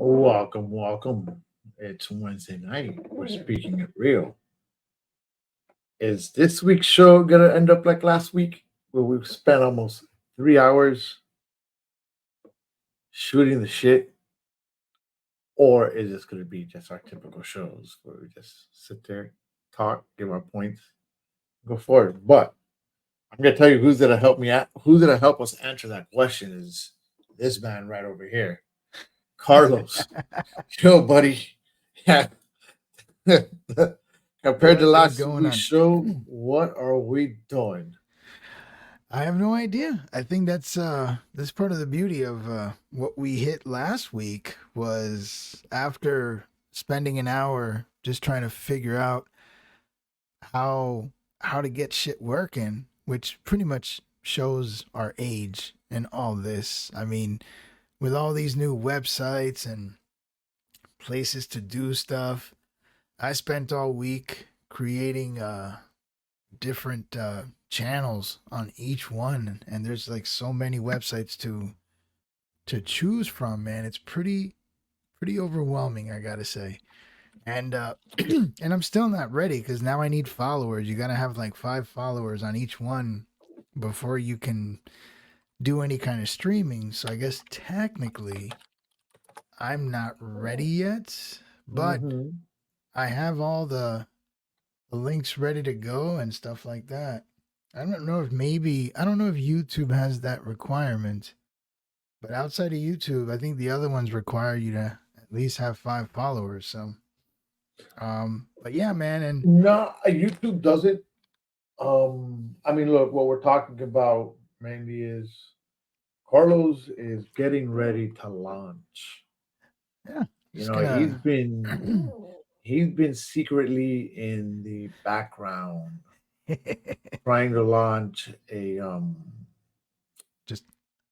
Welcome, welcome. It's Wednesday night. We're speaking it real. Is this week's show gonna end up like last week, where we've spent almost 3 hours shooting the shit, or is this gonna be just our typical shows where we just sit there, talk, give our points, go forward? But I'm gonna tell you who's gonna help me out. Who's gonna help us answer that question is this man right over here, Carlos. Yo, buddy. Yeah. Compared to What is last going week's on? show, what are we doing? I have no idea. I think that's part of the beauty of what we hit last week was after spending an hour just trying to figure out how how to get shit working, which pretty much shows our age and all this. I mean, with all these new websites and places to do stuff, I spent all week creating different channels on each one, and there's like so many websites to choose from. Man, it's pretty overwhelming, I gotta say. And and I'm still not ready because now I need followers. You gotta have like 5 followers on each one before you can do any kind of streaming. So I guess technically I'm not ready yet, but Hmm. I have all the links ready to go and stuff like that. I don't know if YouTube has that requirement, but outside of YouTube, I think the other ones require you to at least have 5 followers. So, but yeah, man, and No, YouTube doesn't. I mean, look, what we're talking about mainly is Carlos is getting ready to launch. yeah, You just know, he's gonna. been he's been secretly in the background trying to launch Just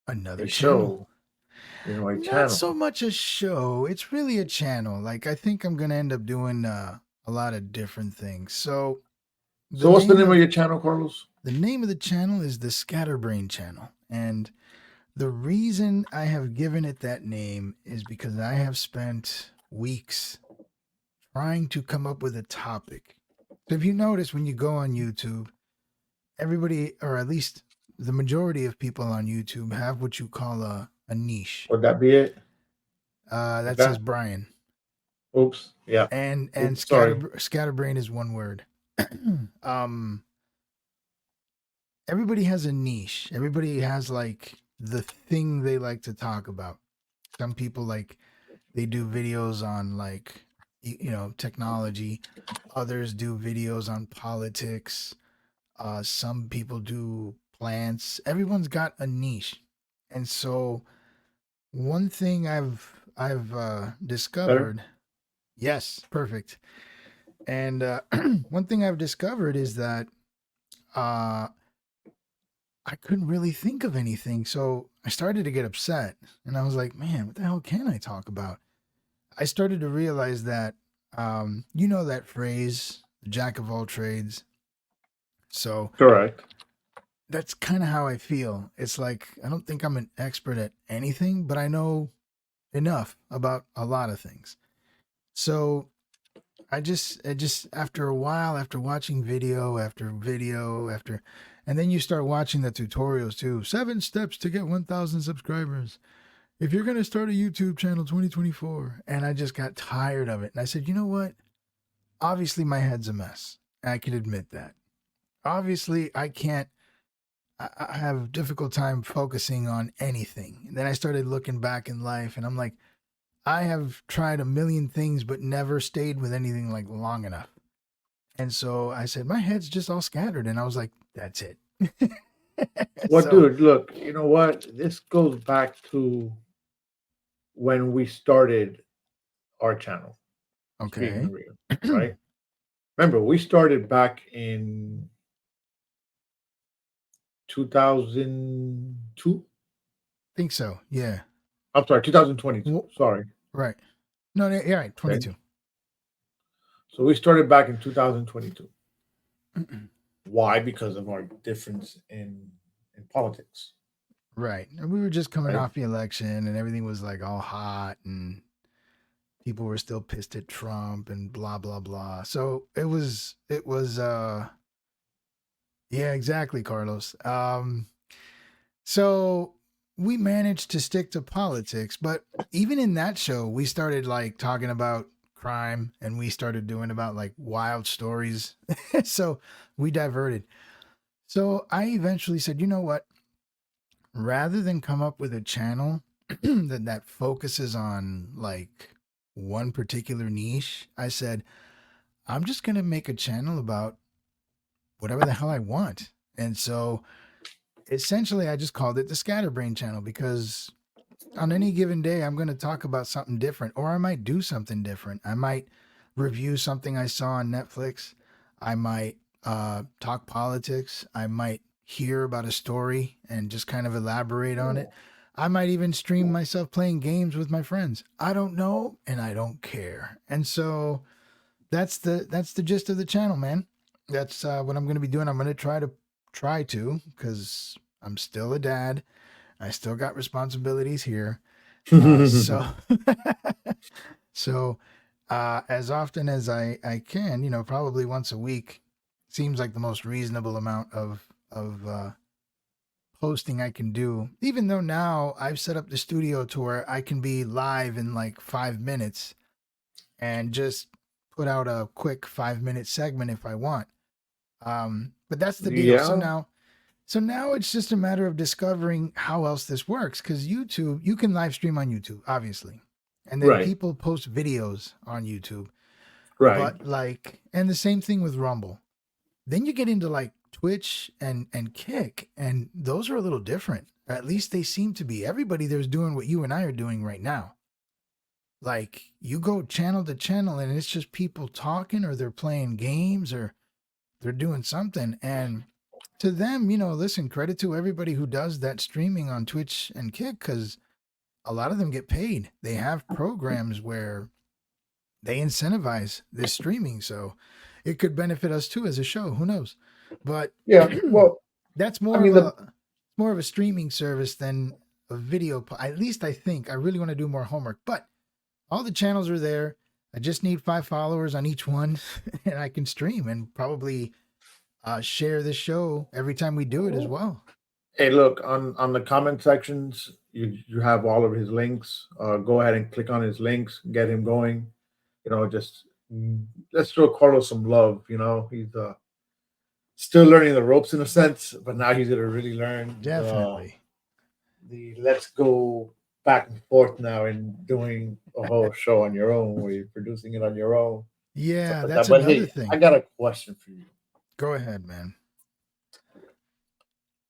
another a channel. show, a Not so channel. much a show. It's really a channel. Like I think I'm gonna end up doing a lot of different things. So the So what's the name name of of your channel, Carlos? the name of the channel is the Scatterbrain channel, and the reason I have given it that name is because I have spent weeks trying to come up with a topic. So if you notice when you go on YouTube, everybody, or at least the majority of people on YouTube, have what you call a niche. Would that be it? Like That says that? Brian, Oops. Yeah. and Oops. Sorry. scatterbrain is one word. um, Everybody has a niche. Everybody has like the thing they like to talk about. Some people like they do videos on like technology. Others do videos on politics. Some people do plants. Everyone's got a niche, and so one thing I've Better. discovered. Yes, perfect. And one thing I've discovered is that uh, I couldn't really think of anything. So I started to get upset, and I was like, "Man, what the hell can I talk about?" I started to realize that, you know, that phrase, "the jack of all trades." So Correct. that's kind of how I feel. It's like I don't think I'm an expert at anything, but I know enough about a lot of things. So I just after a while, after watching video after, and then you start watching the tutorials too. 7 steps to get 1,000 subscribers. If you're gonna start a YouTube channel 2024, and I just got tired of it, and I said, you know what? Obviously, my head's a mess. I can admit that. Obviously, I can't. I have a difficult time focusing on anything. And then I started looking back in life, and I'm like, I have tried a million things, but never stayed with anything like long enough. And so I said, my head's just all scattered. And I was like, that's it. Well, So, dude, look, you know what? This goes back to when we started our channel, speaking okay. of real, right? Remember, we started back in 2002. Think so. Yeah. I'm sorry, 2022. Well, Sorry. right. No, yeah, right. Okay. 22. So we started back in 2022. Why? Because of our difference in politics, Right. And we were just coming right? off the election and everything was like all hot. And people were still pissed at Trump and blah blah blah. So it was yeah, exactly, Carlos. So we managed to stick to politics, but even in that show, we started like talking about crime and we started doing about like wild stories. So we diverted. So I eventually said, you know what? Rather than come up with a channel that focuses on like one particular niche, I said, I'm just going to make a channel about whatever the hell I want. And so essentially, I just called it the Scatterbrain channel because on any given day, I'm going to talk about something different, or I might do something different. I might review something I saw on Netflix. I might talk politics. I might hear about a story and just kind of elaborate on it. I might even stream myself playing games with my friends. I don't know, and I don't care. And so that's the gist of the channel, man. That's what I'm going to be doing. I'm going to try to because I'm still a dad. I still got responsibilities here. So so as often as I can, probably once a week seems like the most reasonable amount of posting I can do. Even though now I've set up the studio to where I can be live in like 5 minutes and just put out a quick 5 minute segment if I want. But that's the deal. So Yeah, now it's just a matter of discovering how else this works. Because YouTube, you can live stream on YouTube, obviously, and then right, people post videos on YouTube. right. But like, and the same thing with Rumble. Then you get into like Twitch and Kick, and those are a little different. At least they seem to be. Everybody there's doing what you and I are doing right now. Like you go channel to channel, and it's just people talking, or they're playing games, or they're doing something. And to them, listen, credit to everybody who does that streaming on Twitch and Kick because a lot of them get paid. They have programs where they incentivize this streaming. So it could benefit us too as a show. Who knows? But Yeah. Well, that's I mean, the more of a streaming service than a video. At least I think I really want to do more homework, but all the channels are there. I just need 5 followers on each one and I can stream and probably share the show every time we do it as well. hey, look on the comment sections. You have all of his links. Go ahead and click on his links. Get him going. Just let's throw Carlos some love. He's still learning the ropes in a sense, but now he's gonna really learn Definitely. the let's go back and forth now and doing a whole show on your own, where you're producing it on your own, stuff Yeah, like that. that's But another hey, I thing. got a question for you, Go ahead, man.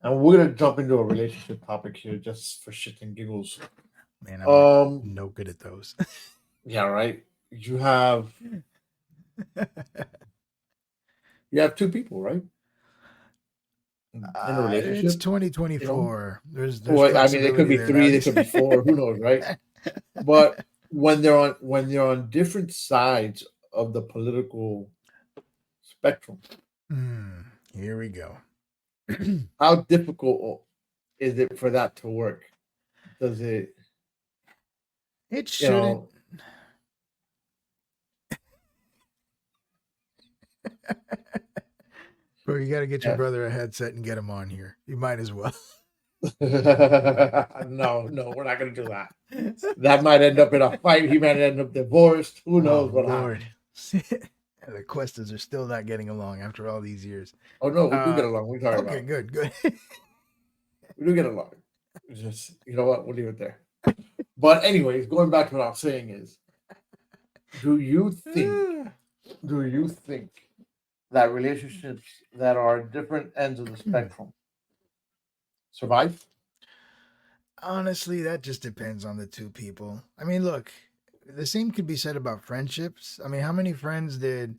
and we're gonna jump into a relationship topic here, just for shits and giggles. Man, I'm Um, no good at those. yeah, right. You have two people, right, in a It's relationship. You know, 2024. There's well, I mean, there could flexibility be there three, there nowadays. could be four, who knows, right? But when they're on different sides of the political spectrum, Here we go. how difficult is it for that to work? Does it, It you shouldn't. know, Bro, you got to get your yeah. brother a headset and get him on here. You might as well. No, no, we're not gonna do that. That might end up in a fight. He might end up divorced. Who Oh, knows what Lord. happened? The Questas are still not getting along after all these years. Oh no, we do Uh, get along. What are you talking okay, about? good, good. We do get along. It's just, you know what? We'll leave it there. But anyways, going back to what I'm saying is, do you think do you think that relationships that are different ends of the spectrum survive? Honestly, that just depends on the two people. I mean, look, the same could be said about friendships. I mean, how many friends did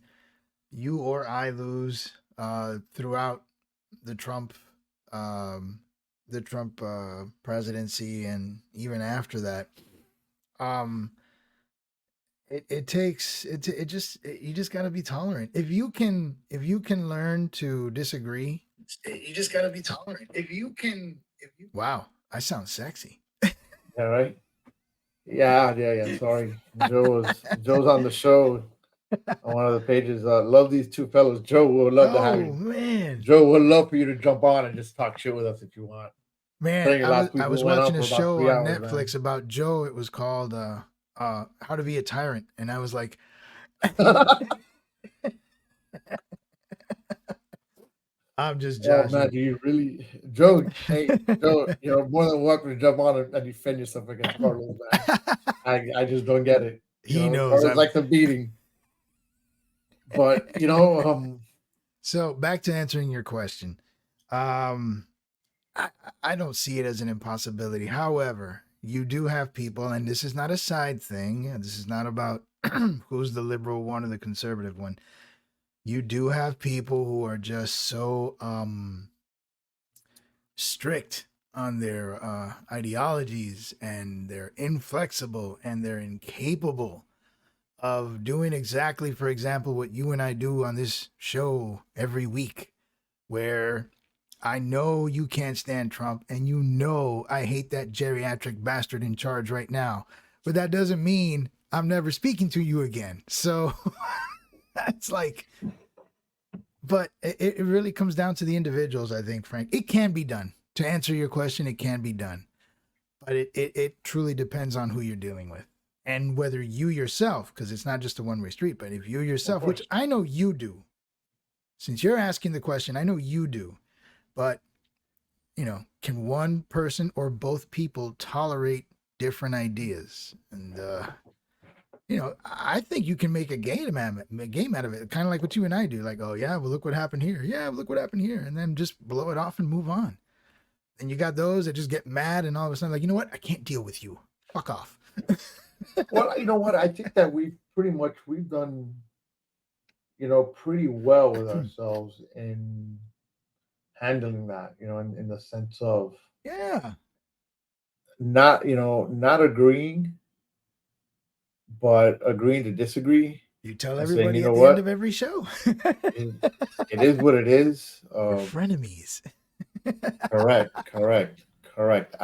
you or I lose throughout the Trump um, presidency and even after that? Um, it takes you just got to be tolerant. If you can learn to disagree, you just got to be tolerant. If you Wow, I sound sexy. Yeah, right. Yeah. Sorry, Joe's on the show on one of the pages. Love these two fellows. Joe would love to have Oh you. man, Joe would love for you to jump on and just talk shit with us if you want. I man, think I was last I week we was went on watching a for about show 3 hours, on man. Netflix about Joe. It was called How to Be a Tyrant, and I was like, I'm just Oh man, joshing. do you really, Joe? Hey, Joe, you're more than welcome to jump on and defend yourself against Carlos, man. I just don't get it. He knows Carlos I'm. likes a beating, but So back to answering your question. Um, I, I don't see it as an impossibility. However, you do have people, and this is not a side thing. This is not about who's the liberal one or the conservative one. You do have people who are just so strict on their ideologies, and they're inflexible, and they're incapable of doing exactly, for example, what you and I do on this show every week, where I know you can't stand Trump, and you know I hate that geriatric bastard in charge right now. But that doesn't mean I'm never speaking to you again. So that's like, but it really comes down to the individuals, I think, Frank. It can be done. To answer your question, it can be done. But it truly depends on who you're dealing with and whether you yourself, because it's not just a one way street, but if you of yourself, which course, I know you do, since you're asking the question, I know you do, but can one person or both people tolerate different ideas? And I think you can make a game out of it, kind of like what you and I do. Like, oh yeah, well look what happened here. Yeah, well, look what happened here, and then just blow it off and move on. And you got those that just get mad and all of a sudden, like, you know what? I can't deal with you. Fuck off. well, you know what? I think that we've done pretty well with ourselves in handling that. In the sense of Yeah. not agreeing, but agreeing to disagree You tell and saying, you everybody know at the end of what, every show. it, it is what it is. We're frenemies. Correct.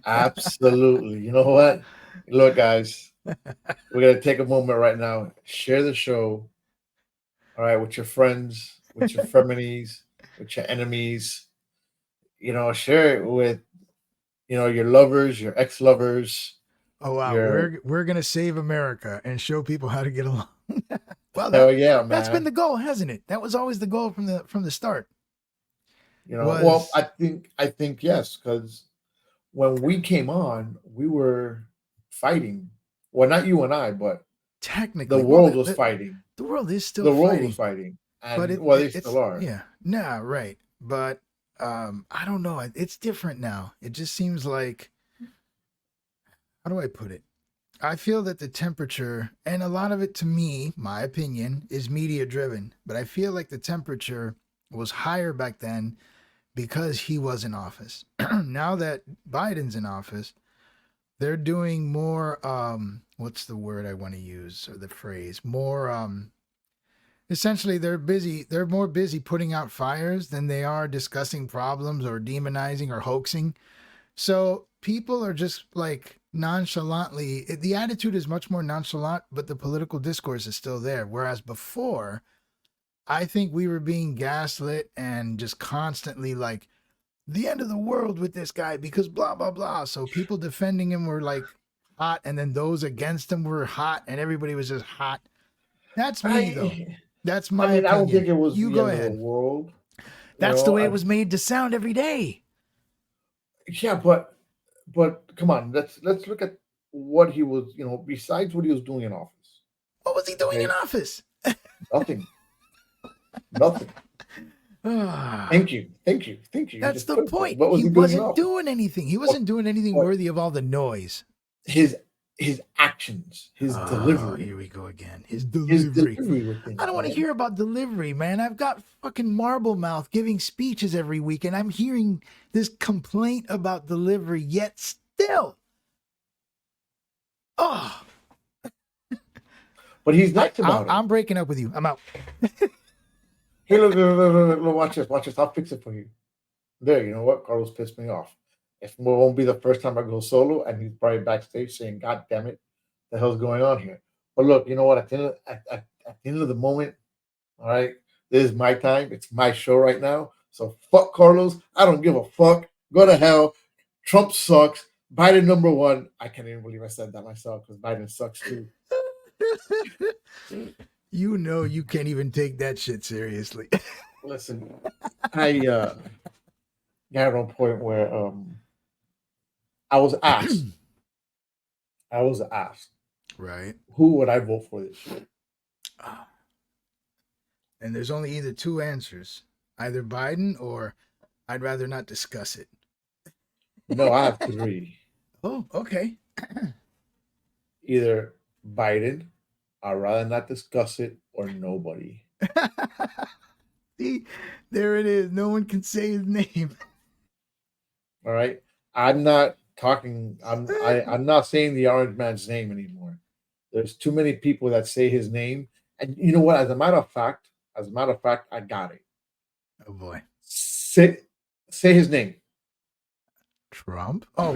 Absolutely. You know what? Look, guys, we're gonna take a moment right now. Share the show, all right, with your friends, with your frenemies, with your enemies. Share it with your lovers, your ex-lovers, Oh wow, your we're gonna save America and show people how to get along. Well, hell yeah, that's been man. the goal, hasn't it? That was always the goal from the start. Well, Was I think yes, because when we came on, we were fighting. Well, not you and I, but the technically, well, world was fighting. the world is still The world was fighting, fighting, but and well, they still it's are. yeah, nah, right. But I don't know. It's different now. It just seems like, how do I put it? I feel that the temperature, and a lot of it to me, my opinion, is media driven. But I feel like the temperature was higher back then because he was in office. Now that Biden's in office, they're doing more what's the word I want to use, or the phrase? More essentially they're more busy putting out fires than they are discussing problems or demonizing or hoaxing. So people are just like nonchalantly, the attitude is much more nonchalant, but the political discourse is still there. Whereas before, I think we were being gaslit and just constantly like, the end of the world with this guy because blah, blah, blah. So people defending him were like hot, and then those against him were hot, and everybody was just hot. That's me, though. I, That's I my mean, I don't think opinion. it was You the go end of the ahead. world. That's the way it I was made to sound every day. Yeah, but come on, let's look at what he was. Besides what he was doing in office. What was he doing in Okay, office? nothing, nothing. Ah, Thank you, thank you. You that's just the put it there. point. What was He he doing in wasn't office? doing anything. He What, wasn't doing anything what worthy of all the noise. his his actions, his Oh, delivery, here we go again. His his delivery. delivery with I things, don't want to man. hear about delivery, man. I've got fucking Marble Mouth giving speeches every week, and I'm hearing this complaint about delivery, yet still. Oh, But he's nice about it. I'm breaking up with you. I'm out. Hey, look, watch this. I'll fix it for you. There, you know what? Carlos pissed me off. It won't be the first time I go solo, and he's probably backstage saying, "God damn it, the hell's going on here?" But look, you know what? At the end of the moment, all right, this is my time. It's my show right now. So fuck Carlos. I don't give a fuck. Go to hell. Trump sucks. Biden number one. I can't even believe I said that myself because Biden sucks too. You know you can't even take that shit seriously. Listen, I got to a point where I was asked, I was asked, Right. who would I vote for this year? And there's only either two answers, either Biden or I'd rather not discuss it. No, I have three. Oh, okay. Either Biden, I'd rather not discuss it, or nobody. See, there it is. No one can say his name. All right. I'm not talking. I'm not saying the orange man's name anymore. There's too many people that say his name, and you know what? As a matter of fact, I got it. Oh boy. Say his name. Trump? Oh,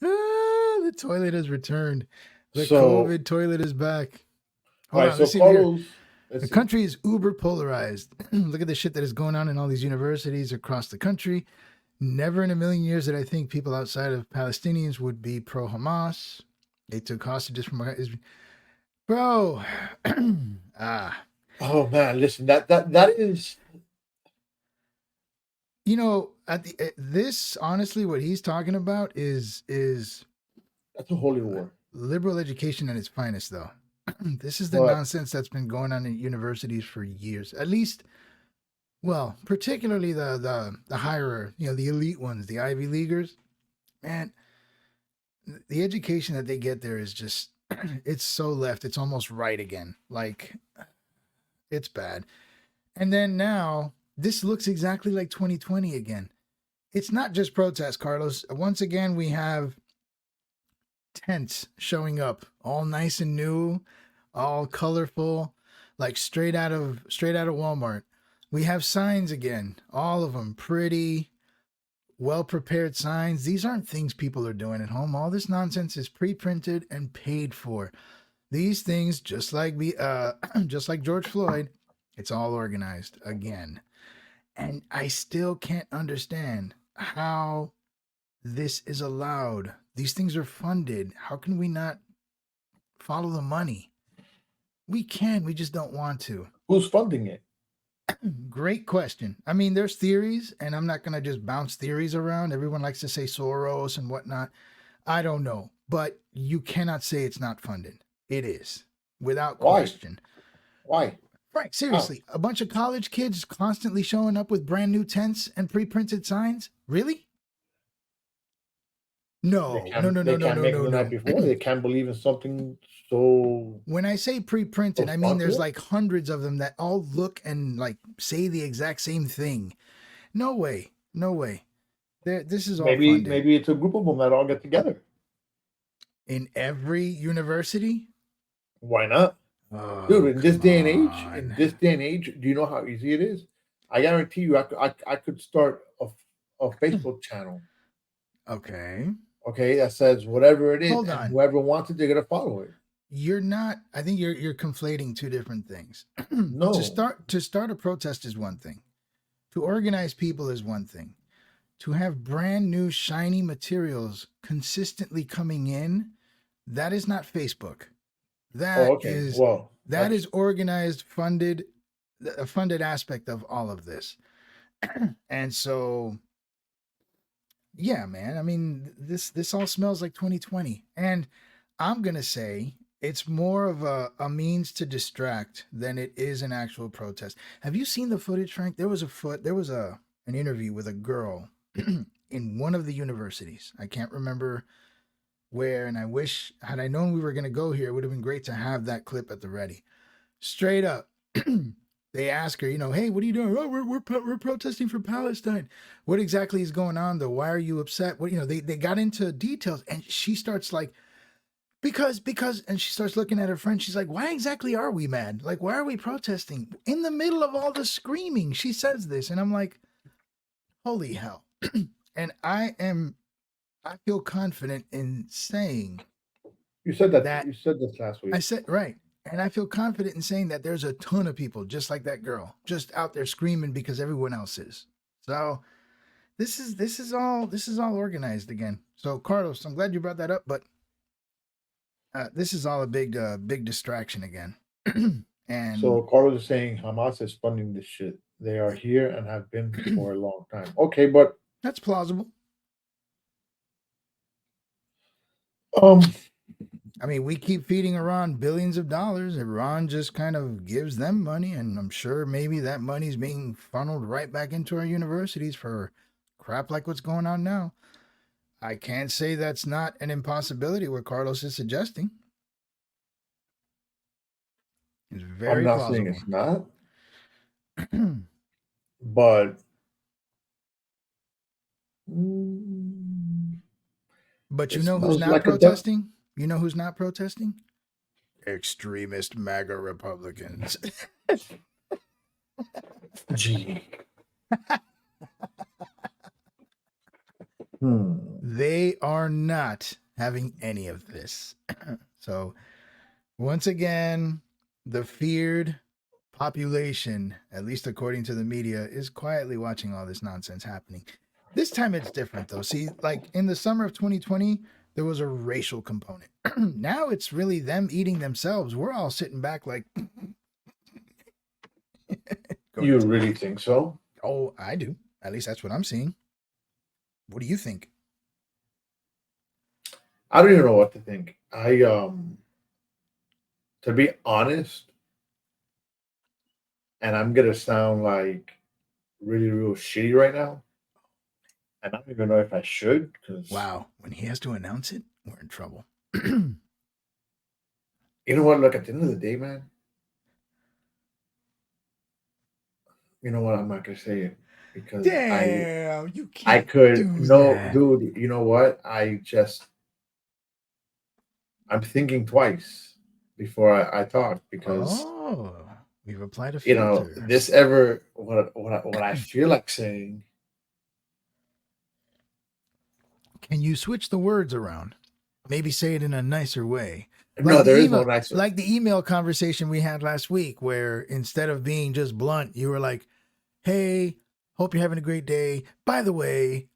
the toilet has returned. The COVID toilet is back. Hold on, let's see here. The country is uber polarized. Look at the shit that is going on in all these universities across the country. Never in a million years did I think people outside of Palestinians would be pro Hamas. They took hostages from bro. Oh man, listen, that is, you know, at this honestly, what he's talking about is that's a holy war. Liberal education at its finest, though. This is the nonsense that's been going on in universities for years. At least, well, particularly the higher, you know, the elite ones, the Ivy Leaguers. Man, the education that they get there is just, it's so left. It's almost right again. Like, it's bad. And then now, this looks exactly like 2020 again. It's not just protests, Carlos. Once again, we have tents showing up, all nice and new, all colorful, like straight out of Walmart. We have signs again, all of them pretty, well prepared signs. These aren't things people are doing at home. All this nonsense is pre-printed and paid for. These things, just like just like George Floyd, it's all organized again. And I still can't understand how this is allowed. These things are funded. How can we not follow the money? We can, we just don't want to. Who's funding it? Great question. I mean, there's theories, and I'm not going to just bounce theories around. Everyone likes to say Soros and whatnot. I don't know, but you cannot say it's not funded. It is, without question. Why? Frank, seriously, a bunch of college kids constantly showing up with brand new tents and pre-printed signs? Really? No. They can't believe in something so. When I say pre-printed, I mean there's like hundreds of them that all look and like say the exact same thing. No way. This is all funded. Maybe it's a group of them that all get together. In every university? Why not? Oh, dude, in this day and age, do you know how easy it is? I guarantee you, I could start a Facebook channel. Okay, that says whatever it is, Hold on. And whoever wants it, they're gonna follow it. You're not. I think you're conflating two different things. No. To start a protest is one thing. To organize people is one thing. To have brand new shiny materials consistently coming in, that is not Facebook. That is organized, funded, a funded aspect of all of this. And so, yeah, man, I mean, this all smells like 2020. And I'm going to say it's more of a means to distract than it is an actual protest. Have you seen the footage, Frank? There was an interview with a girl in one of the universities. I can't remember where, and I wish, had I known we were going to go here, it would have been great to have that clip at the ready. Straight up, they ask her, hey, what are you doing? Oh, we're protesting for Palestine. What exactly is going on, though? Why are you upset? What, they got into details, and she starts like Because and she starts looking at her friend. She's like, "Why exactly are we mad? Like, why are we protesting in the middle of all the screaming?" She says this, and I'm like, "Holy hell!" And I feel confident in saying You said that. that You said this last I week. said right, and I feel confident in saying that there's a ton of people just like that girl, just out there screaming because everyone else is. So this is all organized again. So Carlos, I'm glad you brought that up, but this is all a big distraction again. And So Carlos is saying Hamas is funding this shit. They are here and have been for a long time. Okay, but that's plausible. um, I mean, we keep feeding Iran billions of dollars. Iran just kind of gives them money, and I'm sure maybe that money's being funneled right back into our universities for crap like what's going on now. I can't say that's not an impossibility what Carlos is suggesting. It's I'm very not saying plausible. it's not, but mm, But you it know who's smells not like a duck. protesting? You know who's not protesting? Extremist MAGA Republicans. Gee. Hmm. They are not having any of this. So, once again, the feared population, at least according to the media, is quietly watching all this nonsense happening. This time it's different though. See, like in the summer of 2020, there was a racial component. Now it's really them eating themselves. We're all sitting back like going, You really think so? oh, I do. At least that's what I'm seeing. What do you think? I don't even know what to think. To be honest, and I'm gonna sound like really real shitty right now, and I don't even know if I should because Wow, when he has to announce it, we're in trouble. you know what? Look, at the end of the day, man, you know what? I'm not gonna say it because Damn, you I can't could do no, that. dude. You know what? I'm thinking twice before I talk because Oh, we've applied a you know filter. this ever what I feel like saying. Can you switch the words around? Maybe say it in a nicer way. No, there is no nicer. Like the email conversation we had last week, where instead of being just blunt, you were like, "Hey, hope you're having a great day. By the way,"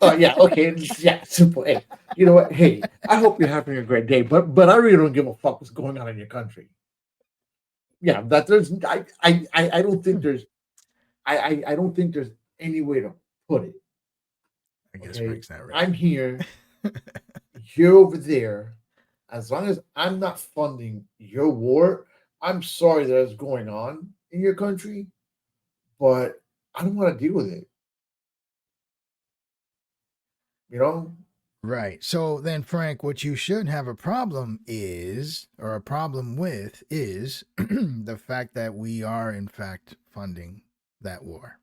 Oh yeah, okay, yeah, simple. Hey, you know what? Hey, I hope you're having a great day, but I really don't give a fuck what's going on in your country. Yeah, that there's I don't think there's I don't think there's any way to put it. I guess Okay, Frank's not I'm ready. here, you're over there. As long as I'm not funding your war, I'm sorry that it's going on in your country, but I don't want to deal with it. You know? Right. So then, Frank, what you should have a problem is, or a problem with, is the fact that we are, in fact, funding that war.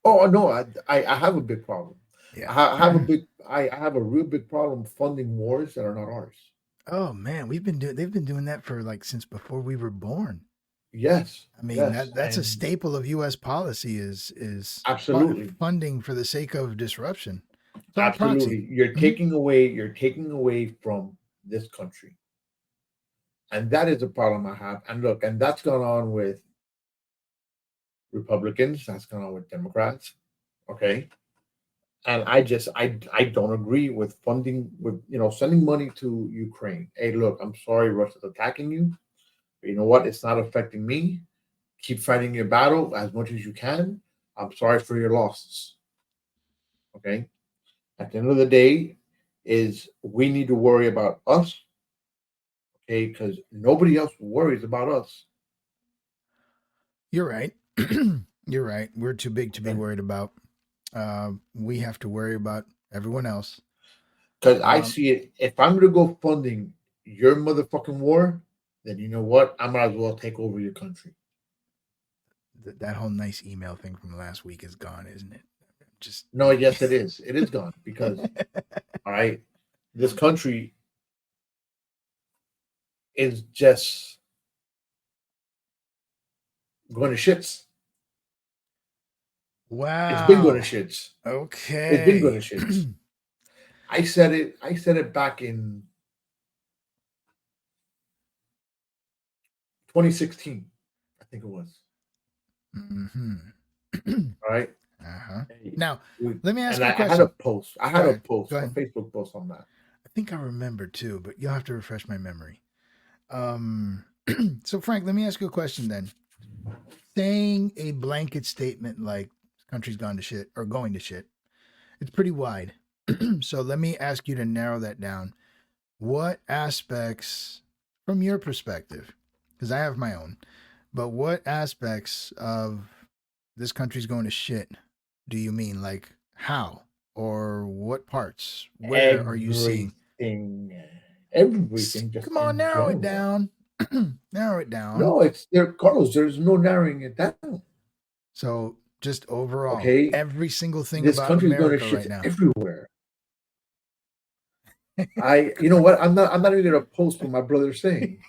Oh no, I have a big problem. Yeah. I have a big I have a real big problem funding wars that are not ours. Oh man, they've been doing that for like since before we were born. Yes, I mean, yes, that's a and staple of US policy is absolutely, funding for the sake of disruption. It's all proxy. absolutely. You're Mhm. taking away from this country. And that is a problem I have. And look, and that's gone on with Republicans, that's gone on with Democrats. Okay. And I don't agree with funding with sending money to Ukraine. Hey, look, I'm sorry Russia's attacking you. But you know what? It's not affecting me. Keep fighting your battle as much as you can. I'm sorry for your losses. Okay. At the end of the day, is we need to worry about us. Okay, because nobody else worries about us. You're right. You're right. We're too big to be Okay. worried about. We have to worry about everyone else. Because I Um, see it. If I'm gonna go funding your motherfucking war, then you know what? I might as well take over your country. that whole nice email thing from last week is gone, isn't it? Just No, yes, it is. It is gone because all right, this country is just going to shits. Wow. It's been going to shits. Okay. It's been going to shits. I said it. I said it back in 2016. I think it was. Mm-hmm. All right. Uh-huh. Hey, Now, let me ask and you a I had question. a post. I Go had a ahead. post, Go a ahead. Facebook post on that. I think I remember too, but you'll have to refresh my memory. Um, so Frank, let me ask you a question then. Saying a blanket statement like country's gone to shit or going to shit, it's pretty wide. So let me ask you to narrow that down. What aspects, from your perspective, because I have my own, but what aspects of this country's going to shit do you mean? Like how or what parts? Where are you seeing? Everything, just Come on, in narrow it general. down. Narrow it down. No, it's there, Carlos. There's no narrowing it down. So, just overall, Okay, every single thing this about country's going to America right shit now. everywhere. You know what? I'm not even going to post what my brother's saying.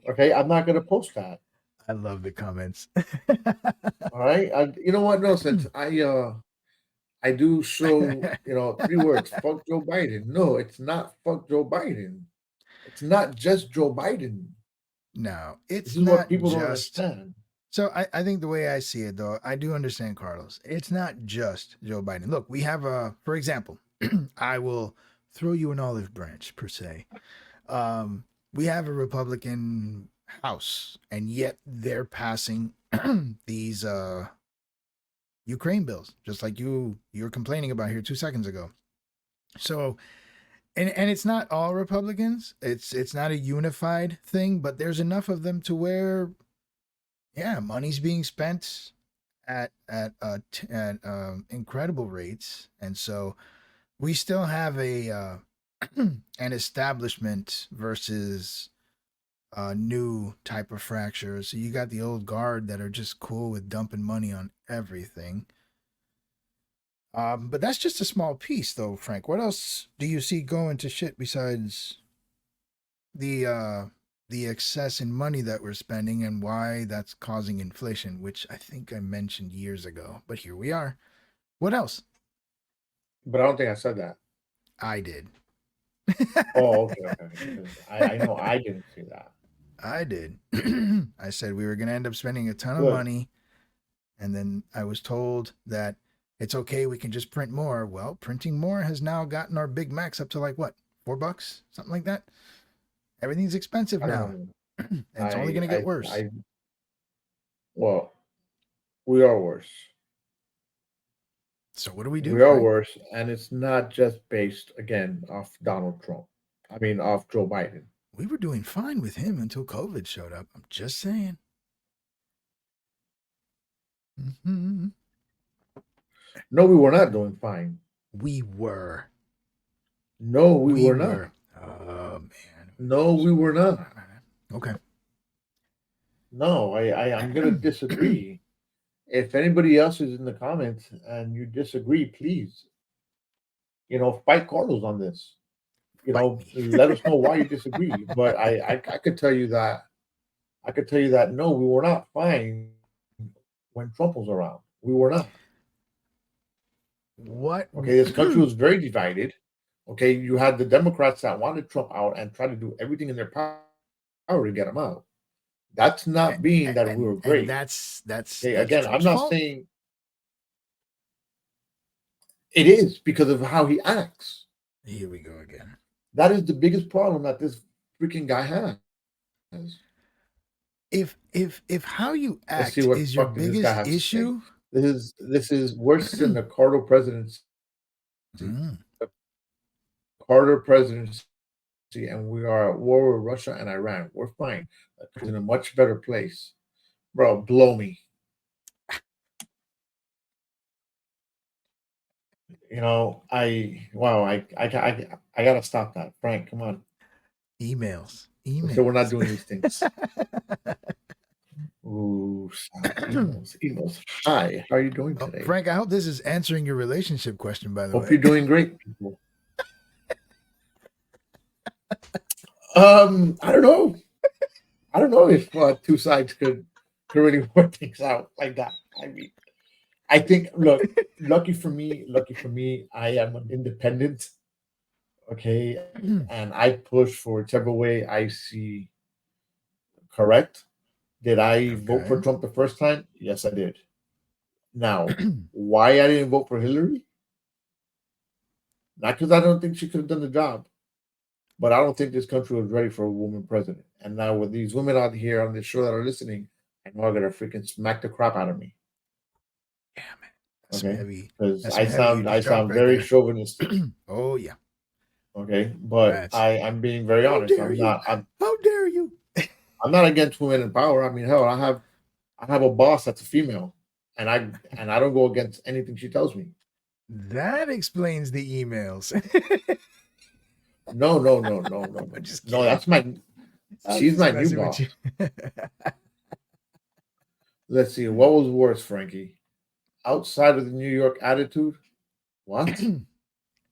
Okay, I'm not going to post that. I love the comments. All right, you know what? No, since I do show, 3 words. Fuck Joe Biden. No, it's not fuck Joe Biden. It's not just Joe Biden. No, This it's is what not people don't just. understand. So I think the way I see it, though, I do understand Carlos. It's not just Joe Biden. Look, we have for example, I will throw you an olive branch per se. We have a Republican House, and yet they're passing these Ukraine bills, just like you were complaining about here 2 seconds ago. So, and it's not all Republicans. It's not a unified thing, but there's enough of them to where, yeah, money's being spent at incredible rates, and so we still have a an establishment versus a new type of fracture. So you got the old guard that are just cool with dumping money on everything. But that's just a small piece, though, Frank. What else do you see going to shit besides the uh, the excess in money that we're spending and why that's causing inflation, which I think I mentioned years ago. But here we are. What else? But I don't think I said that. I did. Oh, okay, okay. Because I know I didn't see that. I did. I said we were going to end up spending a ton of Good. money. And then I was told that it's okay, we can just print more. Well, printing more has now gotten our Big Macs up to like what, $4, something like that. Everything's expensive I don't now, know. and it's only going to get worse. Well, we are worse. So what do we do, We are Frank? worse, and it's not just based again off Donald Trump. I mean, off Joe Biden. We were doing fine with him until COVID showed up. I'm just saying. Mm-hmm. No, we were not doing fine. We were. No, we We were not. were. Oh man. No, we were not. Okay. No, I'm gonna disagree. If anybody else is in the comments and you disagree, please, fight Carlos on this. Fight me. Let us know why you disagree. But I could tell you that no, we were not fine when Trump was around. We were not. What? Okay, this country was very divided. Okay, you had the Democrats that wanted Trump out and tried to do everything in their power to get him out. That's not being that we were and great. that's Okay, again, I'm Trump's not fault. saying it is because of how he acts. Here we go again. That is the biggest problem that this freaking guy has. If how you Let's see act what is the your fuck does this guy biggest have to say. issue, This is worse than the Carter presidency. mm, The Carter presidency, and we are at war with Russia and Iran. We're fine. We're in a much better place, bro. Blow me. I gotta stop that, Frank. Come on. emails. So we're not doing these things. Ooh, emails. Hi, how are you doing Oh, today? Frank, I hope this is answering your relationship question, by the Hope way. you're doing great, people. I don't know. I don't know if two sides could really work things out like that. I mean, I think, look, lucky for me, I am an independent. Okay, and I push for whichever way I see correct. Did I vote for Okay. Trump the first time? Yes, I did. Now, why I didn't vote for Hillary? Not because I don't think she could have done the job, but I don't think this country was ready for a woman president. And now with these women out here on this show that are listening, I know they're gonna freaking smack the crap out of me. Damn it. That's some Okay, heavy. because That's some heavy duty I stuff sound right very there. chauvinistic. Oh yeah. Okay, but That's. I'm being very How honest. dare you? How dare you? I'm not against women in power. I mean, hell, I have a boss that's a female, and I don't go against anything she tells me. That explains the emails. No, no, no, no, no, I'm no, just no. kidding. That's my I'm she's just my new messing with boss. you. Let's see, what was worse, Frankie? Outside of the New York attitude? What?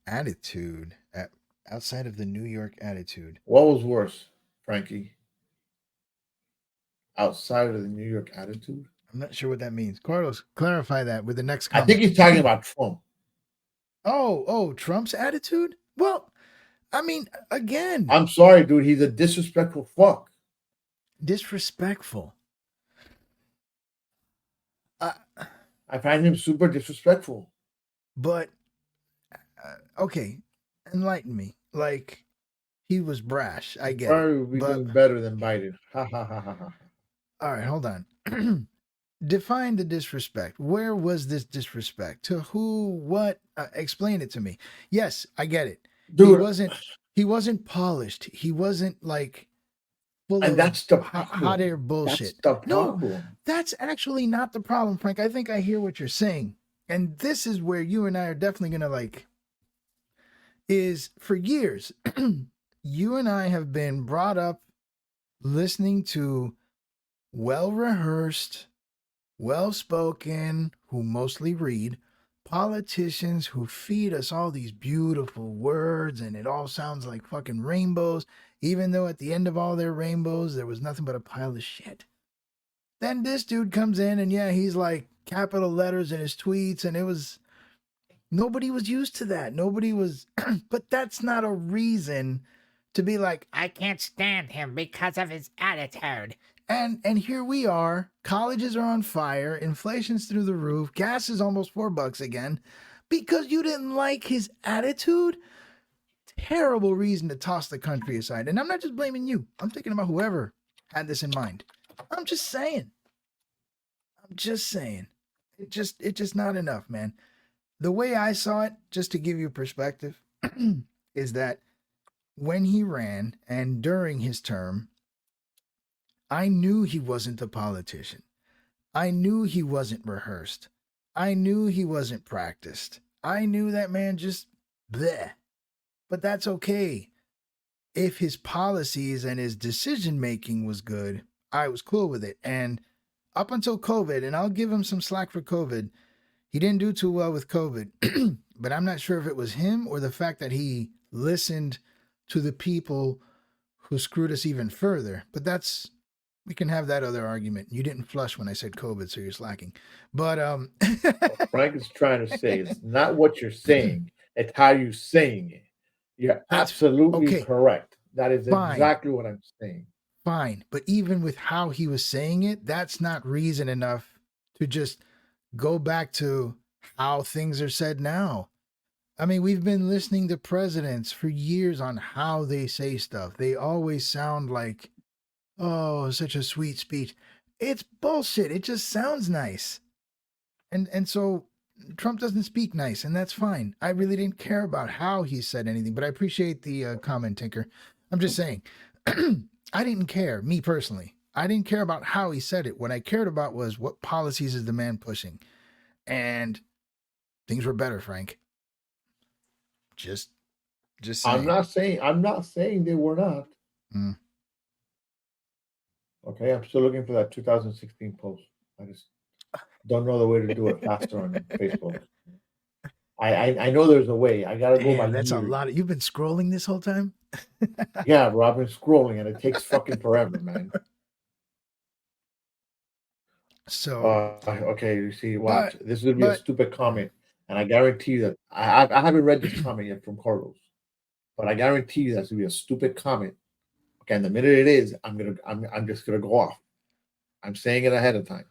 Attitude. Outside of the New York attitude. What was worse, Frankie? Outside of the New York attitude? I'm not sure what that means. Carlos, clarify that with the next I think comment. he's talking about Trump. Oh, Trump's attitude? Well, I mean, again, I'm sorry, dude. He's a disrespectful fuck. disrespectful. Uh, I find him super disrespectful. but okay, enlighten me. Like he was brash. I get it. Probably would be But doing better than Biden. Ha ha ha ha ha. all right, hold on. Define the disrespect. Where was this disrespect? To who? What? Explain it to me. Yes, I get it. Dude, He wasn't polished. He wasn't like full and of that's the hot air problem. That's bullshit. the No, problem. that's actually not the problem, Frank. I think I hear what you're saying. And this is where you and I are definitely going to like is for years you and I have been brought up listening to well rehearsed, well spoken, who mostly read, politicians who feed us all these beautiful words and it all sounds like fucking rainbows, even though at the end of all their rainbows, there was nothing but a pile of shit. Then this dude comes in and yeah, he's like capital letters in his tweets and it was nobody was used to that. Nobody was, but that's not a reason to be like, I can't stand him because of his attitude. And here we are. Colleges are on fire. Inflation's through the roof. Gas is almost $4 again because you didn't like his attitude. Terrible reason to toss the country aside. And I'm not just blaming you. I'm thinking about whoever had this in mind. I'm just saying. I'm just saying. It just not enough, man. The way I saw it, just to give you perspective, is that when he ran and during his term, I knew he wasn't a politician. I knew he wasn't rehearsed. I knew he wasn't practiced. I knew that man just bleh. But that's okay. If his policies and his decision making was good, I was cool with it. And up until COVID, and I'll give him some slack for COVID, he didn't do too well with COVID. But I'm not sure if it was him or the fact that he listened to the people who screwed us even further. But that's we can have that other argument. You didn't flush when I said COVID, so you're slacking. But What Frank is trying to say is not what you're saying, it's how you're saying it. You're that's absolutely okay. correct. That is Fine. exactly what I'm saying. Fine. But even with how he was saying it, that's not reason enough to just go back to how things are said now. I mean, we've been listening to presidents for years on how they say stuff. They always sound like, oh, such a sweet speech. It's bullshit. It just sounds nice. And so Trump doesn't speak nice, and that's fine. I really didn't care about how he said anything, but I appreciate the comment, Tinker. I'm just saying, I didn't care, me personally. I didn't care about how he said it. What I cared about was what policies is the man pushing. And things were better, Frank. Just saying. I'm not saying they were not. Mm. Okay, I'm still looking for that 2016 post. I just don't know the way to do it faster on Facebook. I know there's a way. I gotta go Damn, by that's a years. lot. You've been scrolling this whole time? Yeah, bro, I've been scrolling and it takes fucking forever, man. So, Okay, you see, watch. but This is gonna be a but stupid mm, comment, and I guarantee you that I haven't read this comment yet from Carlos, but I guarantee you that's gonna be a stupid comment. Okay, and the minute it is, I'm just gonna go off. I'm saying it ahead of time.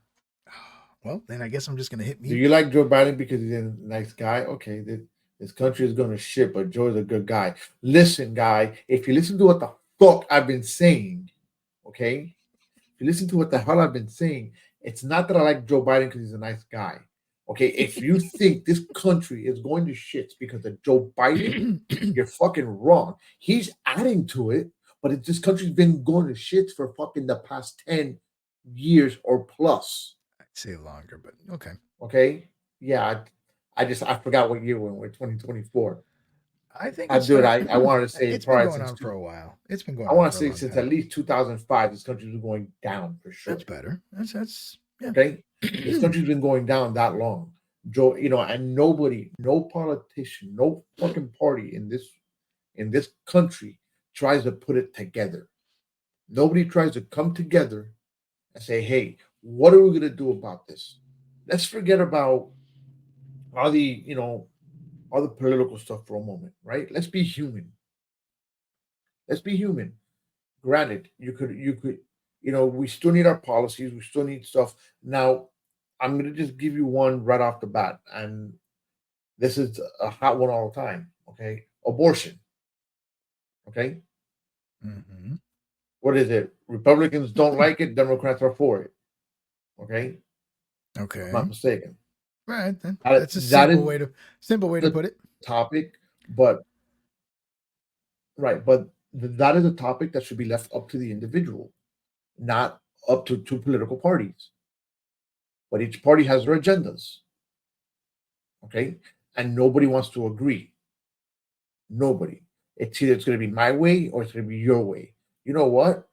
well, then I guess I'm just gonna hit Do mute. you like Joe Biden because he's a nice guy? Okay, this country is gonna shit, but Joe's a good guy. Listen, guy, if you listen to what the fuck I've been saying, okay, if you listen to what the hell I've been saying, it's not that I like Joe Biden because he's a nice guy. Okay, if you think this country is going to shit because of Joe Biden, you're fucking wrong. He's adding to it, but this country's been going to shit for fucking the past 10 years or plus. I'd say longer, but okay. Okay. Yeah. I forgot what year we're in, 2024. I think I it do it. started. I wanted to say It's been probably going since on for a while. It's been I going on want to for a say long since at time. least 2005, this country's been going down for That's sure. better. That's yeah. Okay. This country's been going down that long. Joe, and nobody, no politician, no fucking party in this country tries to put it together. Nobody tries to come together and say, hey, what are we gonna do about this? Let's forget about all the, all the political stuff for a moment, right? Let's be human. Let's be human. Granted, we still need our policies, we still need stuff. Now, I'm gonna just give you one right off the bat, and this is a hot one all the time. Okay, abortion. Okay, Mm-hmm. what is it? Republicans don't like it, Democrats are for it. Okay, if I'm not Okay. mistaken. Right then. That, That's a that is simple way to the put it. topic, but right, but that is a topic that should be left up to the individual, not up to two political parties. But each party has their agendas, okay? And nobody wants to agree. Nobody. It's going to be my way or it's going to be your way. You know what?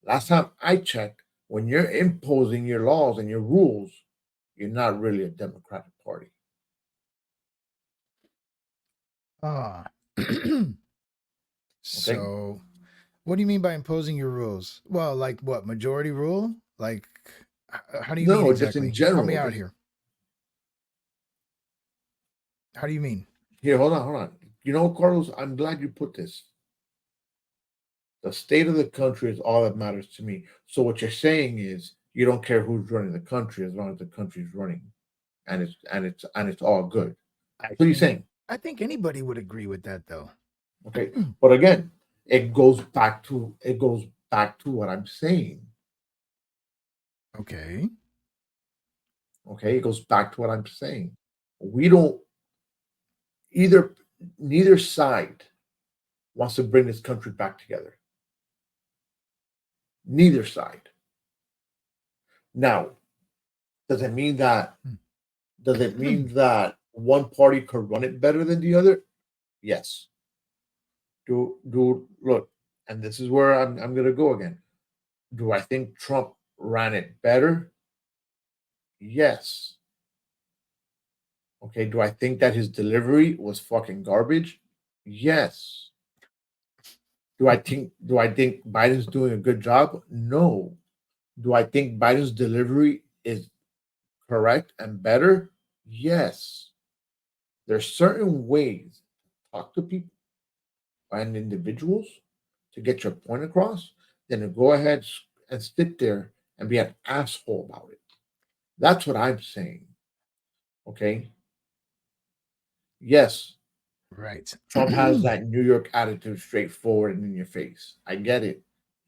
Last time I checked, when you're imposing your laws and your rules, you're not really a Democratic Party. Ah. Okay? So, what do you mean by imposing your rules? Well, like what? Majority rule? Like, how do you mean No, just in exactly? Help me general. out Just here. How do you mean? here, hold on. Carlos, I'm glad you put this. The state of the country is all that matters to me. So what you're saying is you don't care who's running the country as long as the country's running, and it's all good. I What are you think saying? I think anybody would agree with that, though. Okay, but again, it goes back to what I'm saying. Okay. Okay, it goes back to what I'm saying. We don't either. Neither side wants to bring this country back together. Neither side. Now, does it mean that does it mean that one party could run it better than the other? Yes. Do look, and this is where I'm gonna go again. Do I think Trump ran it better? Yes. Okay. Do I think that his delivery was fucking garbage? Yes. Do I think Biden's doing a good job? No. Do I think Biden's delivery is correct and better? Yes. There's certain ways to talk to people and individuals to get your point across than to go ahead and sit there and be an asshole about it. That's what I'm saying. Okay. Yes, Right. Trump has that New York attitude, straightforward and in your face. I get it.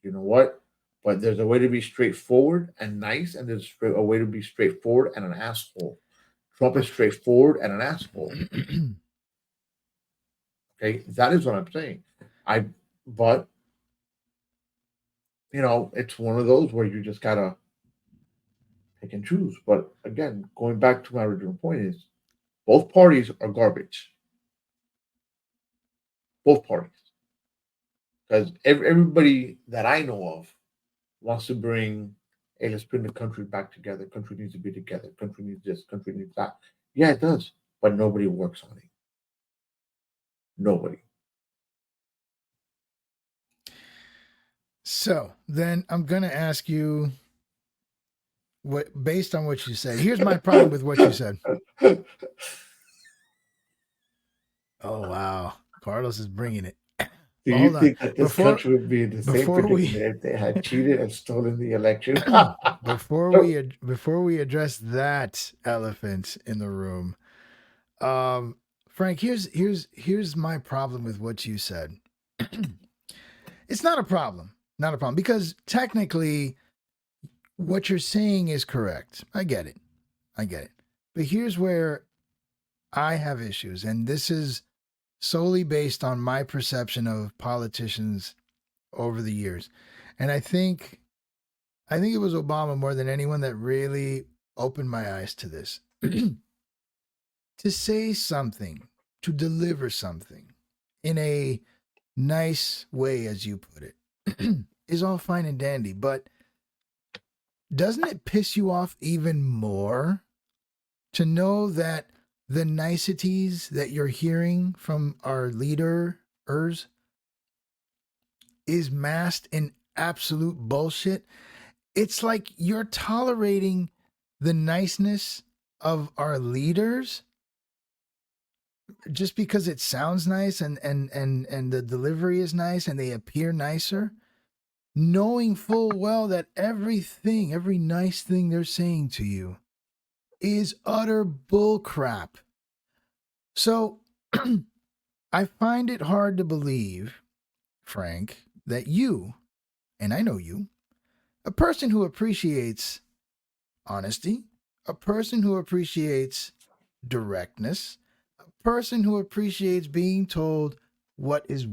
You know what? But there's a way to be straightforward and nice, and there's a way to be straightforward and an asshole. Trump is straightforward and an asshole. Okay, that is what I'm saying. I, but it's one of those where you just gotta pick and choose. But again, going back to my original point is both parties are garbage. Both parties, because everybody that I know of wants to bring, hey, let's bring the country back together. Country needs to be together. Country needs this. Country needs that. Yeah, it does, but nobody works on it. Nobody. So then I'm gonna ask you what, based on what you said. Here's my problem with what you said. Oh wow, Carlos is bringing it. Do Well, you hold on. think that this Before country would be in the same before we predicament if they had cheated and stolen the election? before we address that elephant in the room, um, Frank, here's my problem with what you said. It's not a problem, not a problem, because technically what you're saying is correct. I get it, I get it. But here's where I have issues, and this is solely based on my perception of politicians over the years. And I think it was Obama more than anyone that really opened my eyes to this. To say something, to deliver something in a nice way, as you put it, is all fine and dandy. But doesn't it piss you off even more to know that the niceties that you're hearing from our leaders is masked in absolute bullshit? It's like you're tolerating the niceness of our leaders just because it sounds nice and the delivery is nice and they appear nicer, knowing full well that everything, every nice thing they're saying to you is utter bullcrap. So I find it hard to believe, Frank, that you, and I know you, a person who appreciates honesty, a person who appreciates directness, a person who appreciates being told what, is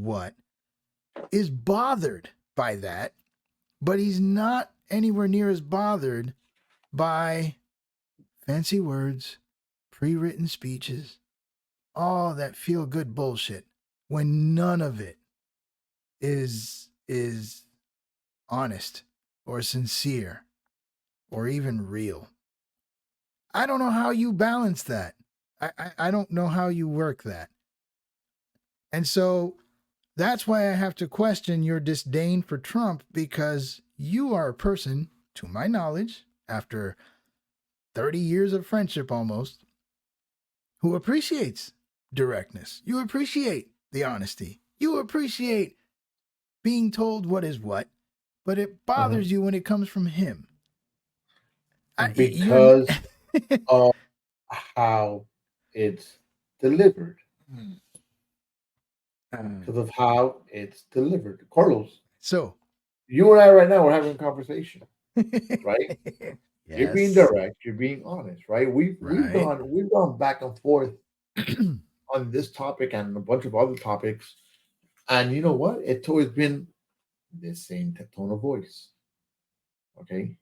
bothered by that, but he's not anywhere near as bothered by fancy words, pre written speeches, all that feel good bullshit when none of it is honest or sincere or even real. I don't know how you balance that. I don't know how you work that. And so that's why I have to question your disdain for Trump, because you are a person, to my knowledge, after 30 years of friendship almost, who appreciates directness. You appreciate the honesty. You appreciate being told what is what, but it Mhm. bothers you when it comes from him. You're. Because of how it's delivered. Because of how it's delivered. Carlos, So, you and I right now are having a conversation, right? You're being yes, direct, you're being honest, right? right. We've gone back and forth on this topic and a bunch of other topics. And you know what? It's always been the same tone of voice. Okay.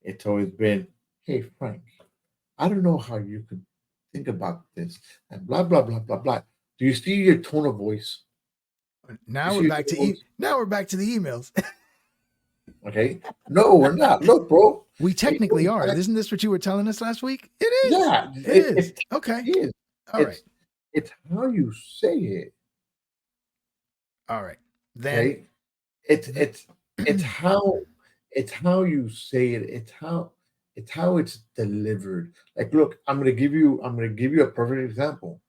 It's always been, hey Frank, I don't know how you could think about this and blah blah blah blah blah. Do you see your tone of voice? You Now see we're your back tone to of voice? now we're back to the emails. Okay. No, we're not. Look, bro. We Hey, technically look, are. man, Isn't this what you were telling us last week? It is. yeah, It is. it Okay. is. All right. It's it's how you say it. All right. Then. Okay. It's it's how it's how you say it. It's how it's delivered. Like, look, I'm gonna give you a perfect example.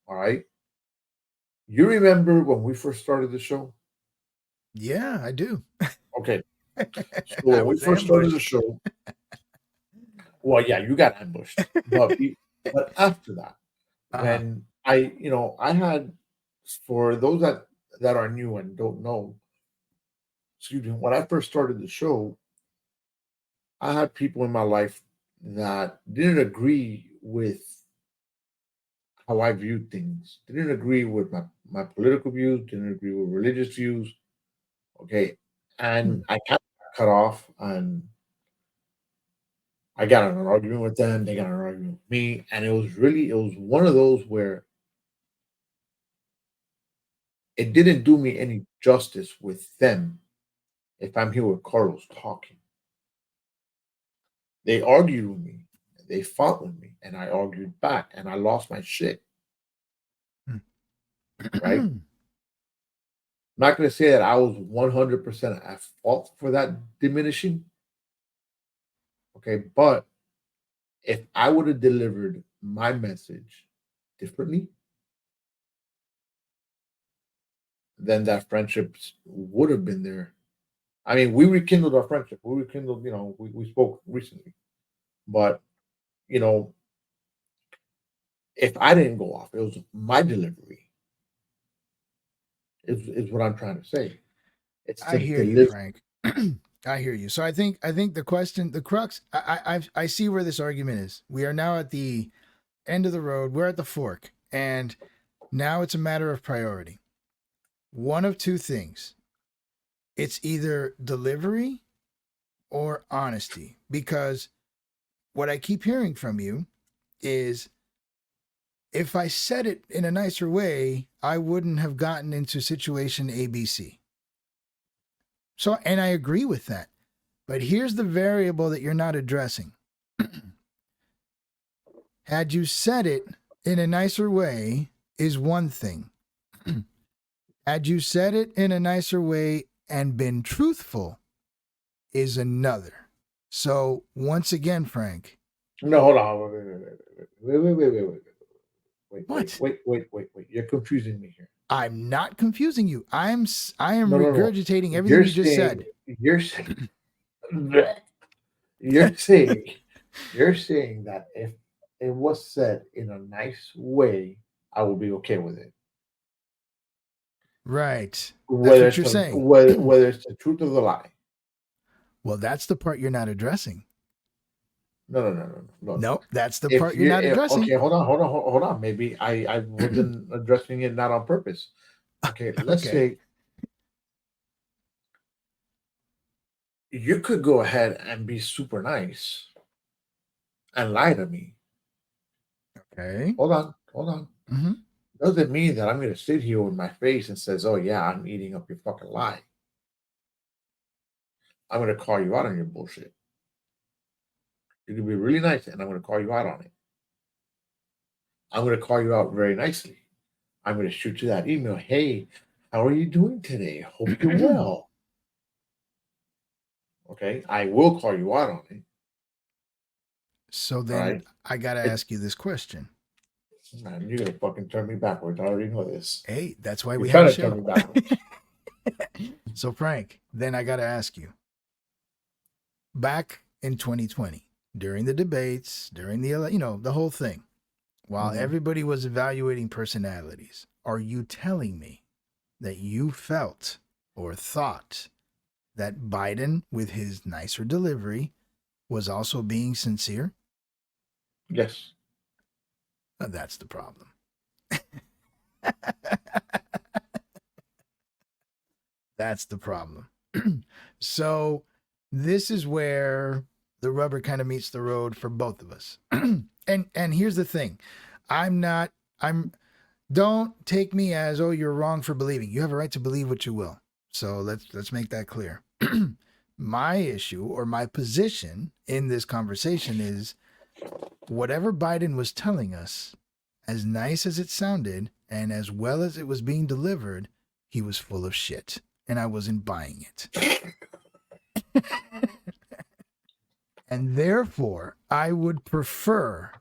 All right. You remember when we first started the show? Yeah, I do. Okay. So I when we was first started the ambushed. show, well, yeah, you got ambushed. But after that, Uh-huh. when I had, for those that are new and don't know, excuse me, when I first started the show, I had people in my life that didn't agree with how I viewed things. They didn't agree with my political views, didn't agree with religious views. Okay. Hmm. And I kind of cut off, and I got in an argument with them. They got in an argument with me. And it was one of those where it didn't do me any justice with them if I'm here with Carlos talking. They argued with me, they fought with me, and I argued back, and I lost my shit, right? not going to say that I was 100% at fault for that diminishing. Okay. But if I would have delivered my message differently, then that friendship would have been there. I mean, we rekindled our friendship. We rekindled, we spoke recently. But, you know, if I didn't go off, it was my delivery, is what I'm trying to say. It's I the hear you, delivery. Frank. I hear you. So I think the question, the crux, I see where this argument is. We are now at the end of the road. We're at the fork, and now it's a matter of priority. One of two things. It's either delivery or honesty, because what I keep hearing from you is if I said it in a nicer way, I wouldn't have gotten into situation ABC. So, and I agree with that. But here's the variable that you're not addressing. Had you said it in a nicer way, is one thing. Had you said it in a nicer way and been truthful, is another. So, once again, Frank, No, hold on. what? Wait. You're confusing me here. I'm not confusing you. I am No. regurgitating everything You're you just saying said. you're saying you're saying you're saying that if it was said in a nice way, I will be okay with it. Right. That's Whether what it's you're the saying. whether it's the truth or the lie. Well, that's the part you're not addressing. No. Nope, that's the If part you're you not addressing. okay, hold on. Maybe I wasn't addressing it not on purpose. Okay, let's Okay. say you could go ahead and be super nice and lie to me. Okay. Hold on. Mm-hmm. Doesn't mean that I'm going to sit here with my face and says, "Oh yeah, I'm eating up your fucking lie." I'm going to call you out on your bullshit. You can be really nice, and I'm going to call you out on it. I'm going to call you out very nicely. I'm going to shoot you that email. Hey, how are you doing today? Hope you're well. Okay, I will call you out on it. So All then right, I got to it's ask you this question. man, you're gonna fucking turn me backwards. I already know this. Hey, that's why You're we have a trying to turn show. me backwards. So, Frank, then I got to ask you back in 2020, during the debates, during the whole thing, while Mhm. everybody was evaluating personalities, are you telling me that you felt or thought that Biden, with his nicer delivery, was also being sincere? Yes. That's the problem. That's the problem. So, this is where the rubber kind of meets the road for both of us. And here's the thing. I'm not I'm don't take me as, oh, you're wrong for believing. You have a right to believe what you will. So let's make that clear. My issue or my position in this conversation is whatever Biden was telling us, as nice as it sounded and as well as it was being delivered, he was full of shit. And I wasn't buying it. And therefore, I would prefer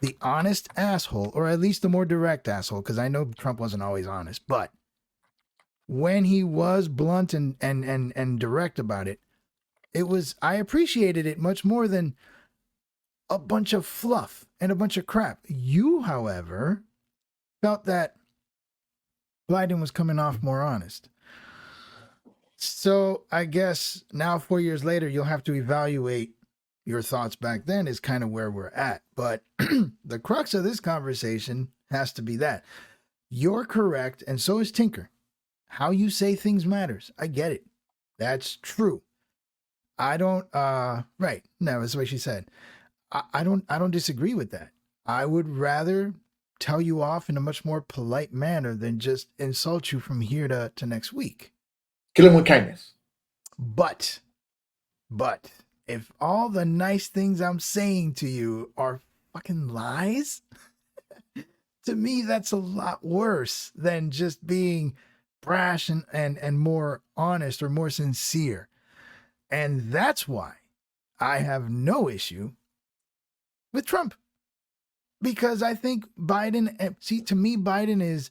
the honest asshole, or at least the more direct asshole, because I know Trump wasn't always honest, but when he was blunt and direct about it, I appreciated it much more than a bunch of fluff and a bunch of crap. You, however, felt that Biden was coming off more honest. So I guess now 4 years later, you'll have to evaluate your thoughts back then is kind of where we're at. But the crux of this conversation has to be that you're correct, and so is Tinker. How you say things matters. I get it. That's true. I don't right. No, that's what she said. I don't disagree with that. I would rather tell you off in a much more polite manner than just insult you from here to next week. Kill him with kindness. But if all the nice things I'm saying to you are fucking lies, to me that's a lot worse than just being brash and more honest or more sincere. And that's why I have no issue with Trump. Because I think Biden, see, to me, Biden is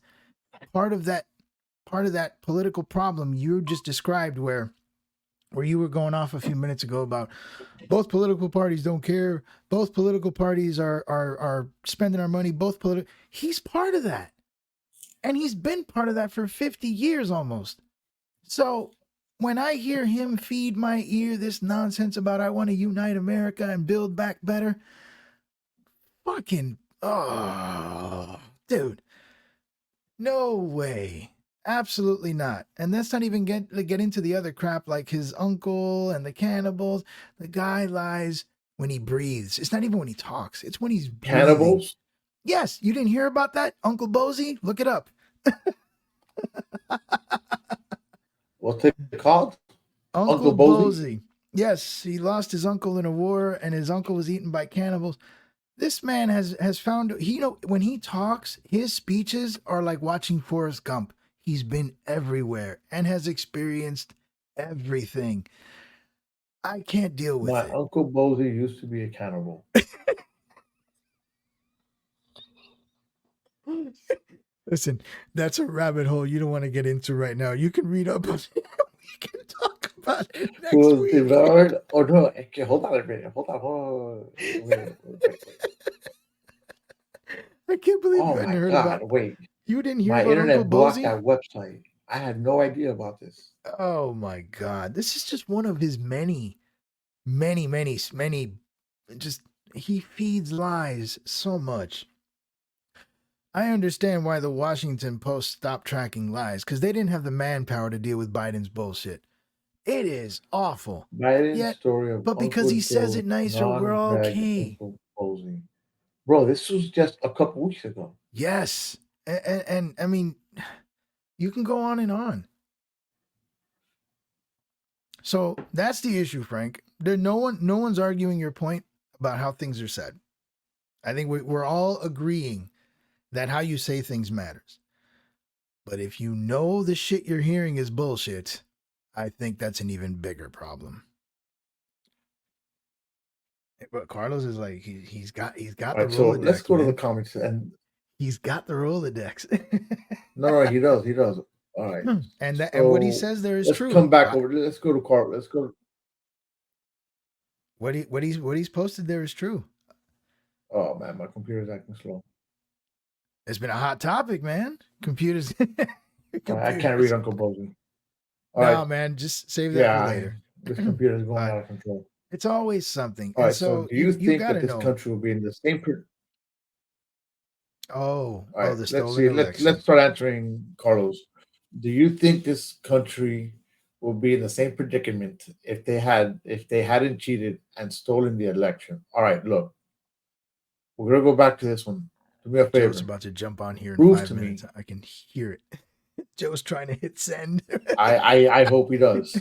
part of that political problem you just described, where you were going off a few minutes ago about both political parties don't care, both political parties are spending our money, he's part of that. And he's been part of that for 50 years almost. So when I hear him feed my ear this nonsense about I want to unite America and build back better, fucking, oh, dude, no way. Absolutely not. And let's not even get into the other crap like his uncle and the cannibals. The guy lies when he breathes. It's not even when he talks. It's when he's breathing. Cannibals? Yes, you didn't hear about that, Uncle Bozy? Look it up. What's it called? Uncle Bozy. Yes, he lost his uncle in a war, and his uncle was eaten by cannibals. This man has found, when he talks, his speeches are like watching Forrest Gump. He's been everywhere and has experienced everything. I can't deal with My it. Uncle Bozy used to be a cannibal. Listen, that's a rabbit hole you don't want to get into right now. You can read up on it. We can talk about it next Was week. devoured? Oh no! Okay, hold on a minute. Hold on. Wait. I can't believe you Oh hadn't my heard God! about. Wait, You didn't hear my about Uncle internet blocked Bozy? that website. I had no idea about this. Oh my God! This is just one of his many. Just he feeds lies so much. I understand why the Washington Post stopped tracking lies, because they didn't have the manpower to deal with Biden's bullshit. It is awful. Biden's Yet, story of but because Uncle he says Joe's it nicer, we're non-drag okay. Uncle Bozy. Bro, this was just a couple weeks ago. Yes, and I mean, you can go on and on. So that's the issue, Frank. No one's arguing your point about how things are said. I think we're all agreeing that how you say things matters. But if you know the shit you're hearing is bullshit, I think that's an even bigger problem. But Carlos is like he's got All the right, so Rolodex. let's go to Man. the comments and He's got the Rolodex. no, he does. All right, and what he so says there is let's true. come back over. Let's go to Carl. Let's go. What he's posted there is true. Oh man, my computer's acting slow. It's been a hot topic, man. Computers. I can't read Uncle Bozy. All No, right, man, just save that for later. this computer is going But out of control. it's always something. All And right, so so do you think got that to this know. country will be in the same? All right, the let's stolen see. election. Let's start answering Carlos. Do you think this country will be in the same predicament if they hadn't cheated and stolen the election? All right, look, we're gonna go back to this one. Do me a favor. Joe's about to jump on here in Prove 5 to minutes. me. I can hear it. Joe's trying to hit send. I hope he does.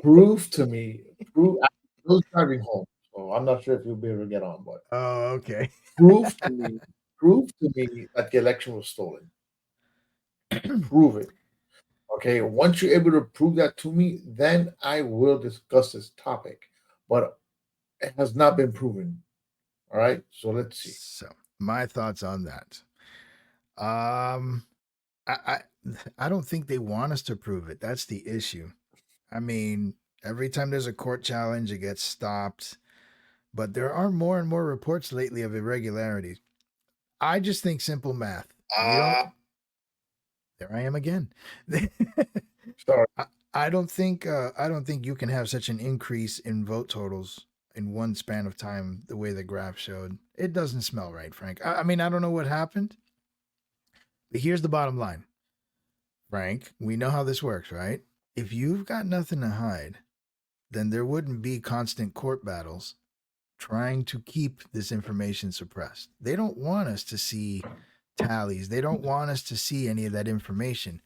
Prove to me. He's driving home, so I'm not sure if he'll be able to get on. But Oh, okay. prove to me that the election was stolen. Prove it. Okay. Once you're able to prove that to me, then I will discuss this topic. But it has not been proven. All right. So let's see. So my thoughts on that. I don't think they want us to prove it. That's the issue. I mean, every time there's a court challenge, it gets stopped. But there are more and more reports lately of irregularities. I just think simple math. There I am again. Sorry. I don't think you can have such an increase in vote totals in one span of time the way the graph showed. It doesn't smell right, Frank. I mean, I don't know what happened. But here's the bottom line. Frank, we know how this works, right? If you've got nothing to hide, then there wouldn't be constant court battles trying to keep this information suppressed. They don't want us to see tallies. They don't want us to see any of that information.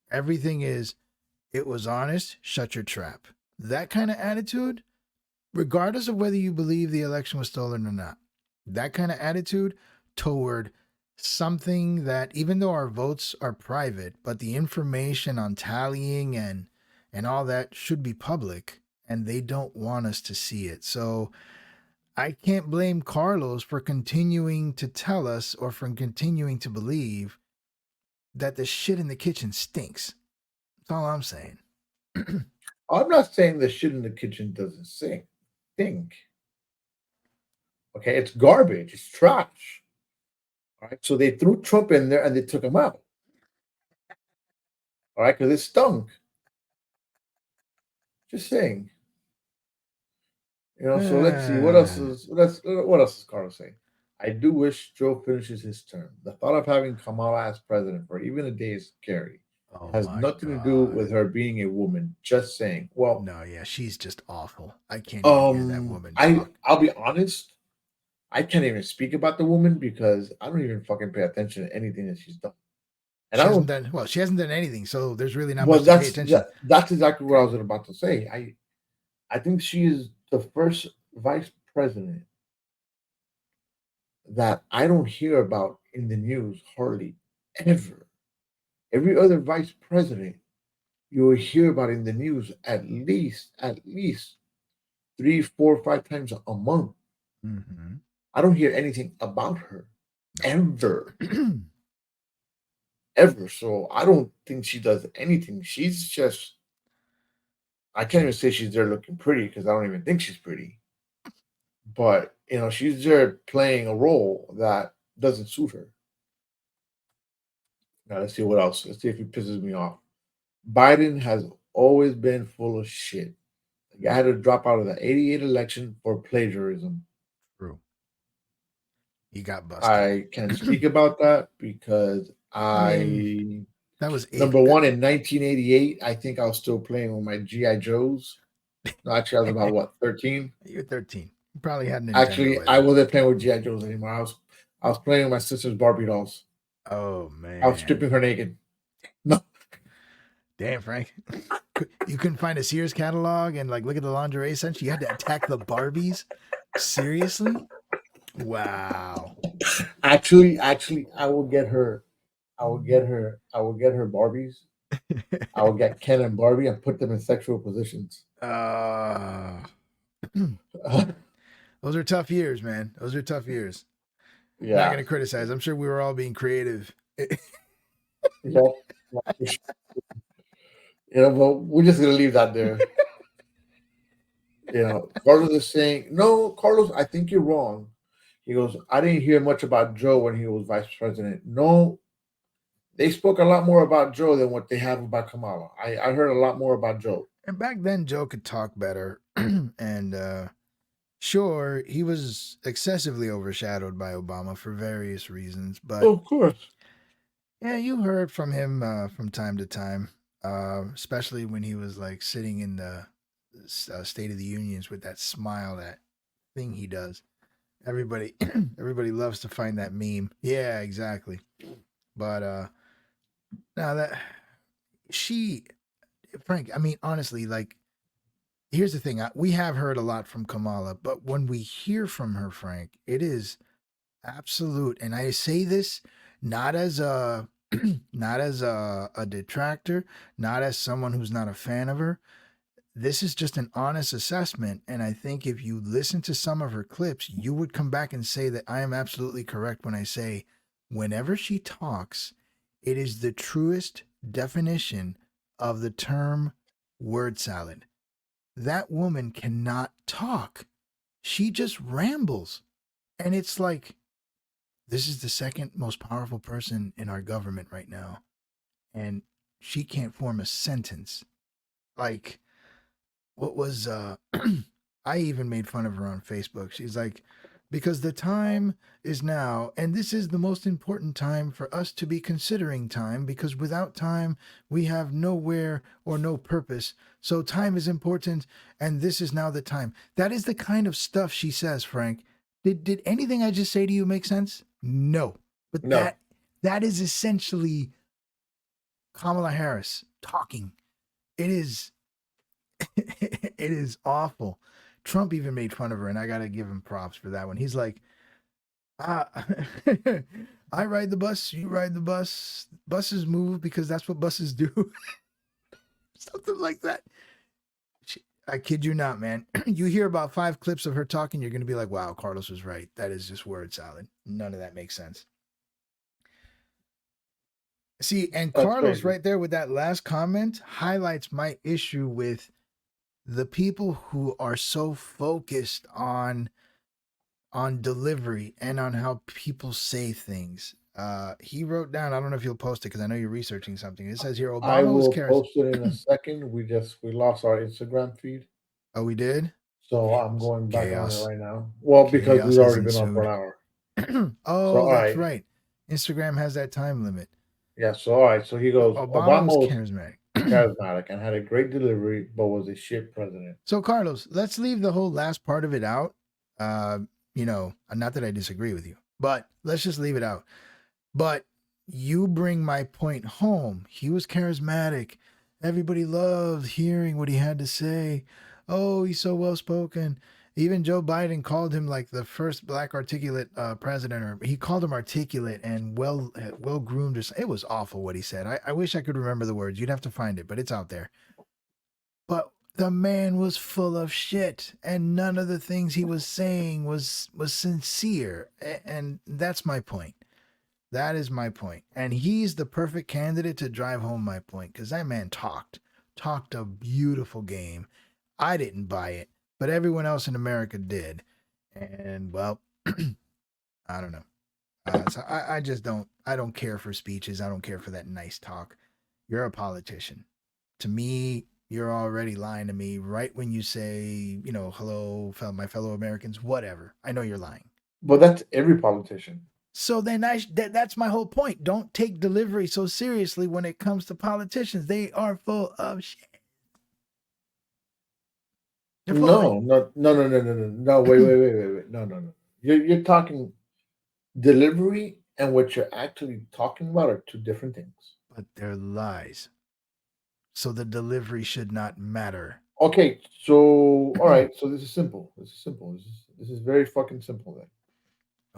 Everything is, it was honest, shut your trap. That kind of attitude, regardless of whether you believe the election was stolen or not, that kind of attitude toward something that, even though our votes are private, but the information on tallying and all that should be public, and they don't want us to see it. So I can't blame Carlos for continuing to tell us or for continuing to believe that the shit in the kitchen stinks. That's all I'm saying. I'm not saying the shit in the kitchen doesn't stink. Okay, it's garbage. It's trash. All right, so they threw Trump in there and they took him out. All right, because it stunk. Just saying. So let's see what else is Carlos saying. I do wish Joe finishes his term. The thought of having Kamala as president for even a day is scary. Oh Has my nothing to do God. with her being a woman. Just saying. Well, No, yeah, she's just awful. I can't even hear that woman talk. I'll be honest. I can't even speak about the woman because I don't even fucking pay attention to anything that she's done. And She I hasn't don't. done well. She hasn't done anything, so there's really not Well, much to pay attention. that's exactly what I was about to say. I think she is the first vice president that I don't hear about in the news hardly ever. Every other vice president you will hear about in the news at least 3, 4, 5 times a month. Mm-hmm. I don't hear anything about her ever, ever. So I don't think she does anything. She's just I can't even say she's there looking pretty because I don't even think she's pretty. But she's there playing a role that doesn't suit her. Now let's see what else. Let's see if he pisses me off. Biden has always been full of shit. The guy had to drop out of the '88 election for plagiarism. True. He got busted. I can speak about that because I mean, that was number one, in 1988, I think I was still playing with my GI Joes. No, actually, I was about what, 13? You're 13. You probably had Nintendo. Actually, I wasn't playing with GI Joes anymore. I was playing with my sister's Barbie dolls. Oh man. I was stripping her naked. No. Damn, Frank. You couldn't find a Sears catalog and look at the lingerie section. You had to attack the Barbies. Seriously? Wow. Actually, I will get her. I will get her Barbies. I will get Ken and Barbie and put them in sexual positions. Those are tough years, man. Those are tough years. Yeah. Not gonna criticize. I'm sure we were all being creative. Yeah. But we're just gonna leave that there. Carlos is saying, no, Carlos, I think you're wrong. He goes, I didn't hear much about Joe when he was vice president. No, they spoke a lot more about Joe than what they have about Kamala. I heard a lot more about Joe. And back then, Joe could talk better. And sure, he was excessively overshadowed by Obama for various reasons. But of course. Yeah, you heard from him from time to time, especially when he was sitting in the State of the Unions with that smile, that thing he does. Everybody, everybody loves to find that meme. Yeah, exactly. But now that Frank, I mean, honestly, here's the thing: we have heard a lot from Kamala, but when we hear from her, Frank, it is absolute. And I say this not as a not as a detractor, not as someone who's not a fan of her. This is just an honest assessment, and I think if you listen to some of her clips, you would come back and say that I am absolutely correct when I say whenever she talks, it is the truest definition of the term word salad. That woman cannot talk. She just rambles. And it's like, this is the second most powerful person in our government right now. And she can't form a sentence. What was I even made fun of her on Facebook. She's like, because the time is now, and this is the most important time for us to be considering time, because without time we have nowhere or no purpose. So time is important, and this is now the time. That is the kind of stuff she says, Frank. Did anything I just say to you make sense? No. But No. that is essentially Kamala Harris talking. It is it is awful. Trump even made fun of her, and I gotta give him props for that one. He's like, I ride the bus, you ride the bus. Buses move because that's what buses do. Something like that. I kid you not, man. You hear about 5 clips of her talking, you're going to be like, wow, Carlos was right. That is just word salad. None of that makes sense. See, and That's Carlos crazy. right there with that last comment highlights my issue with the people who are so focused on delivery and on how people say things. He wrote down, I don't know if you'll post it because I know you're researching something. It says here I Obama was will charismatic. post it in a second. We lost our Instagram feed, Oh, we did? so I'm going back on it Chaos. right now. Well, because Chaos we've has already been on for ensued. an hour. So Oh, all that's right, right. Instagram has that time limit. yeah. So all right. So he goes. Obama Obama was was charismatic. charismatic and had a great delivery, but was a shit president. So, Carlos, let's leave the whole last part of it out. Uh, not that I disagree with you, but let's just leave it out. But you bring my point home. He was charismatic. Everybody loved hearing what he had to say. Oh, he's so well spoken. Even Joe Biden called him like the first black articulate president, or he called him articulate and well groomed. It was awful what he said. I wish I could remember the words. You'd have to find it, but it's out there. But the man was full of shit, and none of the things he was saying was sincere. And that's my point. That is my point. And he's the perfect candidate to drive home my point because that man talked a beautiful game. I didn't buy it, but everyone else in America did. And well, I don't know. So I just I don't care for speeches. I don't care for that nice talk. You're a politician. To me, you're already lying to me right when you say, hello, my fellow Americans, whatever. I know you're lying. But that's every politician. So then that's my whole point. Don't take delivery so seriously when it comes to politicians. They are full of shit. They're full of it. No. Wait. No. You're talking delivery and what you're actually talking about are two different things. But they're lies. So the delivery should not matter. Okay, so all right, so this is simple. This is very fucking simple then.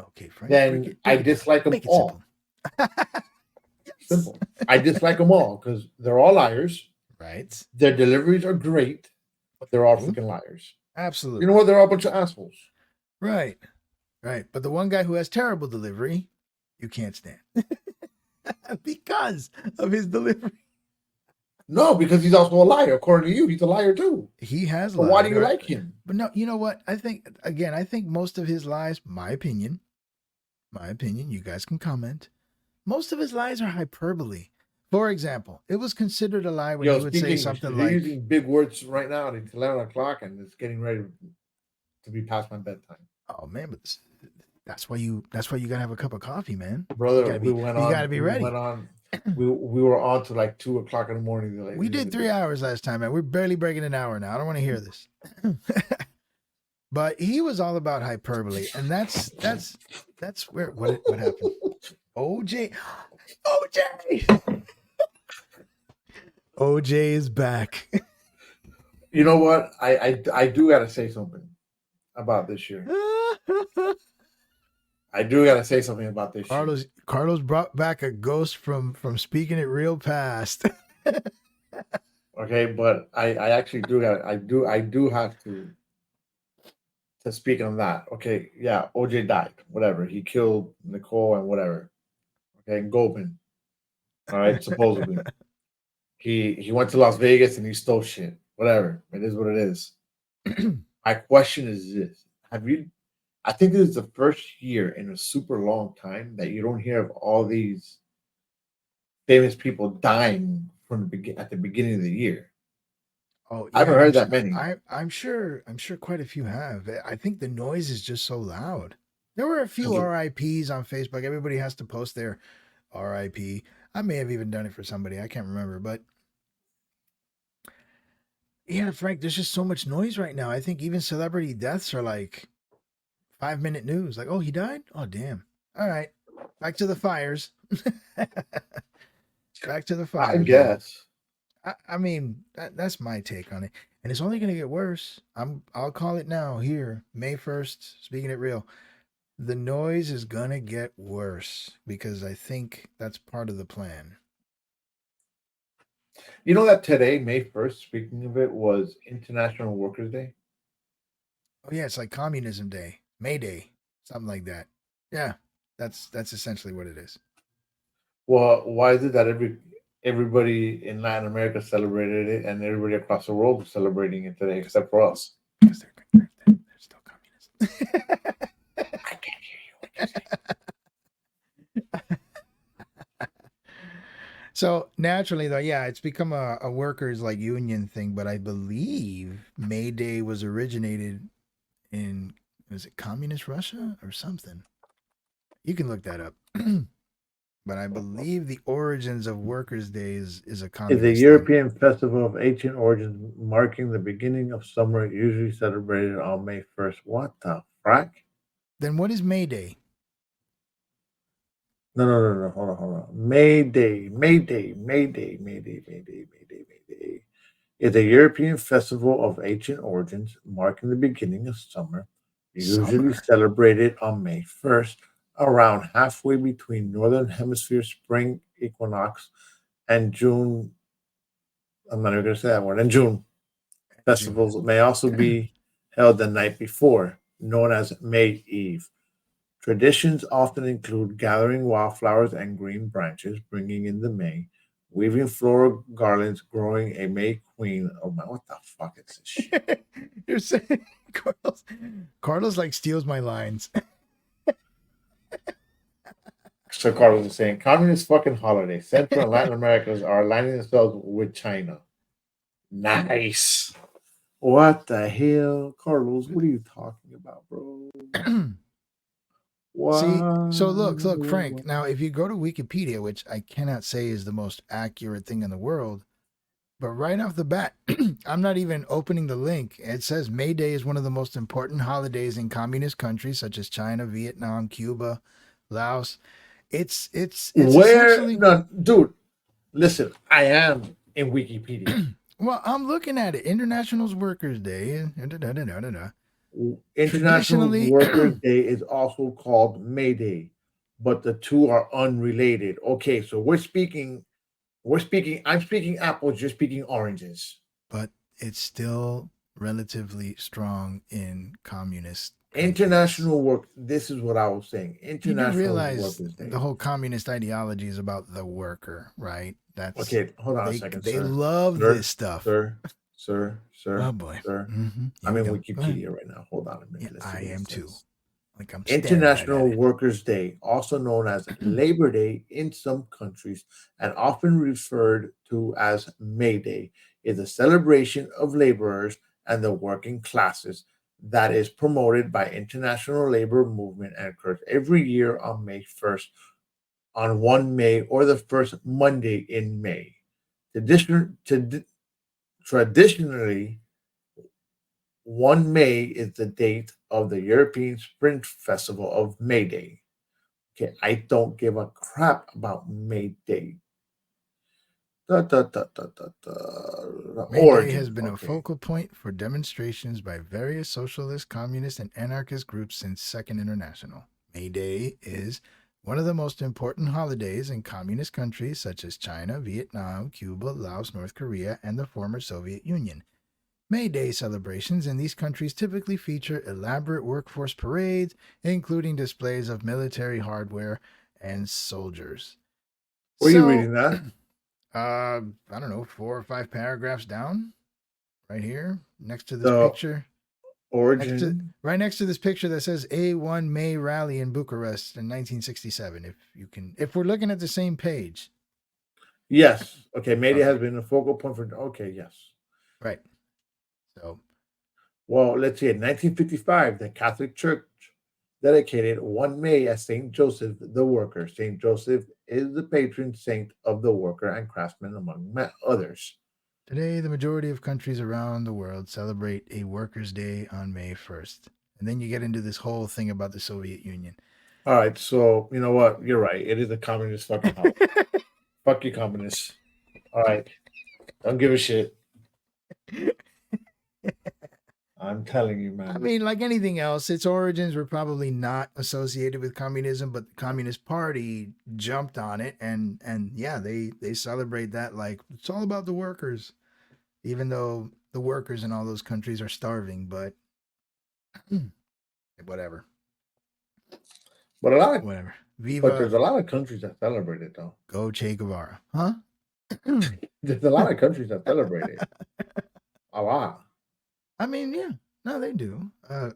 Okay, Frank, Then I break it down. dislike them Make it all. simple. Yes. Simple. I dislike them all because they're all liars. Right. Their deliveries are great, but they're all Okay. freaking liars. Absolutely. You know what? They're all a bunch of assholes. Right. Right. But the one guy who has terrible delivery, you can't stand because of his delivery. No, because he's also a liar. According to you, he's a liar too. He has So lied. why do you like him? But no, you know what? I think most of his lies, my opinion, you guys can comment. Most of his lies are hyperbole. For example, it was considered a lie when he would say something you're like, using big words right now. It's 11 o'clock and it's getting ready to be past my bedtime. "Oh man, but that's why you gotta have a cup of coffee, man, Brother. you gotta be ready." We were on to like 2 o'clock in the morning. Like, We did 3 hours last time, man. We're barely breaking an hour now. I don't want to hear this. But he was all about hyperbole, and that's where what happened. OJ is back. You know what? I do gotta say something about this year. I do gotta say something about this year. Carlos brought back a ghost from speaking it real past. Okay, but I actually do got I do have to speak on that. Okay, yeah, OJ died. Whatever. He killed Nicole and whatever. Okay, Goldman. All right, supposedly. He went to Las Vegas and he stole shit. Whatever. It is what it is. My question is this. Have you I think this is the first year in a super long time that you don't hear of all these famous people dying from at the beginning of the year. Oh, I haven't heard that many. I'm sure quite a few have. I think the noise is just so loud. There were a few RIPs on Facebook. Everybody has to post their RIP. I may have even done it for somebody. I can't remember, but yeah, Frank, there's just so much noise right now. I think even celebrity deaths are like 5-minute news. Like, oh, he died? Oh, damn. All right. Back to the fires. Back to the fires. I guess. I mean, that's my take on it. And it's only going to get worse. I'll call it now here, May 1st, speaking it real. the noise is gonna get worse because I think that's part of the plan. You know that today, May 1st, speaking of it, was International Workers' Day? Oh yeah, it's like Communism Day, May Day, something like that. Yeah, that's essentially what it is. Well, why is it that everybody in Latin America celebrated it and everybody across the world was celebrating it today except for us? Because they're still communists. I can't hear you. What you say? So naturally, though, yeah, it's become a workers like union thing. But I believe May Day was originated in, was it communist Russia or something? You can look that up. But I believe the origins of Workers' Day is a It's a communist thing. European festival of ancient origins marking the beginning of summer, usually celebrated on May 1st. What the frack? Then what is May Day? No. Hold on. May Day, May Day, May Day, May Day, May Day, May Day, May Day. It's a European festival of ancient origins marking the beginning of summer, usually Summer. celebrated on May 1st, around halfway between Northern Hemisphere spring equinox and June. I'm not even going to say that word. And June. June. Festivals may also be held the night before, known as May Eve. Traditions often include gathering wildflowers and green branches, bringing in the May, weaving floral garlands, growing a May queen. Oh my, what the fuck is this shit? You're saying Carlos like steals my lines. So Carlos is saying communist fucking holiday. Central and Latin Americans are aligning themselves with China. Nice. What the hell, Carlos? What are you talking about, bro? See, so What? look, Frank. Now, if you go to Wikipedia, which I cannot say is the most accurate thing in the world, but right off the bat, I'm not even opening the link. It says May Day is one of the most important holidays in communist countries such as China, Vietnam, Cuba, Laos. It's Where? essentially, No, dude. Listen, I am in Wikipedia. well, I'm looking at it. International Workers' Day. International Traditionally, Workers' Day is also called May Day, but the two are unrelated. Okay, so I'm speaking apples, you're speaking oranges. but it's still relatively strong in communist countries. International work, this is what I was saying. You do International realize Workers' the Day. whole communist ideology is about the worker, right? That's Okay, hold on a second, they sir. love Sir, this stuff. sir, sir, Oh sir, boy. sir. Here I'm we in go. Go ahead. Wikipedia right now. Hold on a Yeah, minute. Let's see I what it am too. says. Like I'm staring right at International it. Workers' Day, also known as Labor Day in some countries and often referred to as May Day, is a celebration of laborers and the working classes that is promoted by international labor movement and occurs every year on May 1st, on 1 May or the first Monday in May. Traditionally, 1 May is the date of the European Spring Festival of May Day. Okay, I don't give a crap about May Day. The May Day has origins. been a Okay. focal point for demonstrations by various socialist, communist, and anarchist groups since Second International. May Day is one of the most important holidays in communist countries such as China, Vietnam, Cuba, Laos, North Korea, and the former Soviet Union. May Day celebrations in these countries typically feature elaborate workforce parades, including displays of military hardware and soldiers. Where are you So, reading that? I don't know, 4 or 5 paragraphs down, right here, next to this The picture, origin. right next to this picture that says A1 May rally in Bucharest in 1967. If we're looking at the same page, Yes. Okay. May Day okay, has been a focal point for. Okay. Yes. right. So Well, let's see. In 1955, the Catholic Church dedicated 1 May as Saint Joseph the Worker. Saint Joseph is the patron saint of the worker and craftsman, among others. today, the majority of countries around the world celebrate a Workers' Day on May 1st. And then you get into this whole thing about the Soviet Union. All right. So, you know what? You're right. It is a communist fucking holiday. Fuck you, communists. All right. Don't give a shit. I'm telling you, man. I mean, like anything else, its origins were probably not associated with communism, but the Communist Party jumped on it, and yeah, they celebrate that like it's all about the workers, even though the workers in all those countries are starving. But whatever, but a lot of whatever. but Viva there's a lot of countries that celebrate it though. Go Che Guevara, huh? There's a lot of countries that celebrate it. A lot. I mean, yeah, no, they do.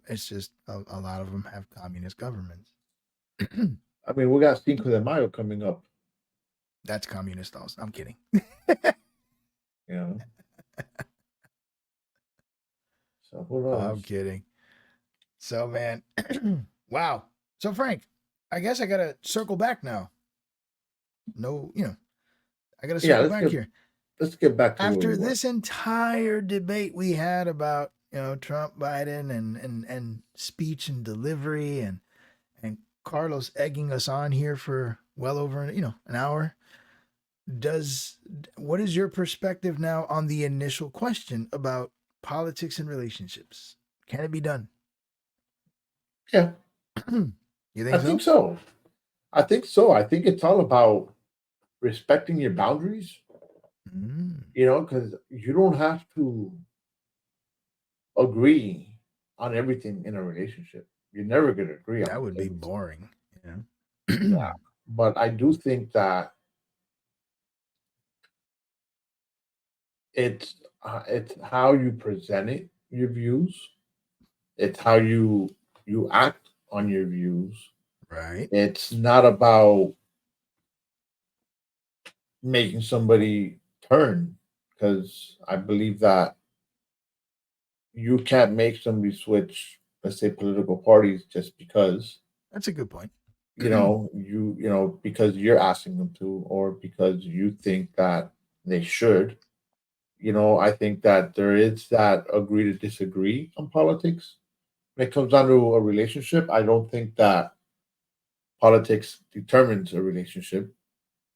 It's just a lot of them have communist governments. I mean, we got Cinco de Mayo coming up. That's communist also. I'm kidding. You know. So who I'm knows? kidding. So man, wow. So Frank, I guess I gotta circle back now. No, I gotta Yeah, circle back here. let's get back to where After we were. this entire debate we had about Trump, Biden, and speech and delivery, and Carlos egging us on here for well over an hour. What is your perspective now on the initial question about politics and relationships? Can it be done? Yeah, You think I so? think so. I think so. I think it's all about respecting your boundaries. Mm, Because you don't have to agree on everything in a relationship. You're never going to agree that on would be everything. boring. Yeah, but I do think that it's how you present it, your views. It's how you act on your views. Right. It's not about making somebody turn, because I believe that you can't make somebody switch, let's say, political parties just because That's a good point. because you're asking them to, or because you think that they should. I think that there is that agree to disagree on politics. When it comes down to a relationship, I don't think that politics determines a relationship,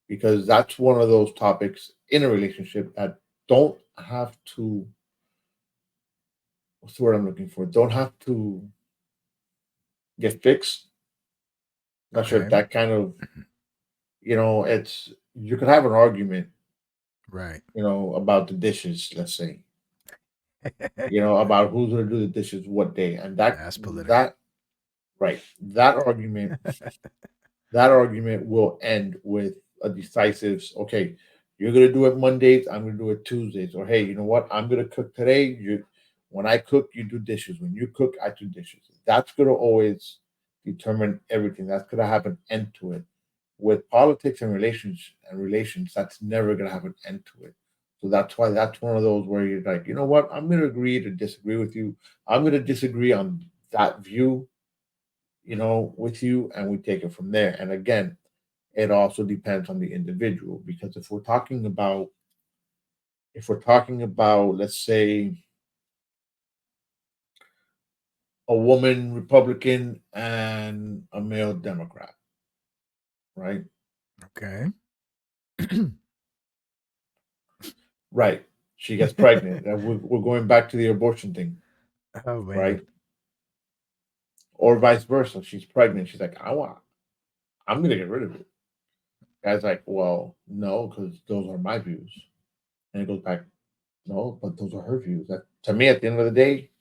because that's one of those topics in a relationship that don't have to, what's the word I'm looking for? Don't have to get fixed. Not sure if Okay. that kind of, it's, you could have an argument, Right. about the dishes, let's say, about who's going to do the dishes what day. And That's political. that, right, that argument will end with a decisive, okay, you're going to do it Mondays, I'm going to do it Tuesdays. Or, hey, you know what? I'm going to cook today. When I cook, you do dishes. When you cook, I do dishes. That's going to always determine everything. That's going to have an end to it. With politics and relations, that's never going to have an end to it. So that's why that's one of those where you're like, you know what? I'm going to agree to disagree with you. I'm going to disagree on that view, with you, and we take it from there. And again, it also depends on the individual, because if we're talking about, let's say, a woman Republican and a male Democrat, right? Okay. Right. She gets pregnant. And we're going back to the abortion thing, Oh man. right? Or vice versa. She's pregnant. She's like, I'm going to get rid of it. Guy's like, well, no, because those are my views. And it goes back, no, but those are her views. To me, at the end of the day,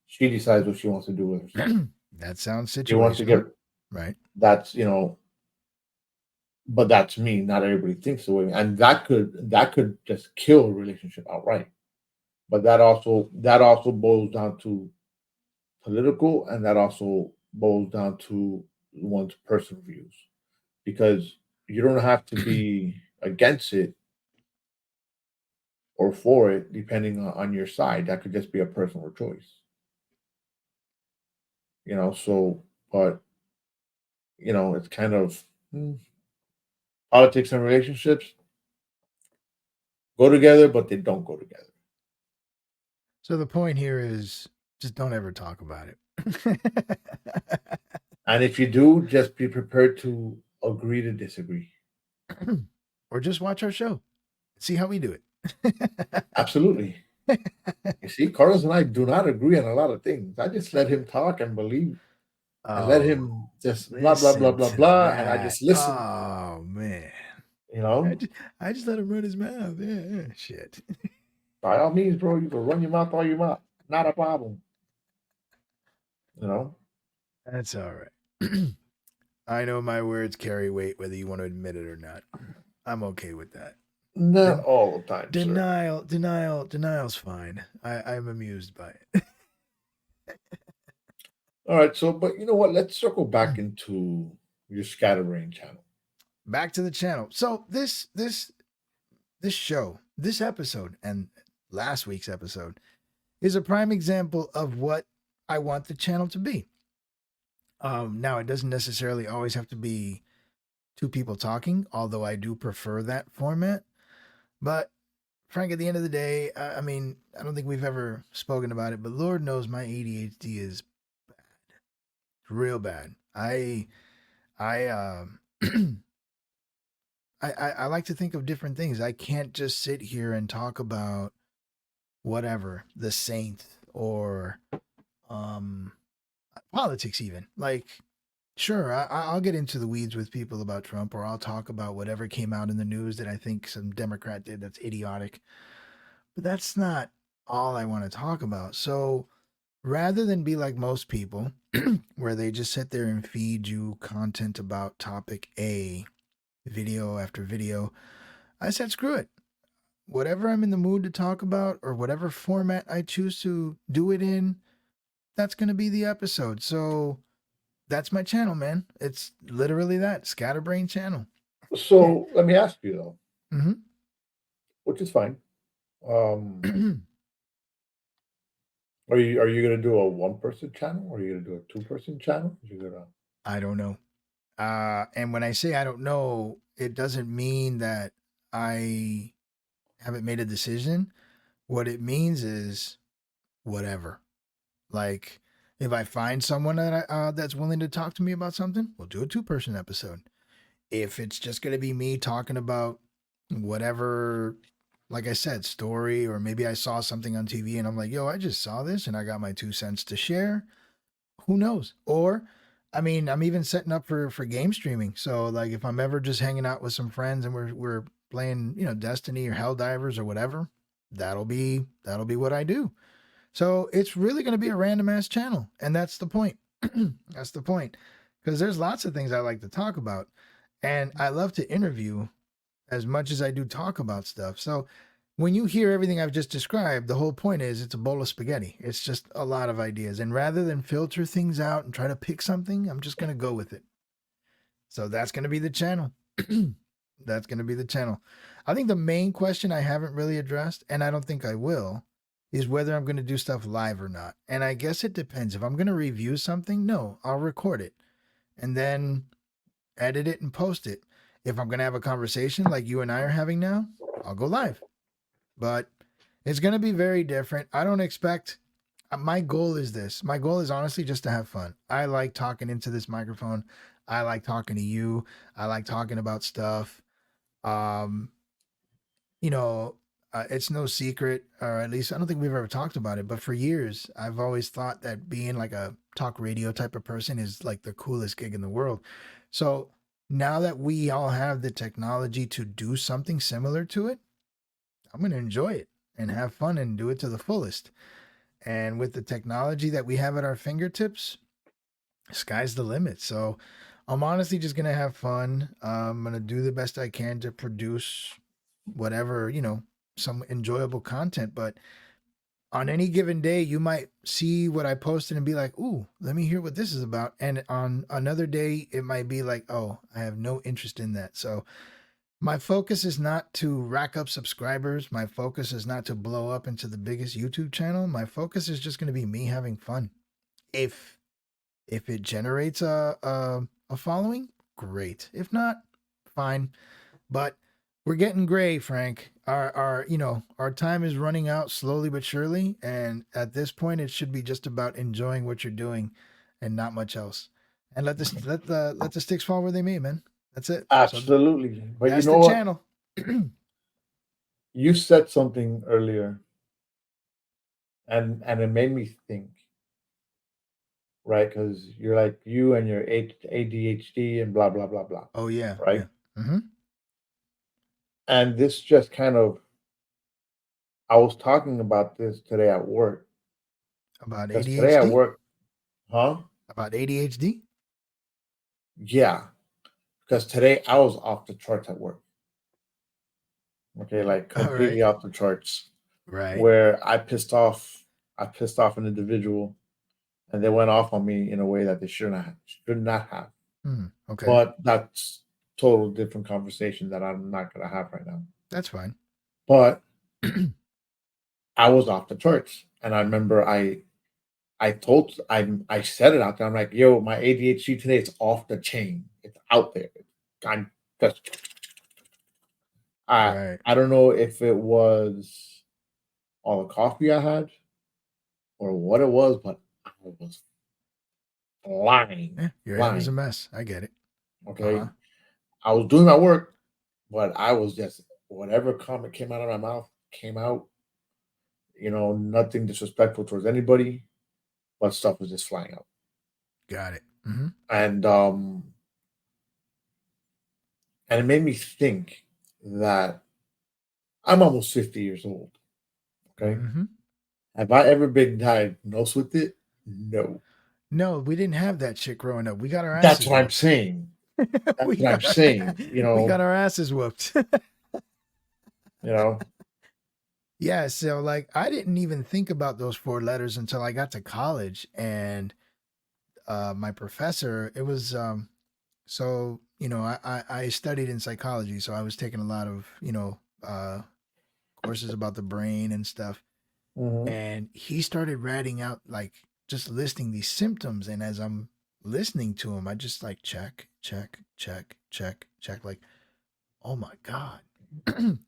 she decides what she wants to do with herself. That sounds She wants to get, situational. Right. that's, but that's me. Not everybody thinks the way, and that could just kill a relationship outright. But that also boils down to political, and that also boils down to one's personal views, because you don't have to be against it or for it, depending on your side. That could just be a personal choice, So, but it's kind of, politics and relationships go together, but they don't go together. So the point here is just don't ever talk about it. And if you do, just be prepared to agree to disagree. Or just watch our show. See how we do it. Absolutely. You see, Carlos and I do not agree on a lot of things. I just let him talk and believe. I let Oh, him just blah blah blah listen blah to blah, and I that. just listen. Oh man. You I know, just, I just let him run his mouth. Yeah, shit. by all means, bro, you can run your mouth all you want, not a problem. You know, That's all right. I know my words carry weight whether you want to admit it or not. I'm okay with that. not Den- all the time, sir. denial's fine. I'm amused by it. All right, so but you know what? Let's circle back into your scatterbrain channel. Back to the channel. So this show, this episode, and last week's episode is a prime example of what I want the channel to be. Now it doesn't necessarily always have to be two people talking, although I do prefer that format. But Frank, at the end of the day, I mean, I don't think we've ever spoken about it, but Lord knows my ADHD is real bad. I I like to think of different things. I can't just sit here and talk about whatever the Saints or um politics even. Like, sure, I'll get into the weeds with people about Trump, or I'll talk about whatever came out in the news that I think some Democrat did that's idiotic. But that's not all I want to talk about. So rather than be like most people, where they just sit there and feed you content about topic A, video after video, I said, screw it. Whatever I'm in the mood to talk about, or whatever format I choose to do it in, that's going to be the episode. So that's my channel, man. It's literally that Scatterbrain channel. So let me ask you though, Mm-hmm. which is fine. Are you gonna do a one person channel, or are you gonna do a 2-person channel? You're gonna I don't know. And when I say I don't know, it doesn't mean that I haven't made a decision. What it means is whatever. Like, if I find someone that's willing to talk to me about something, we'll do a two-person episode. If it's just going to be me talking about whatever, like I said, story, or maybe I saw something on TV and I'm like, yo, I just saw this and I got my 2 cents to share. Who knows? Or, I mean, I'm even setting up for game streaming. So like, if I'm ever just hanging out with some friends and we're playing, Destiny or Helldivers or whatever, that'll be what I do. So it's really going to be a random ass channel, and that's the point. That's the point, because there's lots of things I like to talk about, and I love to interview as much as I do talk about stuff. So when you hear everything I've just described, the whole point is it's a bowl of spaghetti. It's just a lot of ideas. And rather than filter things out and try to pick something, I'm just going to go with it. So that's going to be the channel. That's going to be the channel. I think the main question I haven't really addressed, and I don't think I will, is whether I'm going to do stuff live or not. And I guess it depends. If I'm going to review something, no, I'll record it and then edit it and post it. If I'm going to have a conversation like you and I are having now, I'll go live. But it's going to be very different. I don't expect. My goal is this. My goal is honestly just to have fun. I like talking into this microphone. I like talking to you. I like talking about stuff. Um, you know, it's no secret, or at least I don't think we've ever talked about it, but for years, I've always thought that being like a talk radio type of person is like the coolest gig in the world. So now that we all have the technology to do something similar to it, I'm going to enjoy it and have fun and do it to the fullest. And with the technology that we have at our fingertips, sky's the limit. So I'm honestly just going to have fun. I'm going to do the best I can to produce whatever, some enjoyable content. But on any given day, you might see what I posted and be like, ooh, let me hear what this is about. And on another day, it might be like, oh, I have no interest in that. So my focus is not to rack up subscribers. My focus is not to blow up into the biggest YouTube channel. My focus is just going to be me having fun. If it generates a following, great. If not, fine. But we're getting gray, Frank. Our time is running out slowly but surely, and at this point, it should be just about enjoying what you're doing, and not much else. And let the sticks fall where they may, man. That's it. So absolutely. But you that's know the what? channel. You said something earlier and it made me think, right? Because you're like you and your ADHD and blah blah blah blah, Oh yeah, right? yeah. Mm-hmm. And this just kind of, I was talking about this today at work About because today at ADHD. work, huh? About ADHD. Yeah, because today I was off the charts at work. Okay, like All right. completely off the charts, Right. where I pissed off an individual, and they went off on me in a way that they should not have. Okay. But that's total different conversation that I'm not gonna have right now. That's fine. But I was off the charts, and I remember I said it out there. I'm like, yo, my ADHD today is off the chain. It's out there. I'm just Right. I don't know if it was all the coffee I had or what it was, but I was flying, Yeah, your head was a flying. mess. I get it. Uh-huh. Okay. I was doing my work, but I was just whatever comment came out of my mouth came out, nothing disrespectful towards anybody, but stuff was just flying out. Got it. Mm-hmm. And it made me think that I'm almost 50 years old. Okay. Mm-hmm. Have I ever been diagnosed with it? No. No, we didn't have that shit growing up. We got our That's asses what I'm whooped. saying. That's we what I'm got our, saying. we got our asses whooped. You know, Yeah, so like I didn't even think about those four letters until I got to college, and my professor, it was so I studied in psychology, so I was taking a lot of courses about the brain and stuff, Mhm. and he started writing out like just listing these symptoms, and as I'm listening to him, I just like check, check, check, check, check, like oh my god.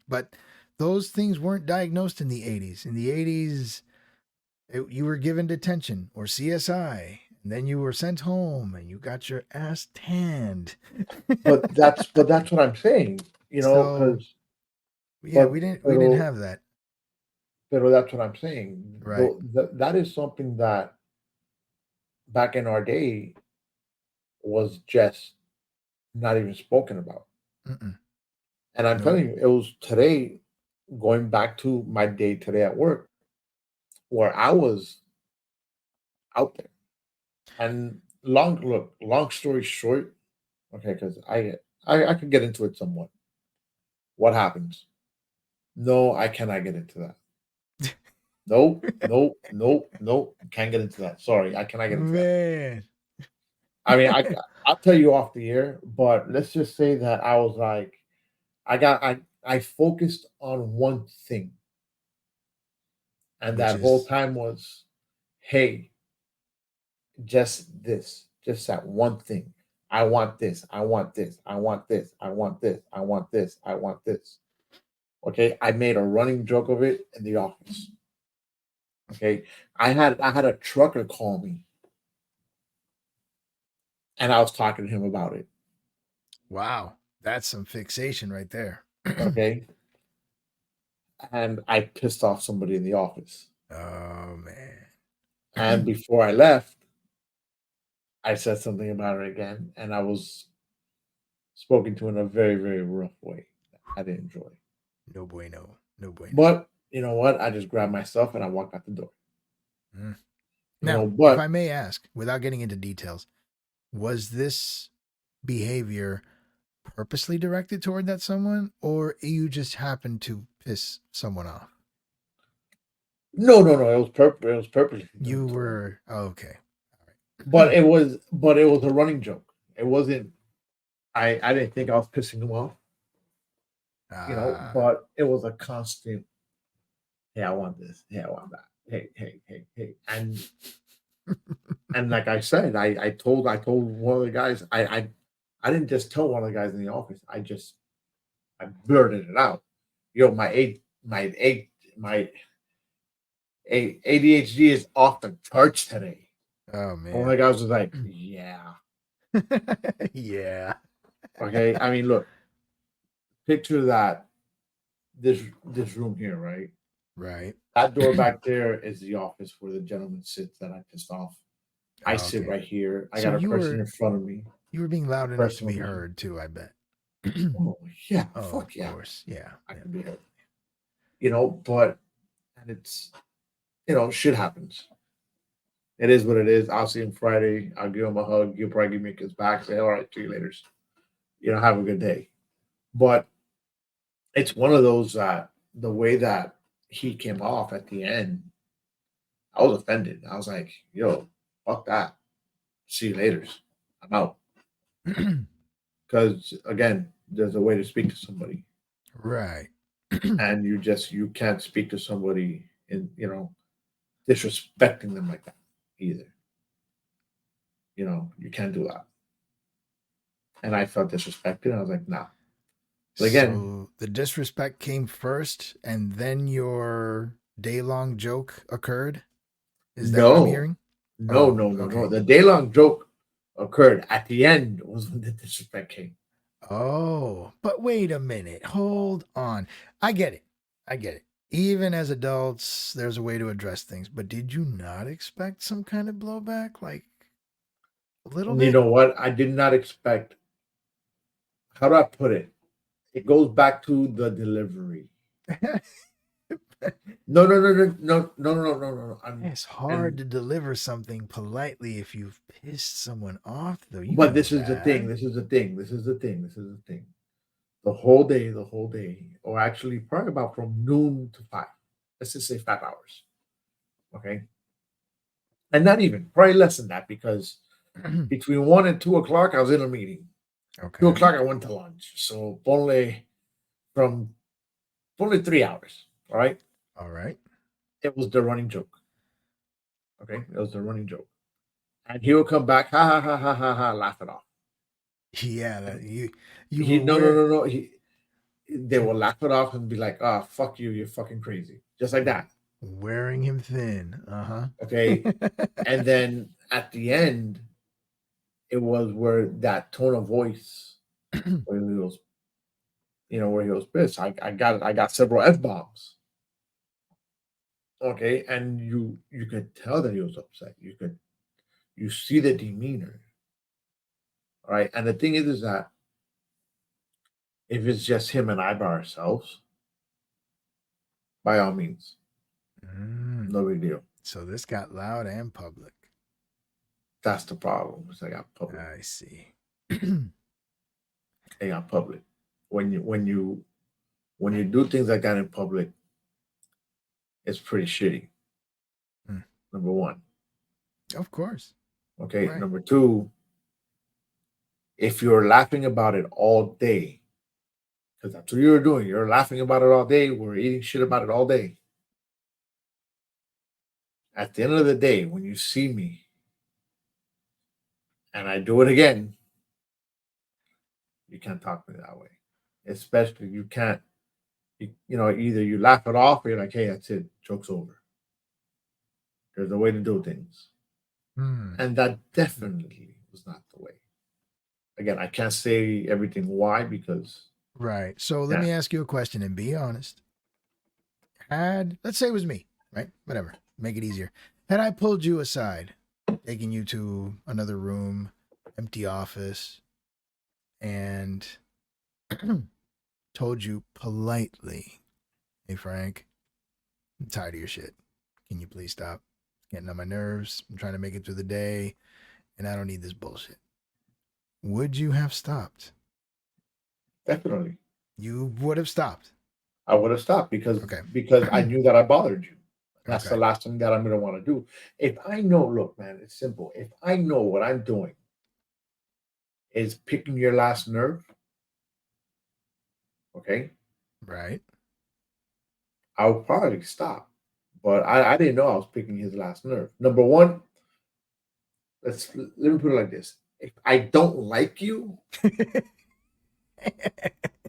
But those things weren't diagnosed in the 80s. In the 80s, you were given detention or CSI, and then you were sent home and you got your ass tanned. but that's what I'm saying, So, because yeah, but we didn't pero have that. pero that's what I'm saying. Right. Though that is something that back in our day was just not even spoken about. Mm-mm. And I'm Nope. telling you, it was today, going back to my day today at work, where I was out there. And long story short, okay, because I could get into it somewhat. What happens? No, I cannot get into that. Nope, nope, nope, nope. Can't get into that. Sorry, I cannot get into that. Man. I mean, I'll tell you off the air, but let's just say that I was like, I focused on one thing, and Which that whole is time was, hey, just that one thing. I want this. I want this. I want this. I want this. I want this. I want this. Okay, I made a running joke of it in the office. Okay, I had a trucker call me, and I was talking to him about it. wow. That's some fixation right there. Okay, and I pissed off somebody in the office. Oh man. And before I left, I said something about it again, and I was spoken to in a very, very rough way. I didn't enjoy. No bueno. No bueno. But you know what? I just grabbed myself and I walked out the door. Mm. You know, Now, if but I may ask, without getting into details, was this behavior purposely directed toward that someone, or you just happened to piss someone off? no, no, no. It was purposely done You to them. were okay. All But right. it was a running joke. It wasn't. I didn't think I was pissing them off. Ah, But it was a constant. Hey, I want this. Hey, I want that. Hey, hey, hey, hey. And like I said, I told one of the guys. I didn't just tell one of the guys in the office. I blurted it out. Yo, my ADHD is off the charts today. oh And one of man. the guys was like, yeah. Yeah. Okay. I mean, look, picture that this room here, right? Right. That door back there is the office where the gentleman sits that I pissed off. I sit Okay. right here. I So got a you person were in front of me, you were being loud enough to person be over here. heard too, I bet. Oh yeah, Oh, of fuck yeah, course. Yeah. I Yeah. can be heard. But and it's shit happens. It is what it is. I'll see him Friday. I'll give him a hug. He'll probably give me a kiss back. Say, all right, see you later. Have a good day. But it's one of those that the way that he came off at the end, I was offended. I was like, yo, fuck that. See you later. I'm out. Because again, there's a way to speak to somebody. Right. And you can't speak to somebody in, disrespecting them like that either. You can't do that. And I felt disrespected. I was like, nah. But again, So the disrespect came first and then your day-long joke occurred? Is that what I'm no, hearing? no, Oh, no, no, no. okay. The day long joke occurred at the end was when the disrespect came. Oh, but wait a minute. Hold on. I get it. I get it. Even as adults, there's a way to address things. But did you not expect some kind of blowback? Like a little You bit? know what? I did not expect. How do I put it? It goes back to the delivery. No, no, no, no, no, no, no, no, no. It's hard And to deliver something politely if you've pissed someone off, though. You but know this is the thing. that. This is the thing. This is the thing. This is the thing. The whole day, or actually probably about from noon to 5. Let's just say 5 hours. Okay. And not even, probably less than that because between 1 and 2 o'clock, I was in a meeting. Two Okay. o'clock, I went to lunch. So from only 3 hours. All right. All right. It was the running joke. Okay. It was the running joke. And he would come back, ha ha ha ha ha ha, laugh it off. Yeah, you He were no no where no no. They will laugh it off and be like, "Ah, oh, fuck you, you're fucking crazy," just like that. wearing him thin. Uh-huh. Okay, and then at the end, it was where that tone of voice, where he was, where he was pissed. I got several f bombs. Okay, and you could tell that he was upset. You see the demeanor, all right. And the thing is that if it's just him and I by ourselves, by all means, Mm. no big deal. So this got loud and public. That's the problem. It's like got public. I see. They got public. When you do things like that in public, it's pretty shitty. Mm. Number one. Of course. Okay. Right. Number two, if you're laughing about it all day, because that's what you're doing, you're laughing about it all day, we're eating shit about it all day. At the end of the day, when you see me and I do it again, you can't talk to me that way. Especially you can't, either you laugh it off or you're like, hey, that's it, joke's over. There's a way to do things. Hmm. And that definitely was not the way. Again, I can't say everything why because Right. So let yeah, me ask you a question and be honest. Let's say it was me, right? Whatever. Make it easier. Had I pulled you aside, taking you to another room, empty office, and told you politely, hey, Frank, I'm tired of your shit. Can you please stop getting on my nerves? I'm trying to make it through the day, and I don't need this bullshit. Would you have stopped? definitely. You would have stopped. I would have stopped because Okay. I knew that I bothered you. That's the Okay. last thing that I'm gonna want to do. If I know, look, man, it's simple. If I know what I'm doing is picking your last nerve, okay, Right. I'll probably stop. But I didn't know I was picking his last nerve. Number one, let me put it like this. If I don't like you,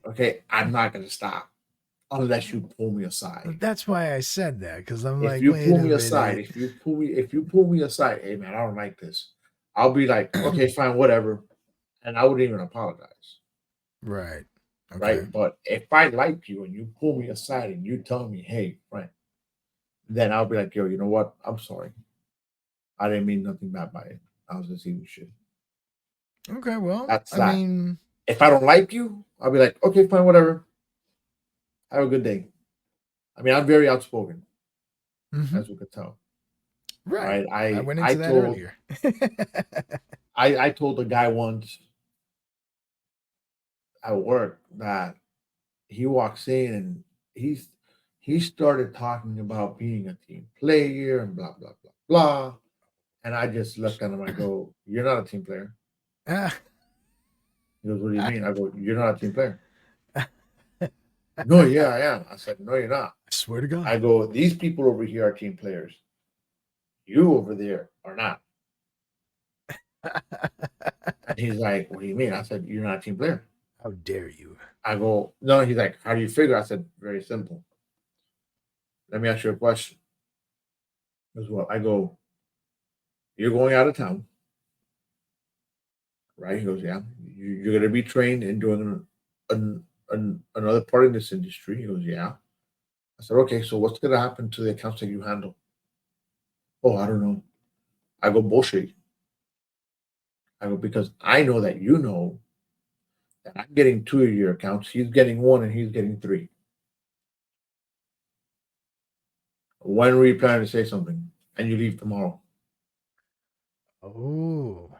okay, I'm not gonna stop unless you pull me aside. That's why I said that, because I'm If like, you wait pull a me aside, minute. if you pull me aside, hey man, I don't like this. I'll be like, okay, fine, whatever, and I wouldn't even apologize, Right. Okay. right? But if I like you and you pull me aside and you tell me, hey, friend, then I'll be like, yo, you know what? I'm sorry. I didn't mean nothing bad by it. I was just eating shit. Okay, well, That's I that. mean, If I don't like you, I'll be like, okay, fine, whatever. Have a good day. I mean, I'm very outspoken, mhm, as we could tell. All right. right. I went into that earlier. I told the guy once at work that he walks in and he's he started talking about being a team player and blah blah blah blah. And I just looked at him. I go, "You're not a team player." Ah, He goes, "What do you mean?" I go, "You're not a team player." No, yeah, I am. I said, "No, you're not." I swear to God. I go, "These people over here are team players. You over there are not." And he's like, "What do you mean?" I said, "You're not a team player." How dare you? I go, "No." He's like, "How do you figure?" I said, "Very simple. Let me ask you a question as well." I go, "You're going out of town, right?" He goes, "Yeah." You're going to be trained in doing another part in this industry. He goes, "Yeah." I said, "Okay, so what's going to happen to the accounts that you handle?" "Oh, I don't know." I go, "Bullshit." I go, "Because I know that you know that I'm getting two of your accounts. He's getting one and he's getting three. When were you planning to say something? And you leave tomorrow." Oh.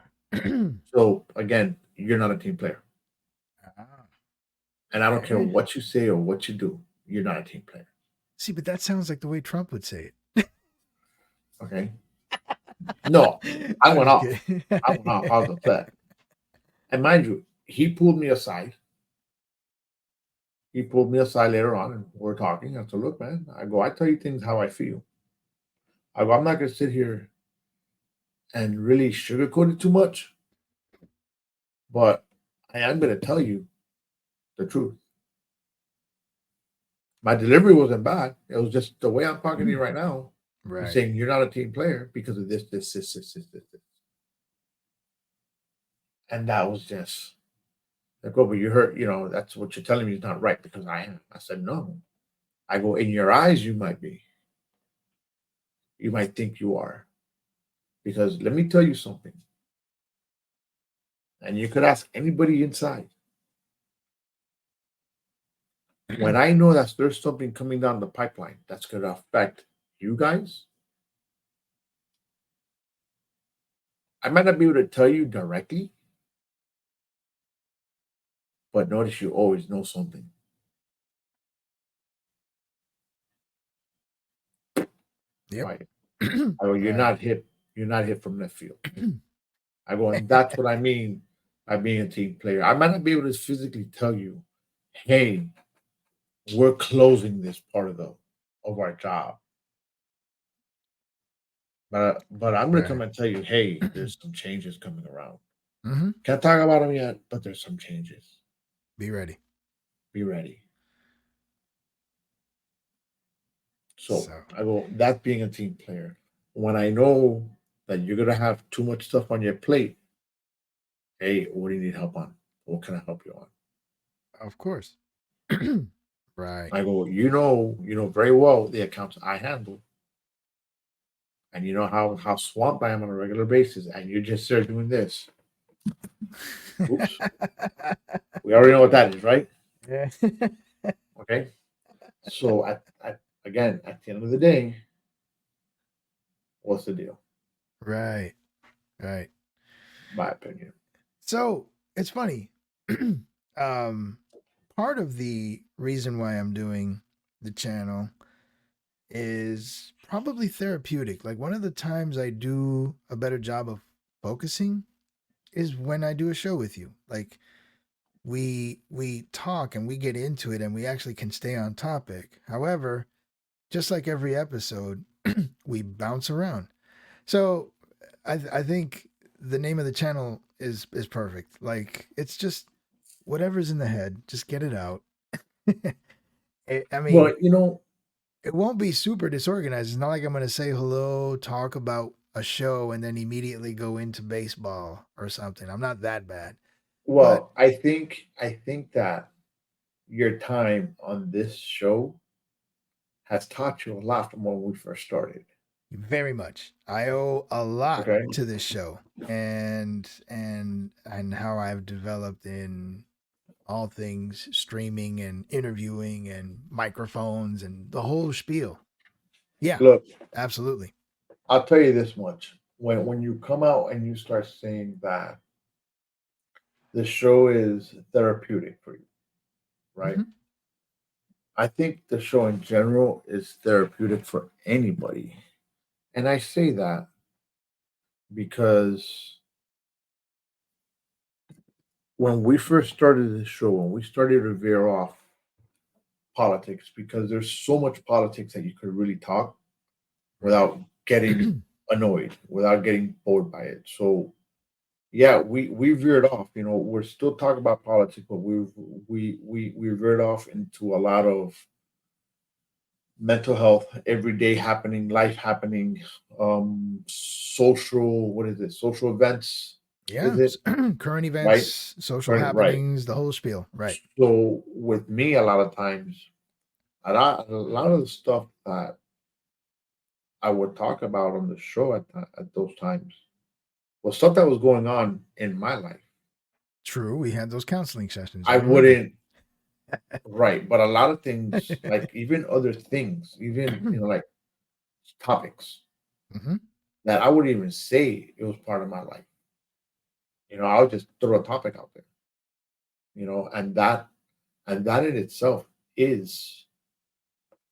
So again, you're not a team player. Ah, And I don't care okay. what you say or what you do, you're not a team player. See, but that sounds like the way Trump would say it. Okay. No, I I'm went just off. kidding. I went off. I was upset. And mind you, he pulled me aside. He pulled me aside later on and we're talking. I said, "Look, man," I go, "I tell you things how I feel." I go, "I'm not going to sit here and really sugarcoat it too much, but I am going to tell you the truth. My delivery wasn't bad. It was just the way I'm talking to you right now. I'm Right. saying you're not a team player because of this. And that was just like, "Oh, but you hurt, that's what you're telling me is not right because I am." I said, "No." I go, "In your eyes, you might be. You might think you are. Because let me tell you something. And you could ask anybody inside. When I know that there's something coming down the pipeline that's going to affect you guys, I might not be able to tell you directly, but notice you always know something." Yep. Right. I go, "You're Right. not hit. You're not hit from left field." I go, and that's what I mean by being a team player. I might not be able to physically tell you, "Hey, we're closing this part of our job," but I'm gonna come Right. and tell you, "Hey, there's some changes coming around. Hmm. Can't talk about them yet, but there's some changes. Be ready. Be ready." So So, I go, that's being a team player. When I know that you're gonna have too much stuff on your plate, "Hey, what do you need help on? What can I help you on?" of course. Right. I go, you know very well the accounts I handle, and you know how swamped I am on a regular basis, and you just start doing this. Oops, we already know what that is, right? Yeah. Okay. So again, at the end of the day, what's the deal? Right. Right. My opinion. So it's funny. um, Part of the reason why I'm doing the channel is probably therapeutic. Like one of the times I do a better job of focusing is when I do a show with you. Like we talk and we get into it and we actually can stay on topic. However, just like every episode, we bounce around. So I think the name of the channel is perfect. Like it's just whatever's in the head, just get it out. I mean, Well, you know, it won't be super disorganized. It's not like I'm going to say hello, talk about a show, and then immediately go into baseball or something. I'm not that bad. But I think that your time on this show has taught you a lot from when we first started. Very much. I owe a lot Okay. to this show and how I've developed in all things streaming and interviewing and microphones and the whole spiel. Yeah, Look, absolutely. I'll tell you this much. When you come out and you start saying that the show is therapeutic for you, right? Mhm. I think the show in general is therapeutic for anybody. And I say that because when we first started this show, when we started to veer off politics, because there's so much politics that you could really talk without getting annoyed, without getting bored by it. So yeah, we veered off. You know, we're still talking about politics, but we veered off into a lot of mental health, everyday happening, life happening, social. What is it? Social events. Yeah. Is it Current right? events, social Right. happenings, the whole spiel. Right. So with me, a lot of times, a lot of the stuff that I would talk about on the show at those times was stuff that was going on in my life. True. We had those counseling sessions. I I remember. wouldn't right, but a lot of things, like even other things, even like topics Hmm. that I wouldn't even say it was part of my life. I would just throw a topic out there. And that in itself is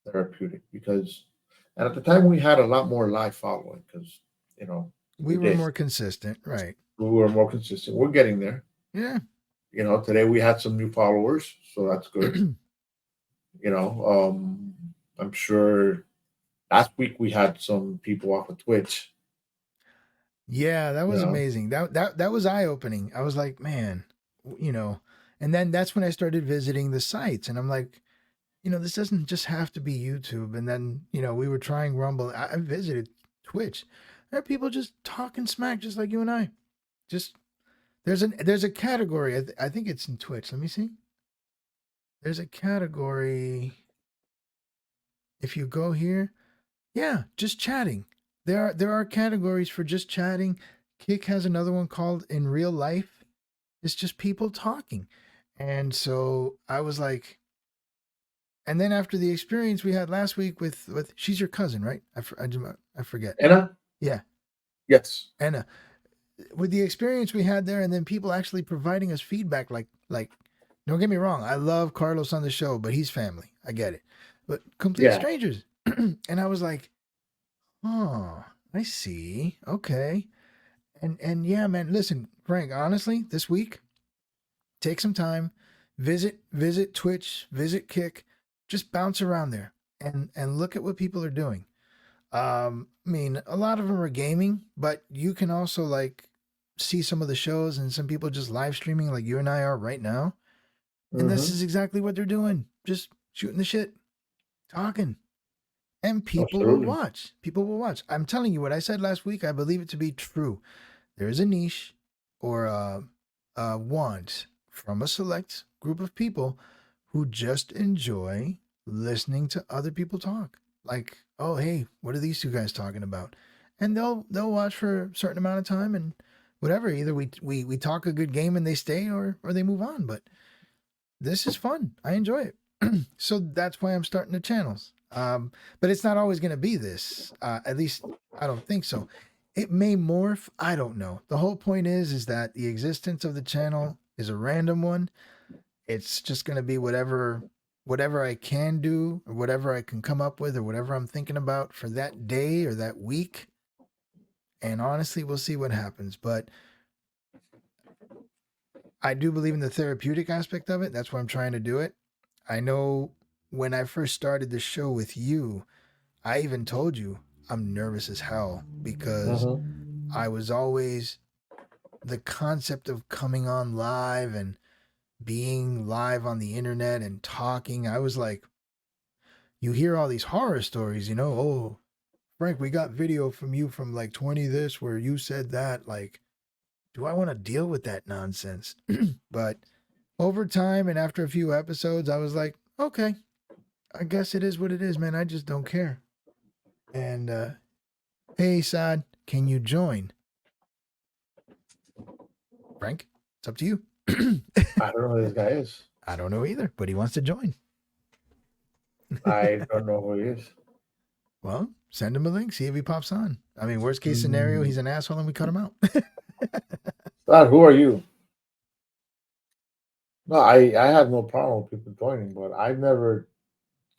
therapeutic because, and at the time we had a lot more live following because you know We we were did. more consistent. Right. We were more consistent. We're getting there. Yeah. Today we had some new followers, so that's good. I'm sure last week we had some people off of Twitch. Yeah, that You was know, amazing. That was eye opening. I was like, man, you know, and then that's when I started visiting the sites, and I'm like, this doesn't just have to be YouTube. And then we were trying Rumble. I visited Twitch. There are people just talking smack, just like you and I. Just there's a category. I think it's in Twitch. Let me see. There's a category. If you go here, yeah, just chatting. There are categories for just chatting. Kick has another one called in real life. It's just people talking. And so I was like, and then after the experience we had last week with she's your cousin, right? I forget. Anna. Yeah, Yes. Anna. With the experience we had there, and then people actually providing us feedback, like, don't get me wrong, I love Carlos on the show, but he's family. I get it, but complete Yeah. strangers. And I was like, oh, I see. Okay. And yeah, man, listen, Frank, honestly, this week, take some time, visit Twitch, visit Kick, just bounce around there and look at what people are doing. I mean, a lot of them are gaming, but you can also like see some of the shows and some people just live streaming like you and I are right now. And this Hmm. is exactly what they're doing. Just shooting the shit, talking. And people will Absolutely. watch. People will watch. I'm telling you what I said last week, I believe it to be true. There is a niche or a want from a select group of people who just enjoy listening to other people talk. Like, oh hey, what are these two guys talking about? And they'll watch for a certain amount of time and whatever. Either we talk a good game and they stay or they move on. But this is fun. I enjoy it. So that's why I'm starting the channels. But it's not always going to be this. At least I don't think so. It may morph. I don't know. The whole point is that the existence of the channel is a random one. It's just going to be whatever I can do or whatever I can come up with or whatever I'm thinking about for that day or that week. And honestly, we'll see what happens. But I do believe in the therapeutic aspect of it. That's why I'm trying to do it. I know when I first started the show with you, I even told you I'm nervous as hell because Hmm. I was always the concept of coming on live and being live on the internet and talking. I was like, you hear all these horror stories, oh, Frank, we got video from you from like 20 this where you said that. Like, do I want to deal with that nonsense? But over time and after a few episodes, I was like, okay, I guess it is what it is, man. I just don't care. And hey, Sad, can you join? Frank, it's up to you. I don't know who this guy is. I don't know either, but he wants to join. I don't know who he is. Well, send him a link, see if he pops on. I mean, worst case scenario, he's an asshole and we cut him out. Sad, who are you? No, I have no problem with people joining, but I've never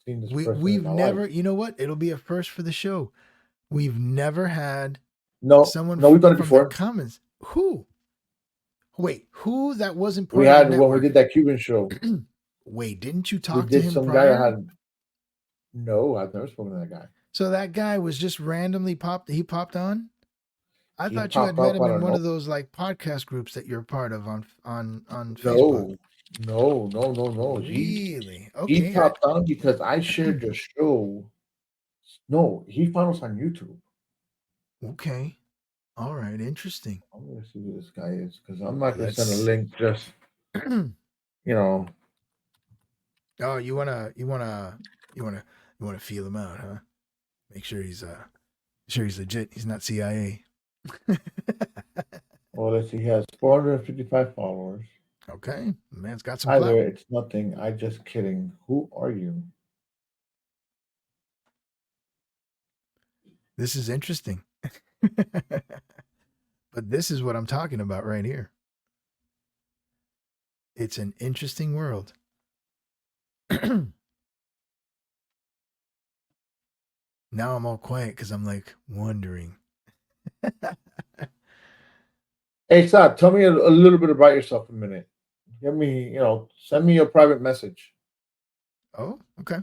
seen this person. We've in my never, life. you know what? It'll be a first for the show. We've never had No, someone no, we've done it from before. the comments. Who? Wait, who that wasn't part We of had the when network? we did that Cuban show. Wait, didn't you We talk to did him some prior? guy that had. No, I've never spoken to that guy. So that guy was just randomly popped. He popped on. I He thought you had popped met up him out in of one no. of those like podcast groups that you're part of on Facebook. No. Really? He Okay. popped on because I shared your show. No, he found us on YouTube. Okay. All right. Interesting. I'm gonna see who this guy is because I'm not gonna send a Let's. link just you know. Oh, you wanna feel him out, huh? Make sure he's legit. He's not CIA. Well, let's see. He has 455 followers. Okay, the man's got some Hi clout. there. It's nothing. I just kidding. Who are you? This is interesting. But this is what I'm talking about right here. It's an interesting world. Now I'm all quiet because I'm like wondering. Hey, Sad, tell me a little bit about yourself a minute. Give me, send me your private message. Oh, okay.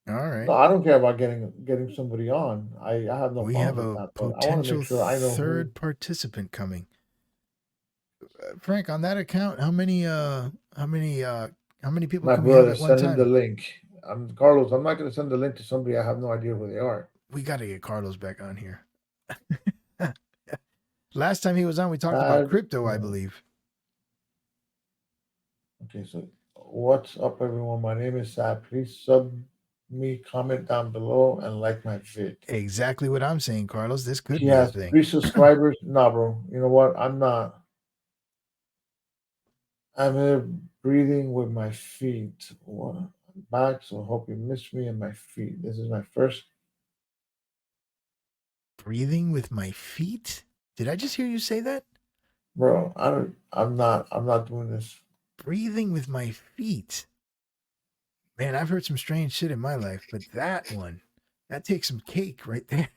All right. No, I don't care about getting somebody on. I have no We have problem with a that, but I want to potential make sure I know who. third participant coming. Frank, on that account, how many people My can we have brother, at one send him the time? link. I'm Carlos. I'm not going to send the link to somebody I have no idea who they are. We got to get Carlos back on here. Last time he was on, we talked about crypto, I believe. Okay, so what's up, everyone? My name is Sad. Please sub me, comment down below, and like my vid. Exactly what I'm saying, Carlos. This could He be a has thing. 3 subscribers. Nah, bro. You know what? I'm not. I'm here breathing with my feet. What? I'm back, so hope you missed me and my feet. This is my first. Breathing with my feet? Did I just hear you say that? Bro, I'm not doing this. Breathing with my feet. Man, I've heard some strange shit in my life, but that takes some cake right there.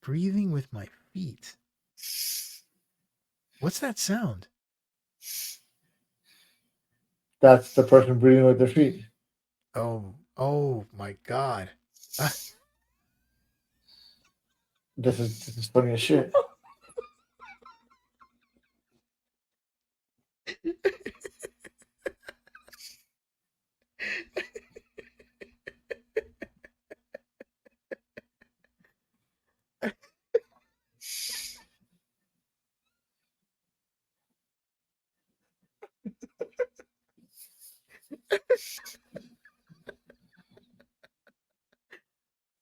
Breathing with my feet. What's that sound? That's the person breathing with their feet. Oh my God. This is funny as shit.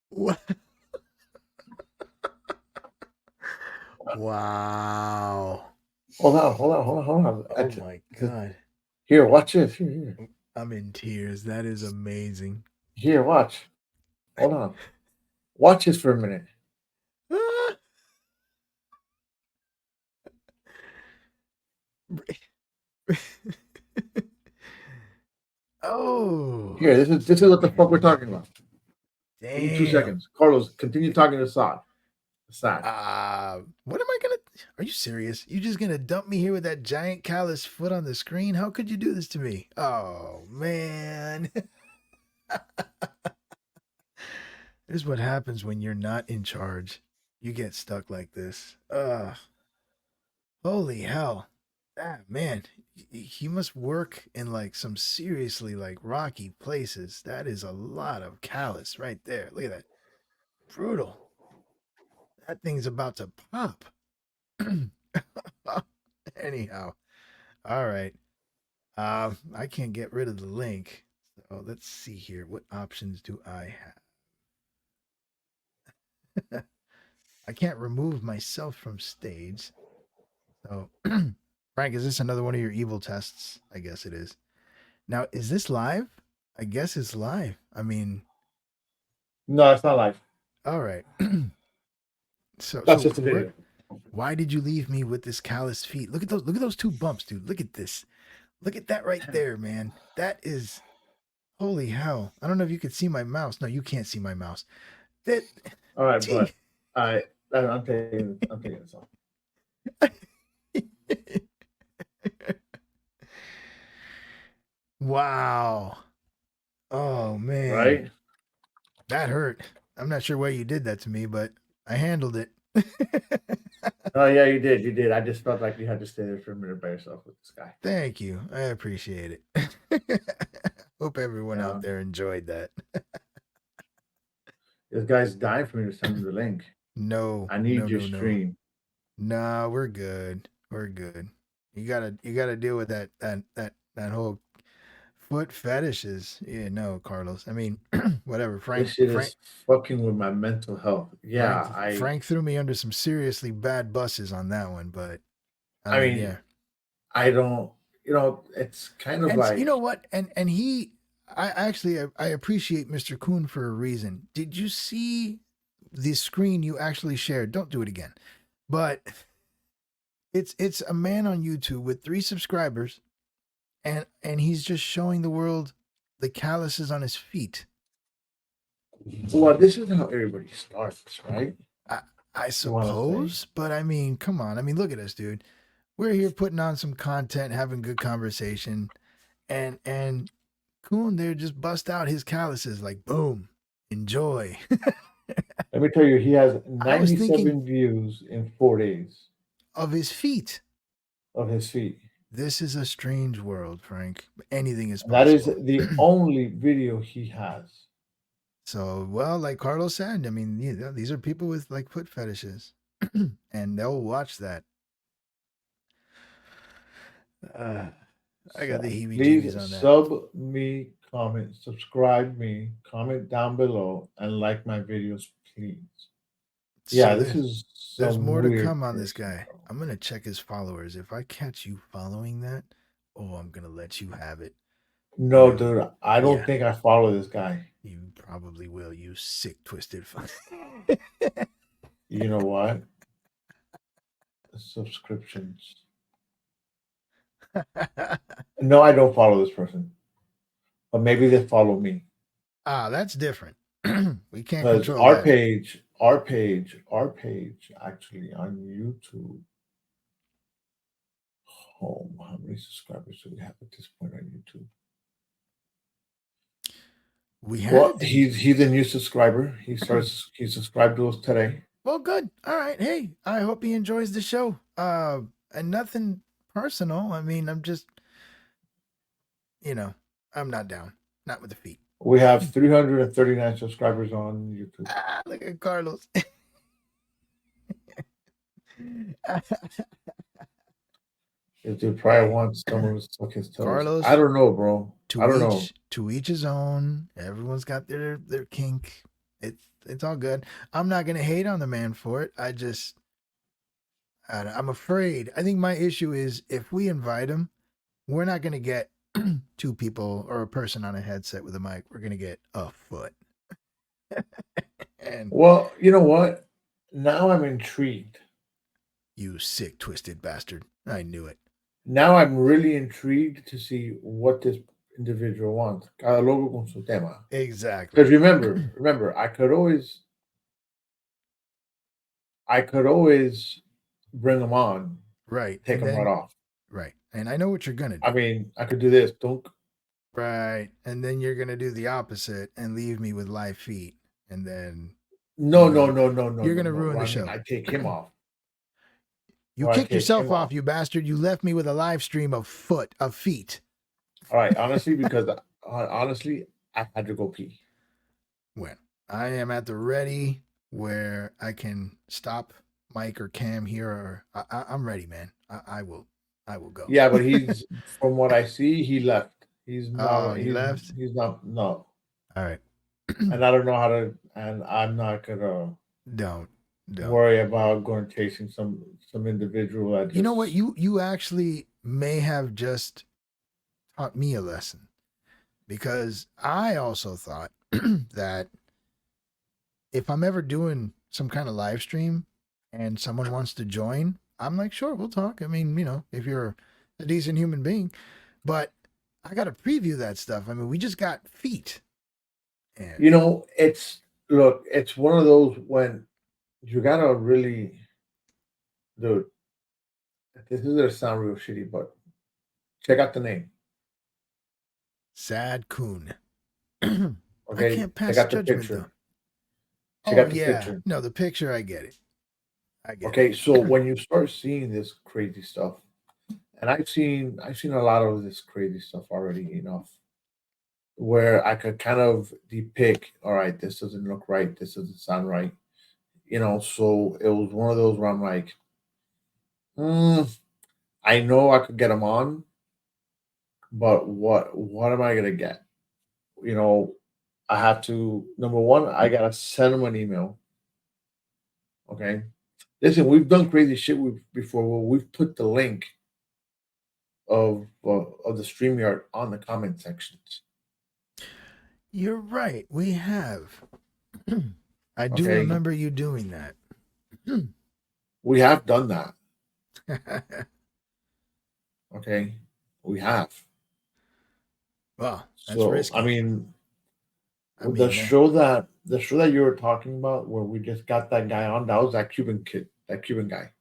What? Wow. Hold on. Oh my God. Here, watch this. Here. I'm in tears. That is amazing. Here, watch. Hold on. Watch this for a minute. Oh. Here, this is what the fuck we're talking about. Give me 2 Damn. seconds. Carlos, continue talking to Sad. What am I gonna? Are you serious? You just gonna dump me here with that giant callous foot on the screen? How could you do this to me? Oh man. This is what happens when you're not in charge. You get stuck like this. Holy hell. Ah, man. He must work in like some seriously like rocky places. That is a lot of callus right there. Look at that. Brutal. That thing's about to pop. Anyhow. All right. I can't get rid of the link. So let's see here. What options do I have? I can't remove myself from stage. So, Frank, is this another one of your evil tests? I guess it is. Now, is this live? I guess it's live. I mean, No, it's not live. all right. so, That's so just a where, video. why did you leave me with this calloused feet? Look at those. Look at those two bumps, dude. Look at this. Look at that right there, man. That is holy hell. I don't know if you can see my mouse. No, you can't see my mouse. That All right, gee. but I'm taking this off. Wow. Oh man. Right? That hurt. I'm not sure why you did that to me, but I handled it. Oh yeah, you did. You did. I just felt like you had to stay there for a minute by yourself with this guy. Thank you. I appreciate it. Hope everyone out Yeah. there enjoyed that. This guy's dying for me to send him the link. No, I no, need your no, no. stream. Nah, we're good. We're good. You gotta deal with that whole foot fetishes. Yeah, no, Carlos. I mean, whatever. This Frank shit Frank is fucking with my mental health. Frank Yeah, Frank threw me under some seriously bad buses on that one, but I I mean, mean, yeah. I don't. It's kind of And you like know what? And he, I actually I appreciate Mr. Kuhn for a reason. Did you see the screen you actually shared? Don't do it again. But it's a man on YouTube with 3 subscribers, and he's just showing the world the calluses on his feet. well, this is how everybody starts, right? I I You want to say? suppose, but I mean, come on. I mean, look at us, dude. We're here putting on some content, having good conversation, and Kuhn there just bust out his calluses like boom, enjoy. Let me tell you, he has I was thinking 97 views in 4 days of his feet. of his feet. This is a strange world, Frank. Anything is And that is possible. the only video he has. So, well, like Carlos said, I mean, these are people with like foot fetishes, and they'll watch that. Uh, I got the So heebie-jeebies please on that. sub me, comment, subscribe me, comment down below, and like my videos, please. Yeah, So this there's is there's some more to weird come on this person, guy. bro. I'm gonna check his followers. If I catch you following that, oh, I'm gonna let you have it. No, You, dude, I don't yeah, think I follow this guy. you probably will. You sick, twisted fun. You know what? Subscriptions. No, I don't follow this person, but maybe they follow me Ah, that's different. We can't because control that. our page actually on YouTube. Home. How many subscribers do we have at this point on YouTube? We Well, had he's a new subscriber. He subscribed to us today. well, good. All right. Hey, I hope he enjoys the show. And nothing personal. I mean, I'm just, I'm not down. Not with the feet. We have 339 subscribers on YouTube. Ah, look at Carlos. If dude probably Hey, wants someone to suck his toes. I Carlos, don't know, bro. I to don't know. each his own. Everyone's got their kink. It's all good. I'm not gonna hate on the man for it. I'm afraid. I think my issue is if we invite him, we're not gonna get 2 people or a person on a headset with a mic. We're gonna get a foot. And Well, you know what? Now I'm intrigued. you sick, twisted bastard. I knew it. Now I'm really intrigued to see what this individual wants. Cada loco con su tema. Exactly. Because remember, I could always bring them on, Right. take And them right then off. right. And I know what you're gonna I do. mean, I could do this. Don't. Right. And then you're gonna do the opposite and leave me with live feet. And then No, you're no, gonna no, no, no, you're no, gonna no. ruin Well, the I mean, show. I take him off, You or I kicked take yourself him off, off. you bastard. You left me with a live stream of feet. All right, honestly, because honestly, I had to go pee. When I am at the ready where I can stop Mike or Cam here, or I'm ready, man. I will. I will go. Yeah, but he's from what I see, he left. Oh, he left. He's not no. All right. And I don't know how to and I'm not gonna Don't. worry about going chasing some individual that You know what? just You actually may have just taught me a lesson, because I also thought that if I'm ever doing some kind of live stream and someone wants to join, I'm like, sure, we'll talk. I mean, if you're a decent human being, but I got to preview that stuff. I mean, we just got feet. And it's look, it's one of those when you gotta really dude, this is gonna sound real shitty, but check out the name. Sad Coon. I Okay? can't Check pass out the judgment though. picture. Check Oh out the yeah. picture. No, the picture, I get it. I get Okay, it. so when you start seeing this crazy stuff, and I've seen a lot of this crazy stuff already enough where I could kind of depict, all right, this doesn't look right, this doesn't sound right. So it was one of those where I'm like, mm, I know I could get them on, but what am I gonna get? You know, I have to number one, I gotta send them an email. Okay. Listen, we've done crazy shit before where we've put the link of the StreamYard on the comment sections. You're right. We have. I do Okay. remember you doing that. We have done that. Okay. We have. Well, that's So I risky. mean I the mean, show that the show that you were talking about where we just got that guy on, that was that Cuban kid, that Cuban guy.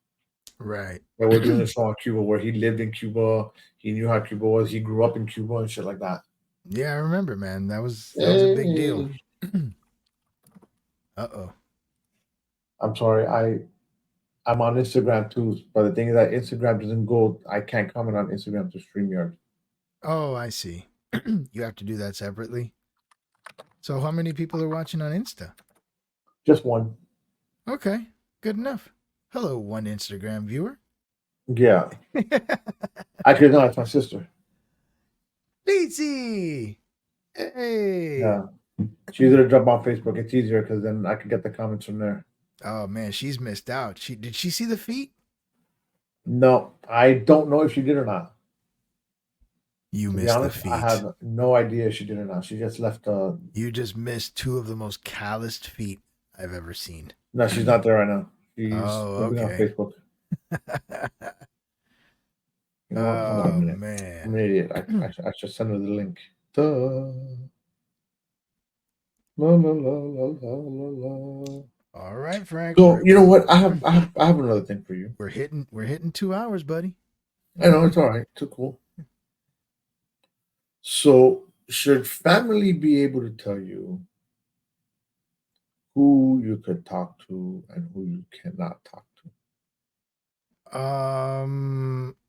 right. That we're doing a show on Cuba where he lived in Cuba, he knew how Cuba was, he grew up in Cuba and shit like that. Yeah, I remember, man. That was a big deal. Hey, Uh-oh. I'm sorry, I'm on Instagram too, but the thing is that Instagram doesn't go. I can't comment on Instagram to StreamYard. Oh, I see. You have to do that separately. So how many people are watching on Insta? Just one. Okay, good enough. Hello, one Instagram viewer. Yeah. Actually, no, it's my sister. Lizzie! Hey! Yeah. She's gonna jump on Facebook. It's easier because then I can get the comments from there. Oh man, she's missed out. Did she see the feet? No, I don't know if she did or not. You To be missed the honest, I feet. have no idea if she did or not. She just left. You just missed two of the most calloused feet I've ever seen. No, she's not there right now. She's Oh, looking on okay. Facebook. You know what? Hold on a Oh minute. I'm man. an idiot. I should send her the link. Duh. La, la, la, la, la, la, la. All right, Frank. So you know what? I have another thing for you. We're hitting 2 hours, buddy. I know it's all right. Too cool. So should family be able to tell you who you could talk to and who you cannot talk to?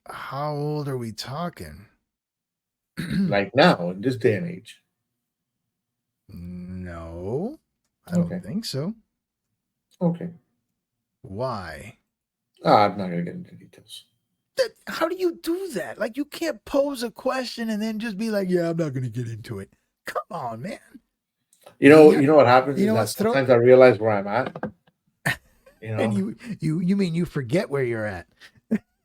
How old are we talking? Like now in this day and age. No, I don't Okay. think so. Okay. Why? I'm not gonna get into details. How do you do that? Like, you can't pose a question and then just be like, "Yeah, I'm not going to get into it." Come on, man. Yeah. You know what happens You is know that what? sometimes I realize where I'm at. And you mean you forget where you're at?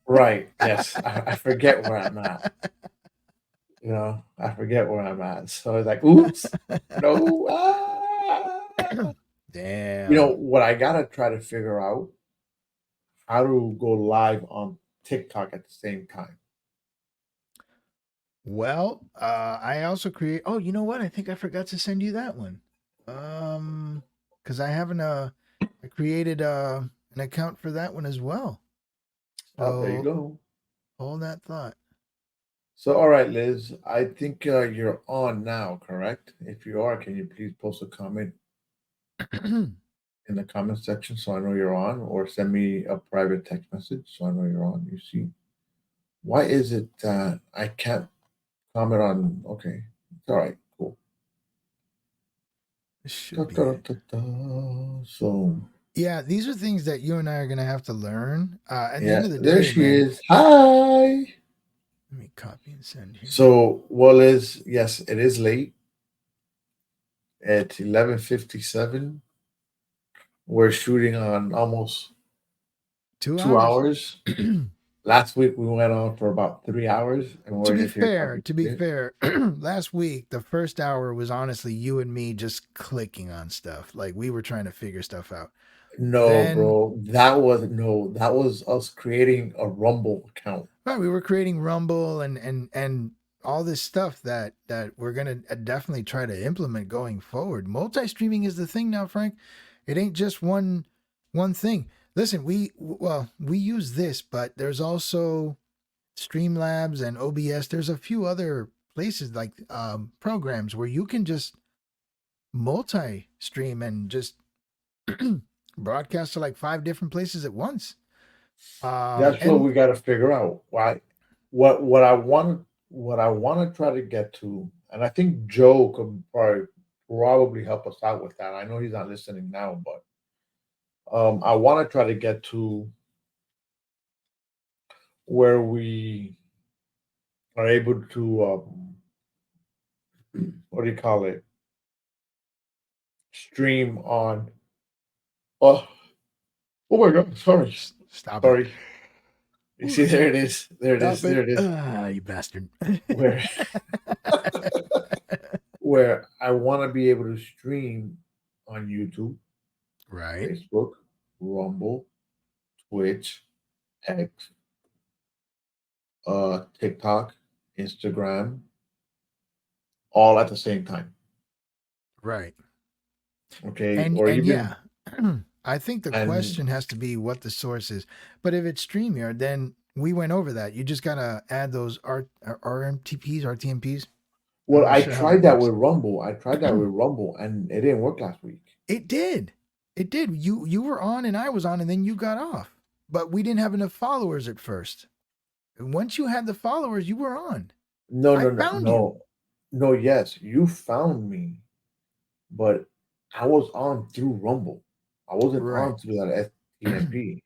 Right. Yes. I forget where I'm at. I forget where I'm at. So it's like, oops, no. Damn. What I gotta try to figure out how to go live on TikTok at the same time. Well, I also create. Oh, you know what? I think I forgot to send you that one. Because I haven't. I created an account for that one as well. Oh, there you So go. hold that thought. So, all right, Liz, I think you're on now, correct? If you are, can you please post a comment in the comment section so I know you're on, or send me a private text message so I know you're on? You see, why is it that I can't comment on? Okay, it's all right, cool. This should Da, be da, it. da, da. So, Yeah, these are things that you and I are gonna have to learn. At the yeah, end of the there day, she man. is. Hi. Let me copy and send here. So, well, is yes, it is late. It's 11:57. We're shooting on almost 2 2 hours. hours. Last week we went on for about 3 hours, and To we're be just here fair, talking to be shit. fair, last week the first hour was honestly you and me just clicking on stuff. Like we were trying to figure stuff out. No, Then bro, that was no, that was us creating a Rumble account. right, we were creating Rumble and all this stuff that we're gonna definitely try to implement going forward. Multi-streaming is the thing now, Frank. It ain't just one thing. Listen, we use this, but there's also Streamlabs and OBS. There's a few other places like programs where you can just multi-stream and just broadcast to like 5 different places at once. That's what And we got to figure out. Why? What I want to try to get to, and I think Joe could probably help us out with that. I know he's not listening now, but I want to try to get to where we are able to what do you call it? Stream on. Oh, oh my God! Sorry, stop it. sorry. You see, there it is. There it is. Stop it. There it is. Ah, you bastard. Where where I want to be able to stream on YouTube, Right. Facebook, Rumble, Twitch, X, TikTok, Instagram, all at the same time. Right. Okay, And or and even yeah, I think the and question has to be what the source is. But if it's StreamYard, then we went over that. You just gotta add those RMTPs, RTMPs. I'm well, not I sure how tried that that works. with Rumble. I tried that with Rumble, and it didn't work last week. It did. It did. You were on and I was on, and then you got off. But we didn't have enough followers at first. And once you had the followers, you were on. No, I no, no, found you. no, no. Yes, you found me, but I was on through Rumble. I wasn't Right. on through that STMP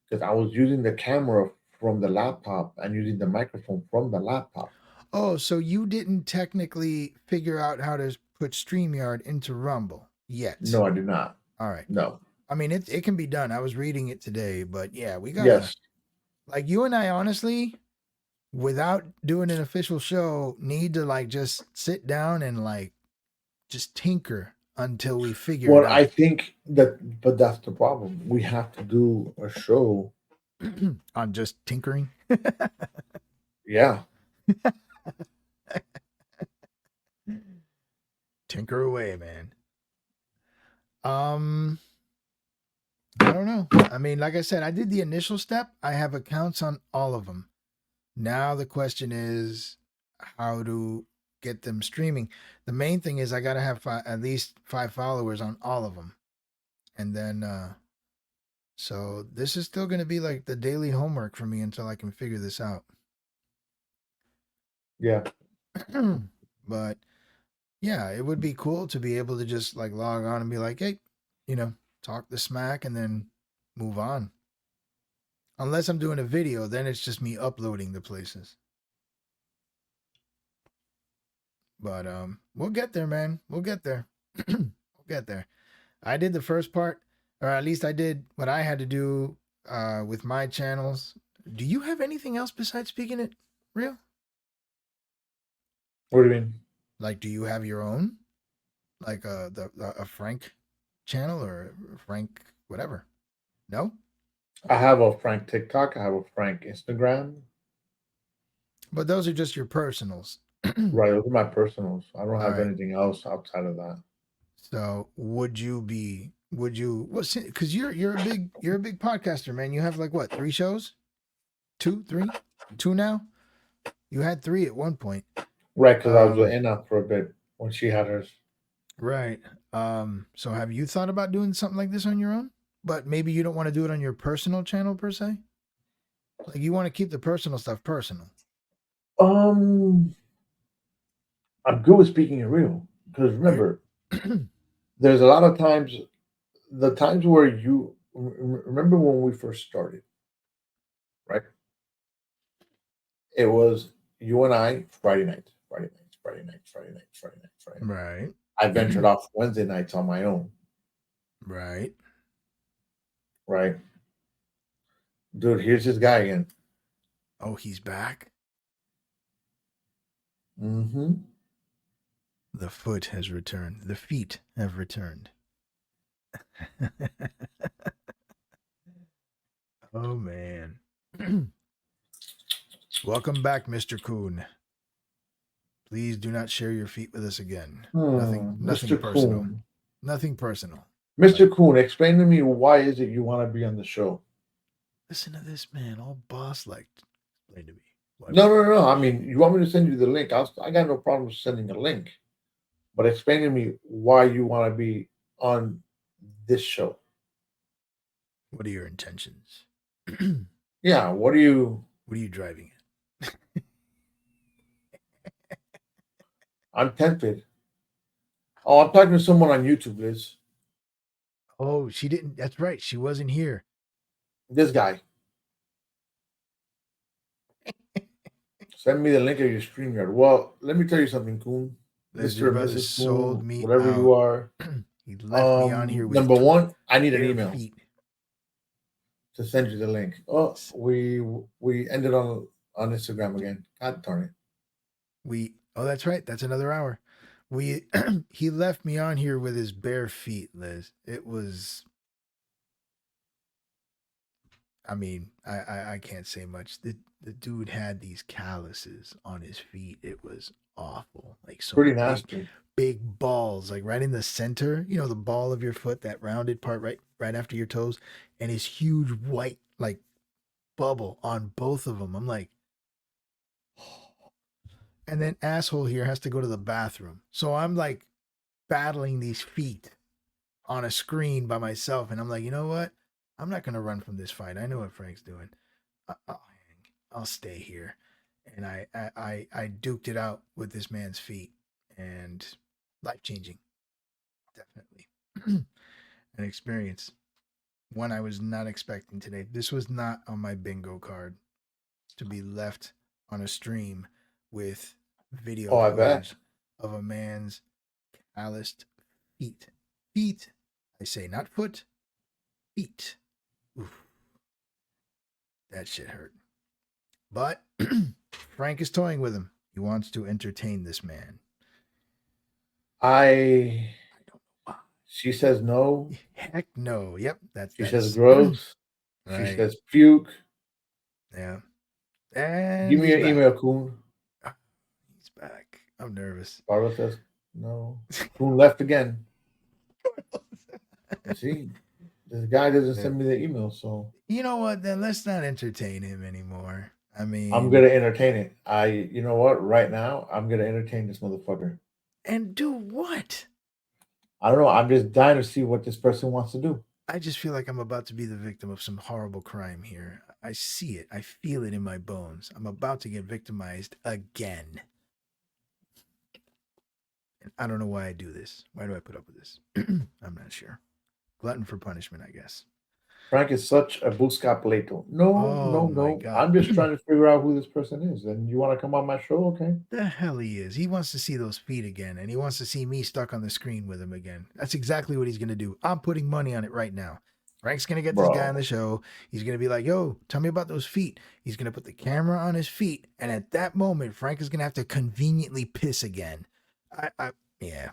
because I was using the camera from the laptop and using the microphone from the laptop. Oh, so you didn't technically figure out how to put StreamYard into Rumble yet. No, I did not. All right. No. I mean, it can be done. I was reading it today, but yeah, we gotta Yes. like you and I honestly, without doing an official show, need to like just sit down and like just tinker until we figure it Well, I out. think that, but that's the problem. We have to do a show. On just tinkering. Yeah. Tinker away, man. Um, I don't know. I mean, like I said, I did the initial step. I have accounts on all of them. Now the question is how to get them streaming. The main thing is I got to have at least 5 followers on all of them. And then so this is still going to be like the daily homework for me until I can figure this out. Yeah. But yeah, it would be cool to be able to just like log on and be like, "Hey, talk the smack and then move on." Unless I'm doing a video, then it's just me uploading the places. But we'll get there, man. We'll get there. We'll get there. I did the first part, or at least I did what I had to do with my channels. Do you have anything else besides Speaking It Real? What do you mean? Like, do you have your own, like a Frank channel or Frank whatever? No, I have a Frank TikTok. I have a Frank Instagram. but those are just your personals. Right. Those are my personals. I don't All have right. anything else outside of that. So would you well, because you're a big podcaster, man. You have like what, 3 shows? Two, three, two now? You had 3 at one point. Right. Because I was with Um, Anna for a bit when she had hers. right. So have you thought about doing something like this on your own? But maybe you don't want to do it on your personal channel per se? Like you want to keep the personal stuff personal. Um, I'm good with speaking it real because You remember, there's a lot of times, the times where you remember when we first started, right? It was you and I, Friday nights. Right. I ventured off Wednesday nights on my own. Right. Right. Dude, here's this guy again. Oh, he's back. Mm-hmm. The foot has returned. The feet have returned. Oh man. Welcome back, Mr. Coon. Please do not share your feet with us again. Nothing Mr. personal. Coon. Nothing personal. Mr. Coon, explain to me why is it you want to be on the show? Listen to this man, all boss like. Explain to me. No. I mean, you want me to send you the link? I got no problem sending a link. But explain to me why you want to be on this show. What are your intentions? Yeah, what are you driving at? I'm tempted. Oh, I'm talking to someone on YouTube, Liz. Oh, she didn't. That's right. She wasn't here. This guy. Send me the link of your StreamYard. Well, let me tell you something, Coon. Liz, Mr. your and brother Mrs. sold Coon, me whatever out. you are. He left me on here with number one, I need an bare email feet. to send you the link. Oh, we ended on Instagram again. God darn it. Oh, that's right. That's another hour. He left me on here with his bare feet, Liz. It was, I mean, I can't say much. The dude had these calluses on his feet. It was awful. Like so Pretty nasty. Big balls, like right in the center, you know, the ball of your foot, that rounded part right after your toes, and his huge white like bubble on both of them. I'm like, and then asshole here has to go to the bathroom. So I'm like battling these feet on a screen by myself. And I'm like, you know what? I'm not going to run from this fight. I know what Frank's doing. I'll stay here. And I duked it out with this man's feet, and life-changing. Definitely. An experience. One I was not expecting today. This was not on my bingo card to be left on a stream with video footage of a man's calloused feet. Feet, I say, not foot. Feet. Oof. That shit hurt. But Frank is toying with him. He wants to entertain this man. I don't know why. She says no. Heck no. Yep. She says gross. Right. She says puke. Yeah. And give me your email, Coon. He's back. I'm nervous. Barbara says no. Coon left again. See, this guy doesn't send me the email, so you know what? Then let's not entertain him anymore. I mean, I'm gonna entertain it. You know what? Right now, I'm gonna entertain this motherfucker. And do what? I don't know. I'm just dying to see what this person wants to do. I just feel like I'm about to be the victim of some horrible crime here. I see it. I feel it in my bones. I'm about to get victimized again. And I don't know why I do this. Why do I put up with this? I'm not sure. Glutton for punishment, I guess. Frank is such a busca pleito. No. I'm just trying to figure out who this person is. And you want to come on my show? Okay. The hell he is. He wants to see those feet again. And he wants to see me stuck on the screen with him again. That's exactly what he's going to do. I'm putting money on it right now. Frank's going to get this guy on the show. He's going to be like, yo, tell me about those feet. He's going to put the camera on his feet. And at that moment, Frank is going to have to conveniently piss again. Yeah.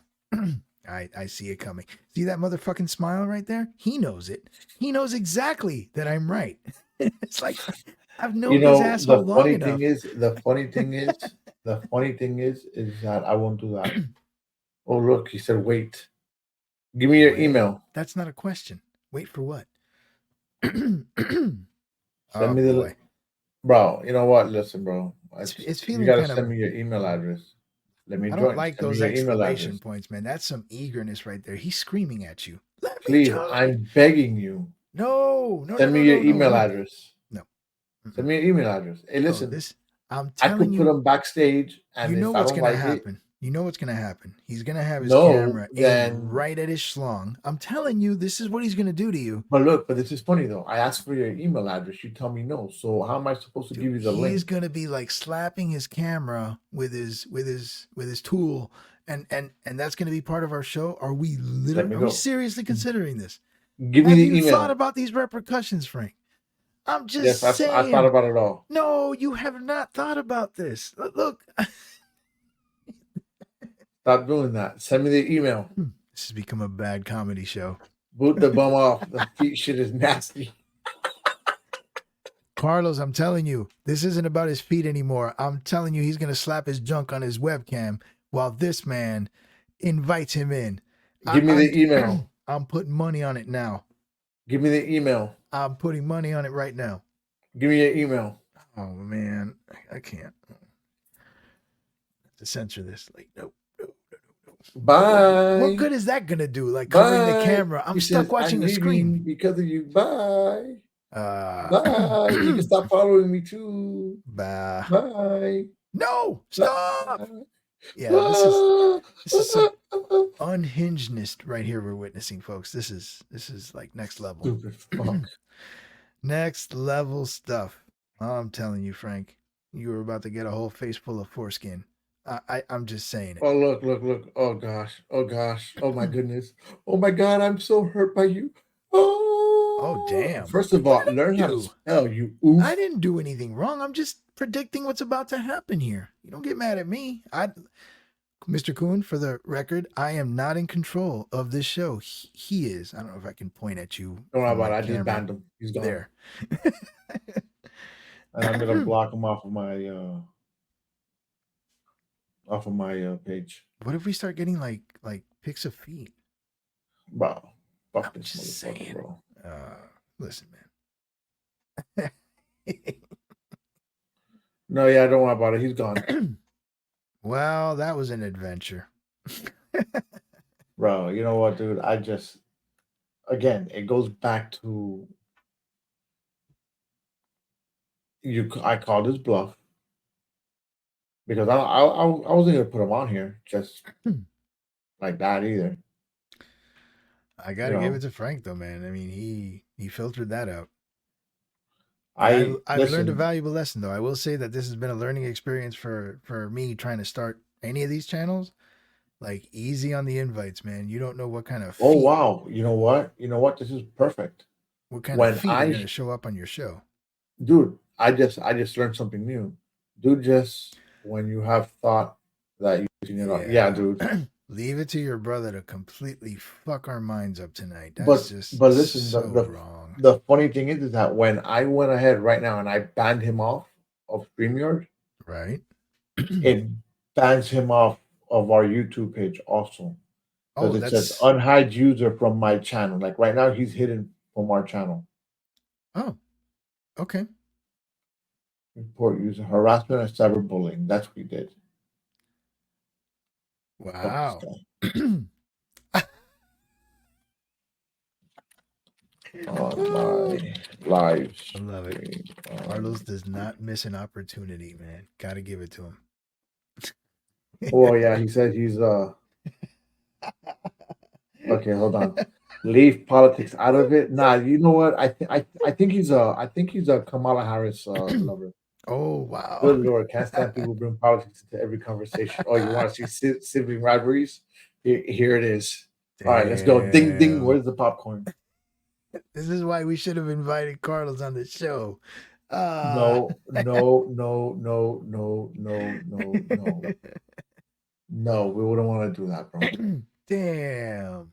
I see it coming. See that motherfucking smile right there? He knows it. He knows exactly that I'm right. It's like I've known this asshole long enough. The funny thing is that I won't do that. Oh, look, he said wait. Give me your email. That's not a question. Wait for what? Send me the link. Bro, you know what? Listen, bro. It's feeling you gotta send me your email address. Let me I don't like those exclamation points, man. That's some eagerness right there. He's screaming at you. Please, I'm begging you. No. Send me your email address. No. Send me your email address. Hey, listen. I'm telling you. I could put them backstage, and you know what's going to happen. You know what's gonna happen. He's gonna have his No, camera aimed then. right at his schlong. I'm telling you, this is what he's gonna do to you. But look, but this is funny though. I asked for your email address. You tell me no. So how am I supposed to give Dude, you the he's link? gonna be like slapping his camera with his tool, and that's gonna be part of our show. Are we Let me are we go. seriously considering this? Give me Have the you thought email. about these repercussions, Frank? I'm just Yes, I thought saying. about it all. No, you have not thought about this. Look, Stop doing that. Send me the email. this has become a bad comedy show. Boot the bum off. The feet shit is nasty. Carlos, I'm telling you, this isn't about his feet anymore. I'm telling you, he's going to slap his junk on his webcam while this man invites him in. Give me the email. I'm putting money on it now. Give me the email. I'm putting money on it right now. Give me your email. Oh, man. I can't. I have to censor this. Like, nope. Bye. What good is that going to do? Like covering the Bye. camera. I'm He stuck says, watching I'm a screen. leaving because of you. Bye. Bye. Bye. You can stop following me too. Bye. Bye. No, stop. Bye. Yeah, this is some unhingedness right here we're witnessing, folks. This is like next level. Stupid fuck. Next level stuff. I'm telling you, Frank, you were about to get a whole face full of foreskin. I'm just saying it. Oh, look. Oh, gosh. Oh, my goodness. Oh, my God. I'm so hurt by you. Oh, damn. First of all, learn how to spell, you oof. I didn't do anything wrong. I'm just predicting what's about to happen here. You don't get mad at me. Mr. Kuhn, for the record, I am not in control of this show. He is. I don't know if I can point at you. Don't worry from about my it. I just camera. banned him. He's gone. There. And I'm gonna block him off of my page. What if we start getting like pics of feet? Bro, fuck I'm this just motherfucker, saying. bro. Listen, man. No, yeah, don't worry about it. He's gone. Well, that was an adventure. Bro, you know what, dude? Again, it goes back to I called his bluff because I wasn't gonna put him on here just like that either. I gotta give it to Frank though, man. I mean, he filtered that out. I've learned a valuable lesson though. I will say that this has been a learning experience for me trying to start any of these channels. Like easy on the invites, man. You don't know what kind of feet, Oh wow! You know what? This is perfect. What kind of feet are going to show up on your show, dude? I just learned something new, dude. Just when you have thought that yeah, dude. Leave it to your brother to completely fuck our minds up tonight. But listen, so wrong. The funny thing is that when I went ahead right now and I banned him off of StreamYard, right? It bans him off of our YouTube page also. Oh, it says unhide user from my channel. Like right now, he's hidden from our channel. Oh, okay. Report user harassment and cyberbullying. That's what he did. Wow. On my live. I love it. Carlos does not miss an opportunity, man. Got to give it to him. Oh yeah, he said he's Okay, hold on. Leave politics out of it. Nah, you know what? I think he's a Kamala Harris lover. Oh wow! Good Lord, can't stand people bring politics into every conversation. Oh, you want to see sibling rivalries? Here it is. Damn. All right, let's go. Ding ding. Where's the popcorn? This is why we should have invited Carlos on the show. No. No, we wouldn't want to do that, bro. Damn.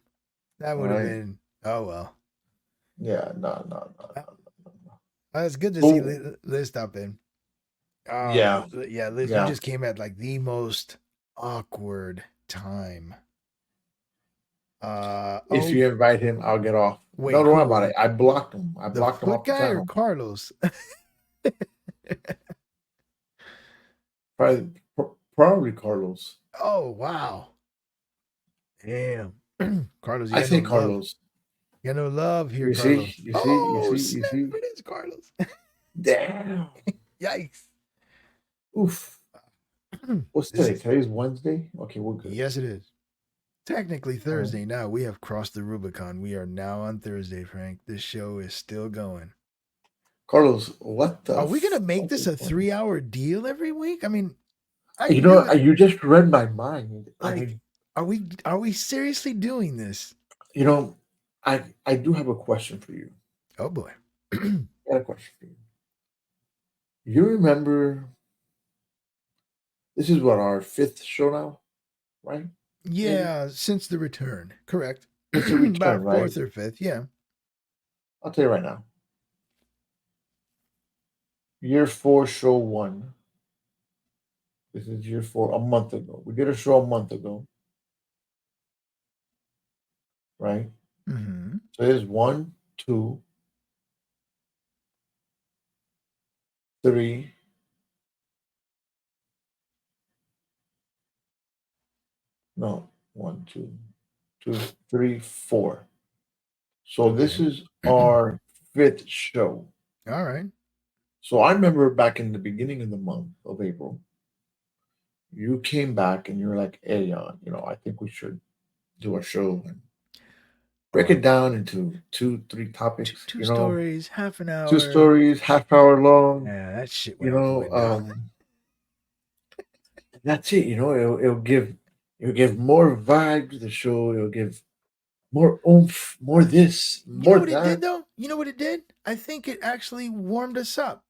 That would have been. Oh well. Yeah, no. It's good to see Liz stop in. Yeah, Liz, you just came at like the most awkward time. If you invite him, I'll get off. Wait, no, don't worry about it. I blocked him. I blocked him off the channel. Or Carlos? Probably Carlos. Oh wow! Damn, Carlos. I say Carlos. You got no love here, you Carlos. See? You see? It is Carlos. Damn! Yikes! Oof! What's This today? is Today's Wednesday. Okay, we're good. yes, it is. Technically All right. Thursday now. We have crossed the Rubicon. We are now on Thursday, Frank. This show is still going. Carlos, what the Are we gonna make fuck this is a going 3 hour deal every week? I mean, I on? You know, knew it. you just read my mind. Like, are we seriously doing this? You know, I do have a question for you. Oh boy. I got a question for you. You remember this is what our fifth show now, right? Maybe Yeah, since the return. Correct. it's a return, About right? fourth or fifth, yeah. I'll tell you right now. Year four, show one. This is year four, a month ago. We did a show a month ago, right? Hmm. So there's one, two, three. No, one, two, three, four. So this Okay. is our fifth show. All right. So I remember back in the beginning of the month of April, you came back and you were like, "Hey, I think we should do a show and break On it down into two, three two, topics. two stories, half an Two hour. stories, half hour long. Yeah, that shit You went out the know, window. that's it. It'll give more vibe to the show. It'll give more oomph, more this, You know more what it did that. though? You know what it did? I think it actually warmed us up.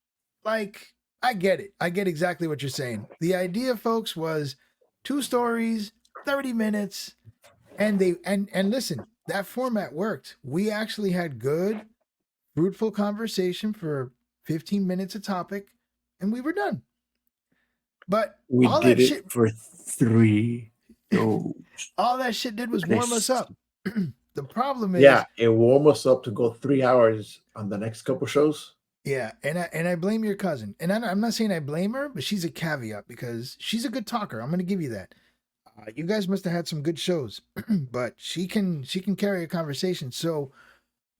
Like, I get it. I get exactly what you're saying. The idea, folks, was two stories, 30 minutes, and and listen, that format worked. We actually had good, fruitful conversation for 15 minutes a topic, and we were done. But We all did that it shit for three shows. all that shit did was And warm us up. The problem yeah, is, it warm us up to go 3 hours on the next couple shows. yeah, and I blame your cousin. And I'm not saying I blame her, but she's a caveat because she's a good talker. I'm going to give you that. You guys must have had some good shows, but she can carry a conversation. So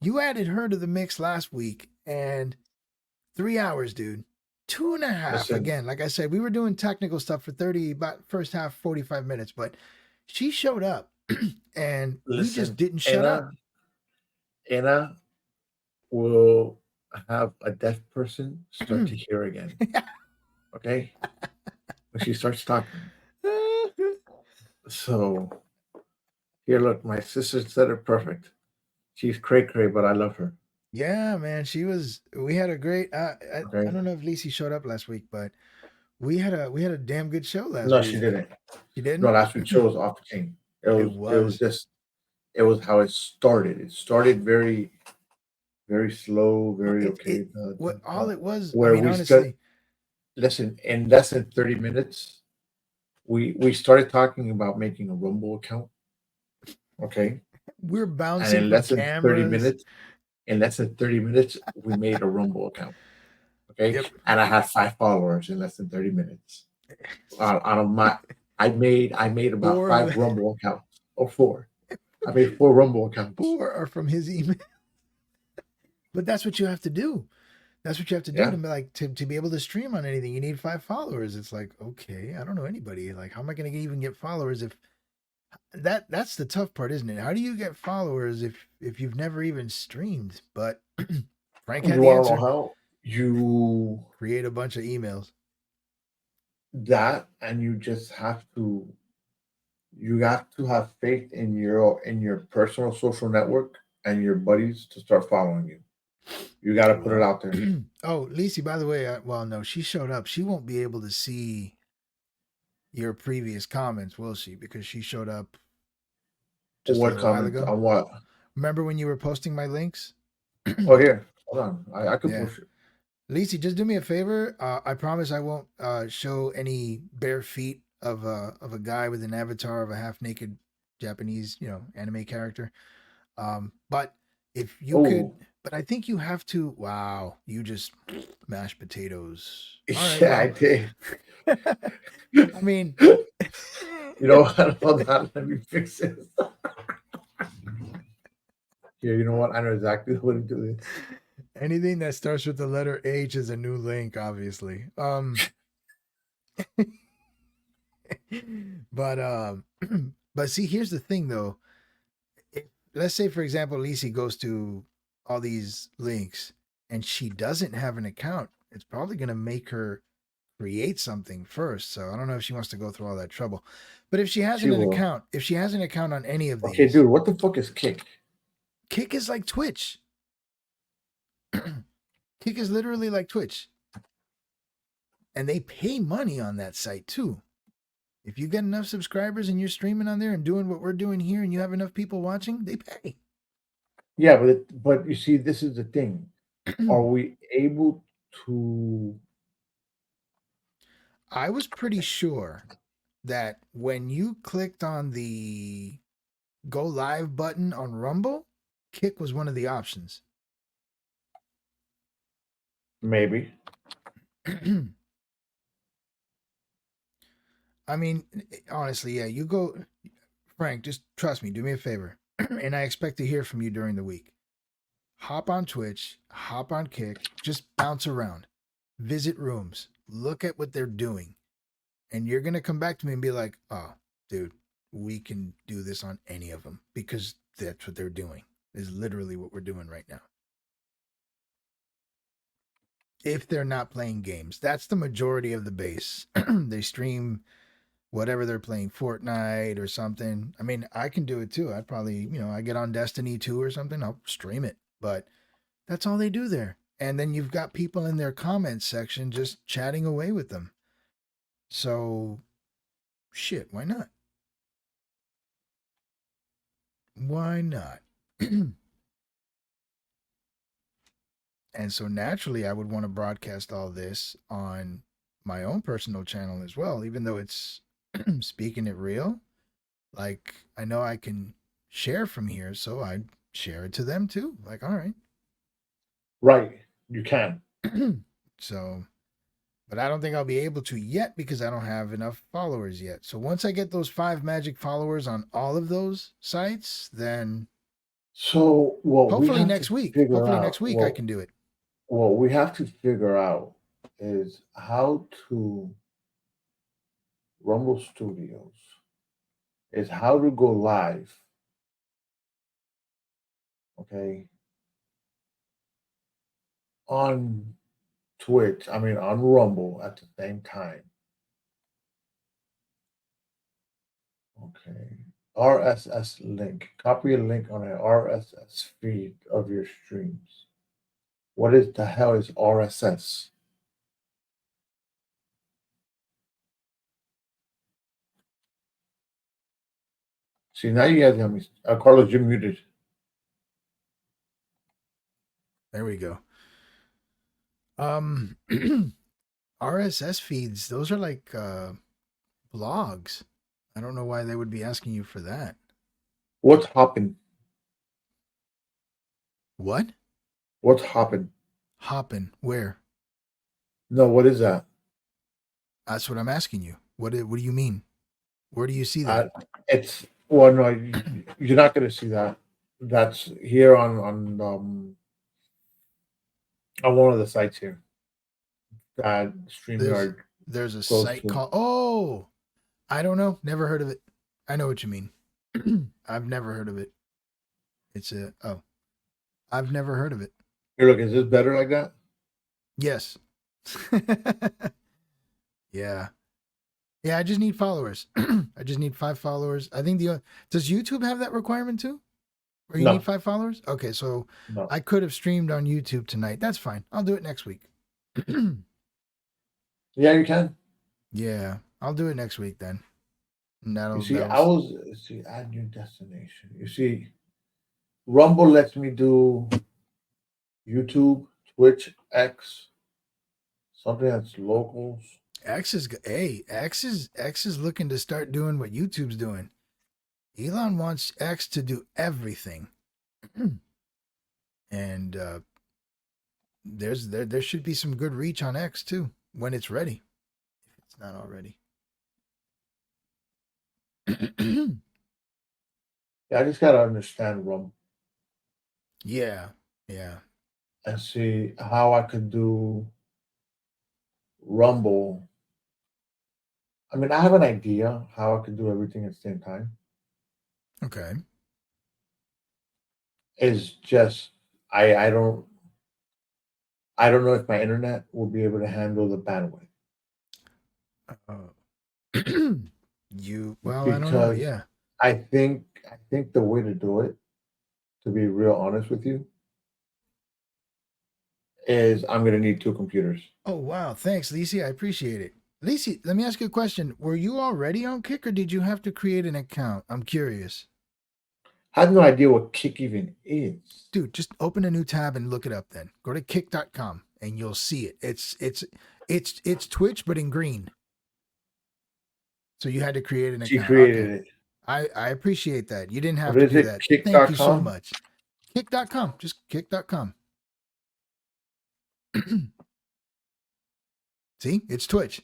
you added her to the mix last week, and 3 hours, dude. Two and a half. Listen, Again, like I said, we were doing technical stuff for 30, about first half, 45 minutes, but she showed up and we just listen, didn't shut up. Anna will have a deaf person start to hear again. Okay, when she starts talking. So here, look, my sister said it perfect. She's cray cray, but I love her. Yeah, man, we had a great, I Okay. don't know if Lacey showed up last week, but we had a damn good show last No, she week. didn't. You No, didn't? last week's show was off the chain. It It was. It was was. just. It was how it started. It started very, very slow, very It okay. what all it was, I Where mean, we said, honestly, listen, in less than 30 minutes, we started talking about making a Rumble account. Okay, we're and bouncing from cameras. in less than 30 minutes, we made a Rumble account. Okay, Yep. and I had 5 followers in less than 30 minutes. Out of my, I made about Four of five the Rumble accounts or four. I made four Rumble accounts. four are from his email. But that's what you have to do. That's what you have to do Yeah, to be like to be able to stream on anything. You need 5 followers. It's like, okay, I don't know anybody. Like, how am I going to even get followers if that's the tough part, isn't it? How do you get followers if you've never even streamed? But Frank had you the want to know answer. how you Create a bunch of emails. that, and you just have to. You have to have faith in your personal social network and your buddies to start following you. You got to put it Well, out there. oh, Lacey, by the way, well, no, she showed up. She won't be able to see your previous comments, will she? Because she showed up just a What little while comment ago. on what? Remember when you were posting my links? Oh, here, hold on. I could Yeah. push it. Lacey, just do me a favor. I promise I won't show any bare feet of a guy with an avatar of a half naked Japanese, anime character. But if you could, Oh, but I think you have to. Wow, you just mashed potatoes. All right, yeah, I well, did. I mean, You know what? Hold on. Let me fix it. Here, you know what? I know exactly what to do this. anything that starts with the letter H is a new link, obviously. but but see, here's the thing though. Let's say, for example, Lisi goes to all these links and she doesn't have an account. It's probably going to make her create something first. So I don't know if she wants to go through all that trouble. But if she has She an will. account, if she has an account on any of Okay, these, dude, what the fuck is Kick? Kick is like Twitch. Kick is literally like Twitch. And they pay money on that site too. If you get enough subscribers and you're streaming on there and doing what we're doing here and you have enough people watching, they pay. Yeah, but you see, this is the thing. Are we able to? I was pretty sure that when you clicked on the go live button on Rumble, Kick was one of the options. Maybe. I mean, honestly, yeah, you go, Frank, just trust me, do me a favor. And I expect to hear from you during the week. Hop on Twitch, hop on Kick, just bounce around, visit rooms, look at what they're doing. And you're going to come back to me and be like, oh, dude, we can do this on any of them because that's what they're doing, is literally what we're doing right now. If they're not playing games, that's the majority of the base. They stream whatever they're playing, Fortnite or something. I mean, I can do it too. I'd probably, I get on Destiny 2 or something, I'll stream it. But that's all they do there. And then you've got people in their comments section just chatting away with them. So, shit, why not? Why not? And so naturally, I would want to broadcast all this on my own personal channel as well, even though it's speaking it real. Like, I know I can share from here, so I'd share it to them too. Like, all right. Right, you can. So, but I don't think I'll be able to yet because I don't have enough followers yet. So once I get those 5 magic followers on all of those sites, then So what we hopefully have to next week, figure hopefully out, next week I can do it. what we have to figure out is how to Rumble Studios is how to go live. Okay, on Twitch. I mean, on Rumble at the same time. Okay. RSS link. Copy a link on an RSS feed of your streams. What is the hell is RSS? See, now you guys got me. Carlos, you're muted. There we go. RSS feeds, those are like blogs. I don't know why they would be asking you for that. What's hopping? What? What's hopping? Hoppin'? Where? No, what is that? That's what I'm asking you. What do you mean? Where do you see Uh, that? it's well, no, you're not going to see that. That's here on one of the sites here that There's StreamYard there's a goes site to. called I don't know. Never heard of it. I know what you mean. I've never heard of it. I've never heard of it. Here, look, is this better like that? Yes. Yeah. Yeah, I just need followers. I just need 5 followers. I think does YouTube have that requirement too? Or you need No, 5 followers? Okay, so no. I could have streamed on YouTube tonight. That's fine. I'll do it next week. Yeah, you can. Yeah, I'll do it next week then. And You that'll see, that'll I was see add new destination. You see, Rumble lets me do YouTube, Twitch, X, something that's locals. X is looking to start doing what YouTube's doing. Elon wants X to do everything. And there should be some good reach on X too when it's ready. If it's not already. Yeah, I just gotta understand Rumble Yeah. Yeah. and see how I could do Rumble I mean, I have an idea how I can do everything at the same time. Okay. It's just I don't know if my internet will be able to handle the bandwidth Uh, well, I don't know. because Yeah. I think the way to do it, to be real honest with you, is I'm gonna need two computers. Oh, wow. Thanks, Lisi. I appreciate it. Lisi, let me ask you a question. Were you already on Kick or did you have to create an account? I'm curious. I have no idea what Kick even is. Dude, just open a new tab and look it up then. Go to kick.com and you'll see it. It's Twitch but in green. So you had to create an She account. created Okay. it. I appreciate that. You didn't have What to is do it? that. Thank you so Kick.com? much. Kick.com. Just kick.com. See? It's Twitch.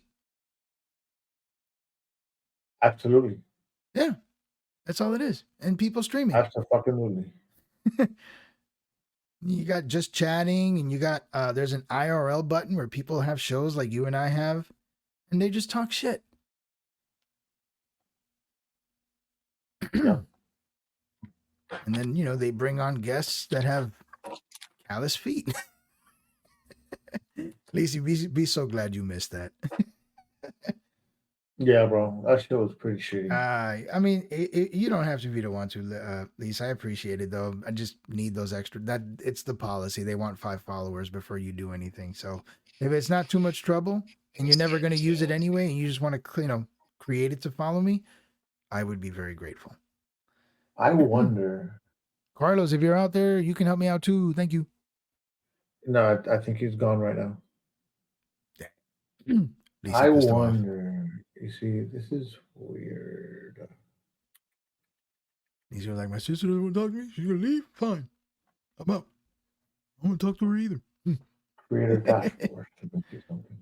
Absolutely. Yeah. That's all it is. And people streaming. Absolutely. You got just chatting and you got there's an IRL button where people have shows like you and I have and they just talk shit. Yeah. And then, you know, they bring on guests that have callous feet. Lacey, be so glad you missed that. Yeah, bro. That shit was pretty shitty. I mean, you don't have to if you don't want to, Lisa. I appreciate it though. I just need those extra. That it's the policy. They want 5 followers before you do anything. So if it's not too much trouble and you're never going to use it anyway, and you just want to, create it to follow me, I would be very grateful. I wonder. Carlos, if you're out there, you can help me out too. Thank you. No, I think he's gone right now. Lisa I pissed him off. wonder. You see, this is weird. He's like, my sister doesn't want to talk to me. She's gonna leave. Fine, I'm out. I don't want to talk to her either. Creator dashboard. Let me see something.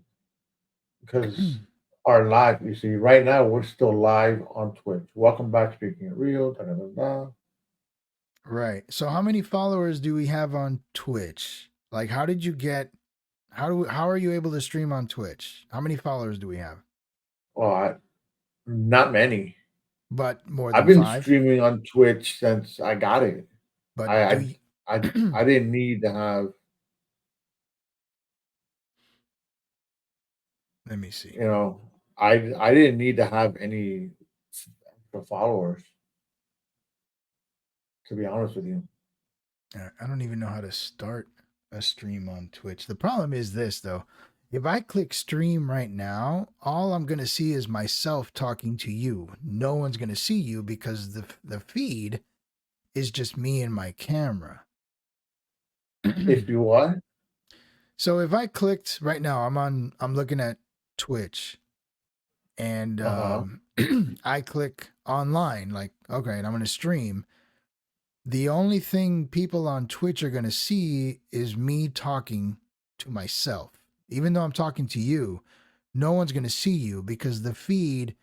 Because our live, you see, right now we're still live on Twitch. Welcome back, Speaking of Real. Da, da, da, da. Right. So how many followers do we have on Twitch? Like how did you get how are you able to stream on Twitch? How many followers do we have? Well, not many. But more I've than been 5? streaming on Twitch since I got it. But do I you I didn't need to have, Let me see. I didn't need to have any extra followers, to be honest with you. I don't even know how to start a stream on Twitch. The problem is this though. If I click stream right now, all I'm going to see is myself talking to you. No one's going to see you because the feed is just me and my camera. If you what? So if I clicked right now, I'm looking at Twitch and Uh-huh. I click online, like, okay, and I'm going to stream. The only thing people on Twitch are going to see is me talking to myself. Even though I'm talking to you, no one's going to see you because the feed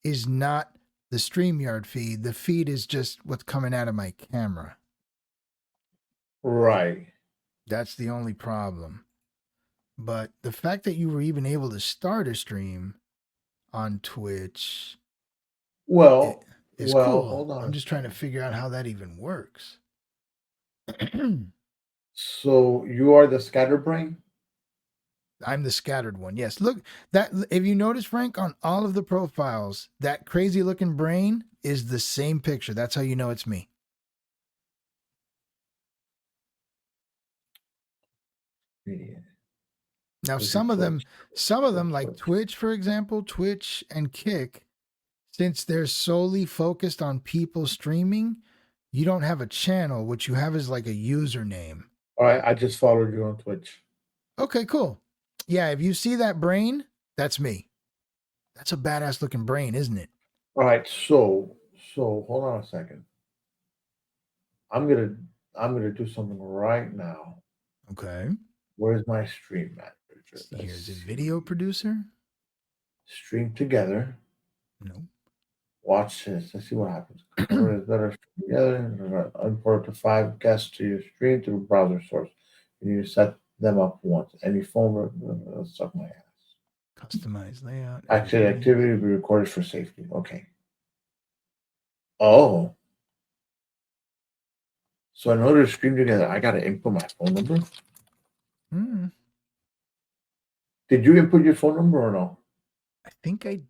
is not the StreamYard feed. The feed is just what's coming out of my camera. Right. That's the only problem. But the fact that you were even able to start a stream on Twitch Well, is cool. hold on I'm a just trying to second. figure out how that even works. So you are the scatterbrain? I'm the scattered one. Yes. Look, that if you notice, Frank, on all of the profiles, that crazy looking brain is the same picture. That's how you know it's me. Idiot. Now, Is it some of them, Twitch, like Twitch? Twitch, for example, Twitch and Kick, since they're solely focused on people streaming, you don't have a channel. What you have is like a username. All right, I just followed you on Twitch. Okay, cool. Yeah, if you see that brain, that's me. That's a badass looking brain, isn't it? All right, so hold on a second. I'm gonna I'm gonna do something right now. Okay. Where's my stream manager? See, Let's here's a see. video producer. Stream together. No. Watch this. Let's see what happens. Or is better stream together. Import the 5 guests to your stream through browser source. You need to set them up once. Any phone. Suck my ass. Customize layout. Actually, activity. activity will be recorded for safety. Okay. Oh. So in order to stream together, I gotta input my phone number. Hmm. Did you input your phone number or no? I think I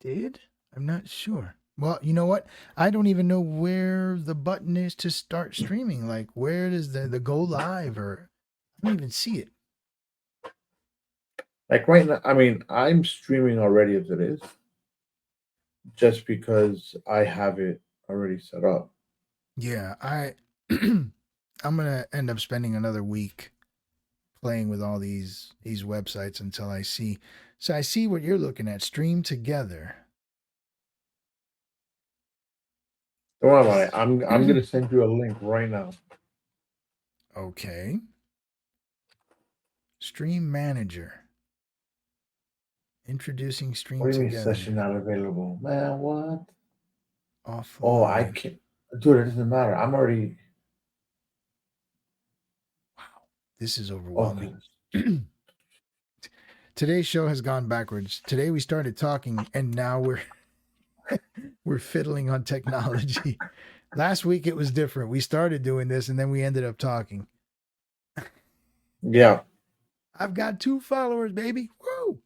did. I'm not sure. Well, you know what? I don't even know where the button is to start streaming. Like, where does the go live or I don't even see it. Like right now, I mean, I'm streaming already as it is, just because I have it already set up. Yeah, I'm gonna end up spending another week playing with all these websites until I see. So I see what you're looking at. Stream together. Don't worry about it. I'm gonna send you a link right now. Okay. Stream manager. Introducing stream What do you mean together. session not available? Man, what? Oh, I Offline. can't, dude. It doesn't matter. I'm already Wow, this is okay. overwhelming. Today's show has gone backwards. Today we started talking and now we're fiddling on technology. Last week it was different. We started doing this and then we ended up talking. Yeah. I've got 2 followers, baby. Woo!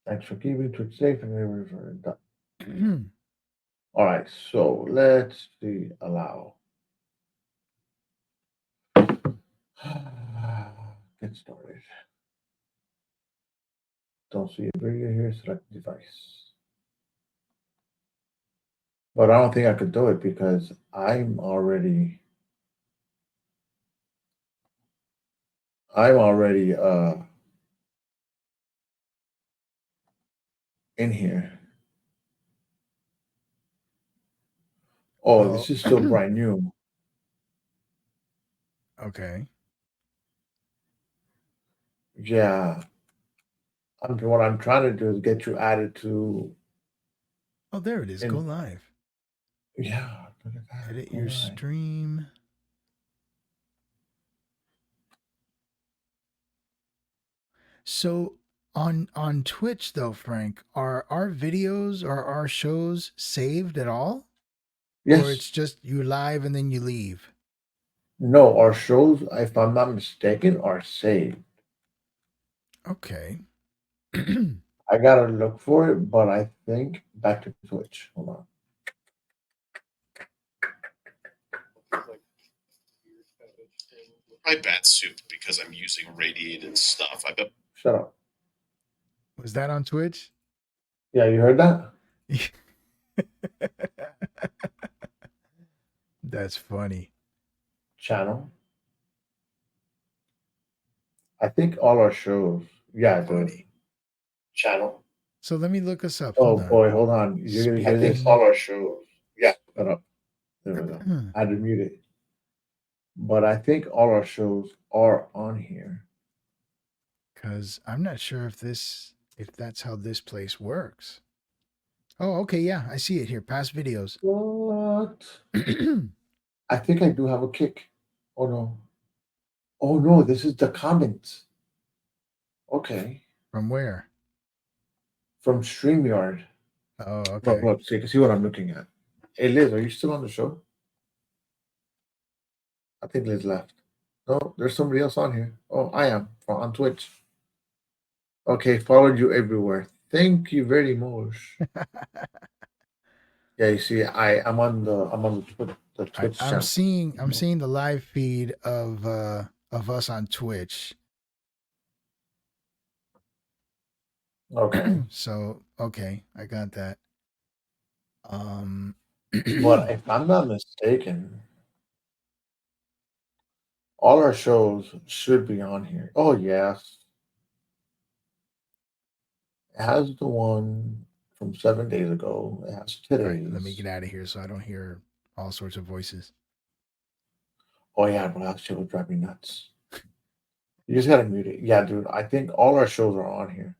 Thanks for keeping Twitch safe and everything. All right. So let's see. Allow. Get started. Don't see a video here. Select device. But I don't think I could do it because I'm already in here. Oh, Well, this is still brand new. okay. Yeah. What I'm trying to do is get you added to Oh, there it is. Go in live. yeah, look at that. Edit Go your live. stream. So on Twitch though, Frank, are our videos or our shows saved at all? Or Yes. it's just you live and then you leave? No, our shows, if I'm not mistaken, are saved. Okay. I gotta look for it, but I think back to Twitch. Hold on. My bat suit because I'm using radiated stuff. I bet. Shut up. Was that on Twitch? Yeah, you heard that? That's funny. Channel. I think all our shows. Yeah, dude. Funny. Channel. So let me look us up. Oh Hold on. boy, hold on. You're gonna hear this. Speaking. All our shows. Yeah, shut up. There we go. I had to mute it. But I think all our shows are on here. Because I'm not sure if that's how this place works. Oh, okay, yeah, I see it here. Past videos. What? I think I do have a kick. Oh no. Oh no, this is the comments. Okay. From where? From StreamYard. Oh, Look, okay. look, so you can see what I'm looking at. Hey Liz, are you still on the show? I think Liz left. No, there's somebody else on here. Oh, I am on Twitch. Okay, followed you everywhere. Thank you very much. Yeah, you see, I'm on the Twitch I'm channel. seeing the live feed of us on Twitch. Okay. So okay, I got that. But if I'm not mistaken, all our shows should be on here. Oh yes. It has the one from 7 days ago. It has all right, let me today's. get out of here so I don't hear all sorts of voices. Oh yeah, but that shit would drive me nuts. You just gotta mute it. Yeah, dude. I think all our shows are on here.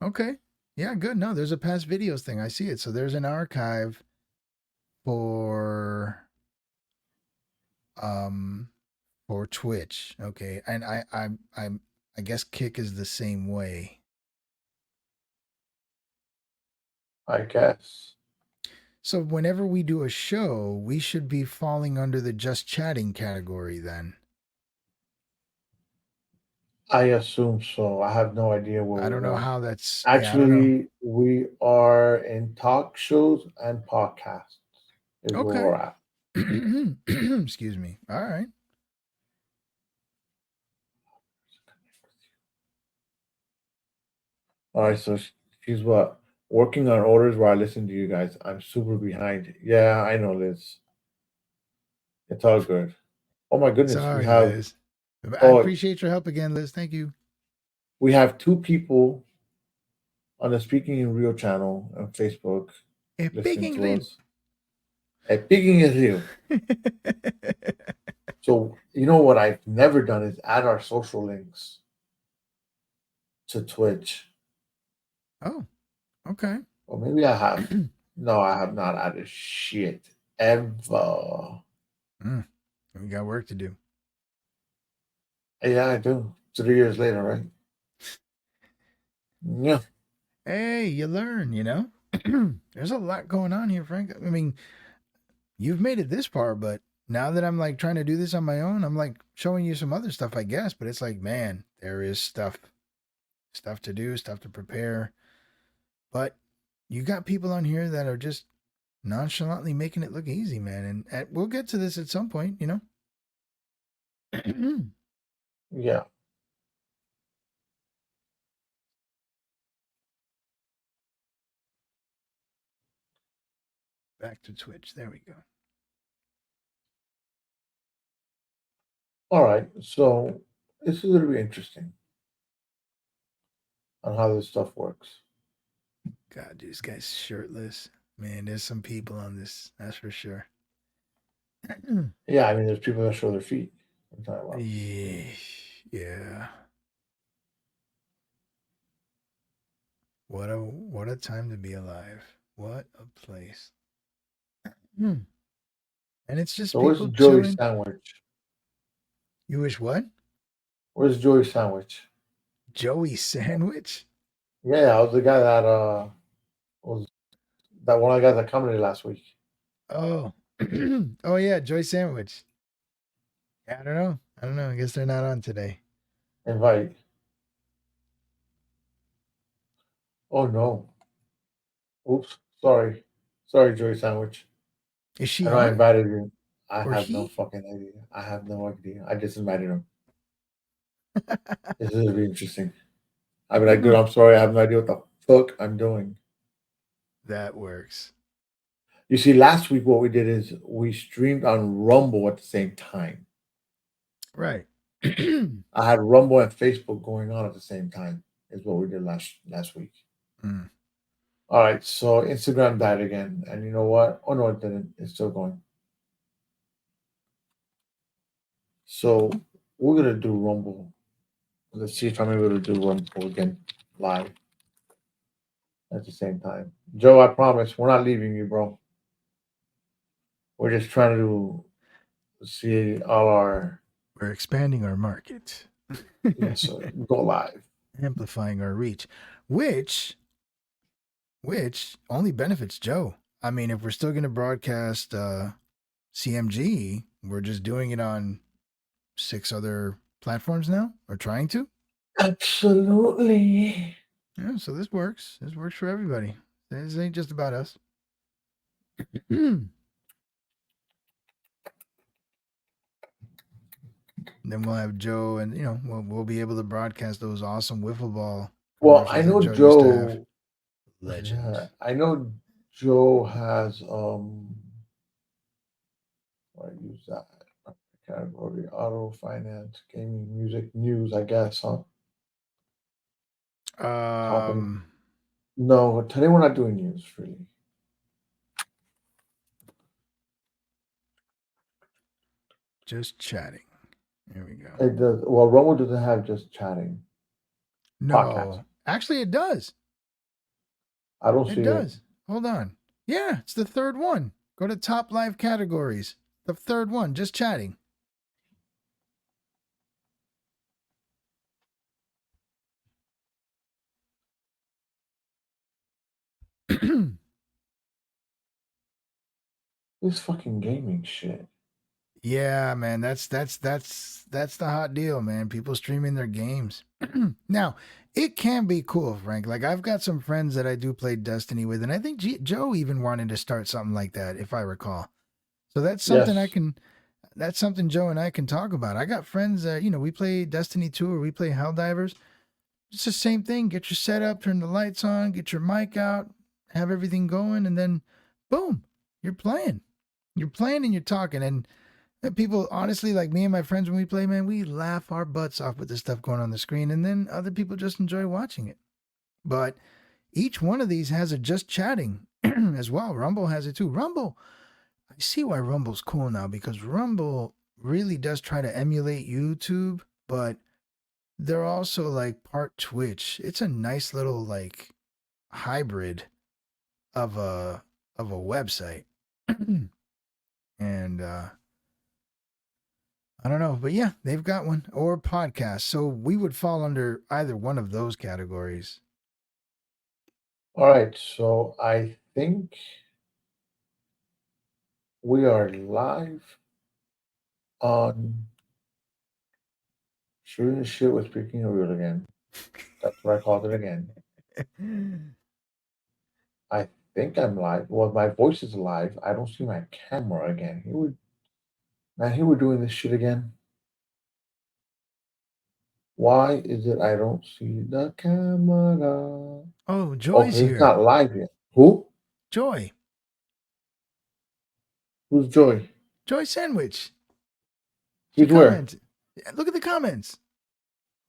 Okay. Yeah, good. No, there's a past videos thing. I see it. So there's an archive for for Twitch. Okay. And I'm I guess Kick is the same way. I guess. So whenever we do a show, we should be falling under the just chatting category then. I assume so. I have no idea where I we're don't know going. how that's. Yeah, I don't know. Actually, we are in talk shows and podcasts. Is where Okay. we're at. Excuse me. All right. All right, so she's what? Working on orders while I listen to you guys. I'm super behind. Yeah, I know, Liz. It's all good. Oh my goodness, we Sorry, have Liz. I oh appreciate your help again, Liz. Thank you. we have two people on the Speaking in Real channel on Facebook listening Speaking to real. us. Speaking in Real. So you know what I've never done is add our social links to Twitch. Oh, okay. Or maybe I have. No, I have not added shit ever. We got work to do. Yeah, I do. 3 years later, right? Yeah. Hey, you learn, you know? There's a lot going on here, Frank. I mean, you've made it this far, but now that I'm like trying to do this on my own, I'm like showing you some other stuff, I guess. But it's like, man, there is stuff to do, stuff to prepare. But you got people on here that are just nonchalantly making it look easy, man. And we'll get to this at some point, you know? Yeah. Back to Twitch. There we go. All right. So this is going to be interesting on how this stuff works. God, dude, this guy's shirtless. Man, there's some people on this. That's for sure. Yeah, I mean, there's people that show their feet. I'm talking about. Yeah. What a time to be alive. What a place. And it's just So where's people Joey chilling. Sandwich? You wish what? Where's Joey Sandwich? Joey Sandwich? Yeah, I was the guy that was that one of the guys that commented last week. Oh. Oh yeah, Joey Sandwich. Yeah, I don't know. I guess they're not on today. Invite. Oh no. Oops. Sorry. Sorry, Joey Sandwich. Is she I know I on? invited you. I Or have no he? fucking idea. I have no idea. I just invited him. This is gonna be interesting. I'd be like, dude, I'm sorry, I have no idea what the fuck I'm doing. That works. You see, last week what we did is we streamed on Rumble at the same time. Right. I had Rumble and Facebook going on at the same time. Is what we did last week. Mm. All right, so Instagram died again, and you know what? Oh no, it didn't. It's still going. So we're gonna do Rumble. Let's see if I'm able to do Rumble again live at the same time. Joe, I promise we're not leaving you, bro. We're just trying to see all our We're expanding our market. so go live. Amplifying our reach, which only benefits Joe. I mean, if we're still going to broadcast CMG, we're just doing it on 6 other platforms now, or trying to. Absolutely. Yeah, so this works. This works for everybody. This ain't just about us. Then we'll have Joe, and we'll be able to broadcast those awesome wiffle ball Well, I commercials that know Joe used to have. Joe. Legend. Yeah, I know Joe has I use that category: auto, finance, gaming, music, news. I guess, huh? Topic. No, today we're not doing news, really. Just chatting. There we go. It does. Well, Rumble doesn't have just chatting. No, Podcast. actually, it does. I don't It see does. it. Hold on. Yeah, it's the third one. Go to top live categories. The third one, just chatting. This fucking gaming shit. Yeah, man, that's the hot deal, man. People streaming their games. Now, it can be cool, Frank. Like I've got some friends that I do play Destiny with, and I think Joe even wanted to start something like that, if I recall. So that's something I Yes. can. That's something Joe and I can talk about. I got friends that we play Destiny 2 or we play Helldivers. It's the same thing. Get your setup, turn the lights on, get your mic out, have everything going, and then boom, you're playing. You're playing and you're talking. And people, honestly, like me and my friends, when we play, man, we laugh our butts off with the stuff going on the screen. And then other people just enjoy watching it. But each one of these has a just chatting as well. Rumble has it too. Rumble, I see why Rumble's cool now because Rumble really does try to emulate YouTube, but they're also like part Twitch. It's a nice little like hybrid of a website. And I don't know, but yeah, they've got one or podcast. So we would fall under either one of those categories. All right, so I think we are live on shooting the shit with Speaking of Real again. That's what I called it again. I think I'm live. Well, my voice is live. I don't see my camera again. Here we're doing this shit again. Why is it I don't see the camera? Oh, Oh, Joy's 'cause it's here. not live yet. Who? Joy. Who's Joy? Joy Sandwich. She She's where? commented. Look at the comments.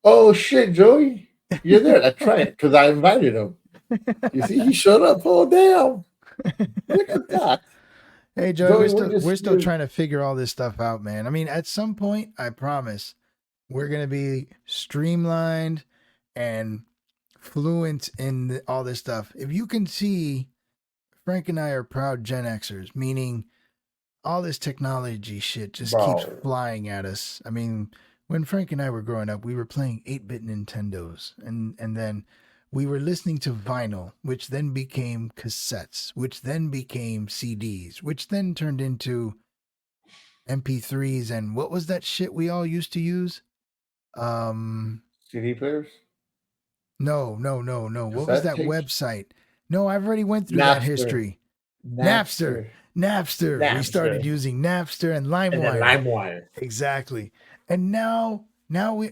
Oh shit, Joey. You're there. That's right. Because I invited him. You see, he showed up. Oh damn. Look at that. Hey, Joy, Joey, we're still trying to figure all this stuff out, man. I mean, at some point, I promise, we're gonna be streamlined and fluent in all this stuff. If you can see, Frank and I are proud Gen Xers, meaning all this technology shit just keeps Bro. flying at us. I mean, when Frank and I were growing up, we were playing 8-bit Nintendos, and then we were listening to vinyl, which then became cassettes, which then became CDs, which then turned into MP3s. And what was that shit we all used to use? CD players? No. What was Cassette that tapes? website? No, I've already went through that history. Napster. We started using Napster and And then LimeWire. LimeWire. Exactly. And now we,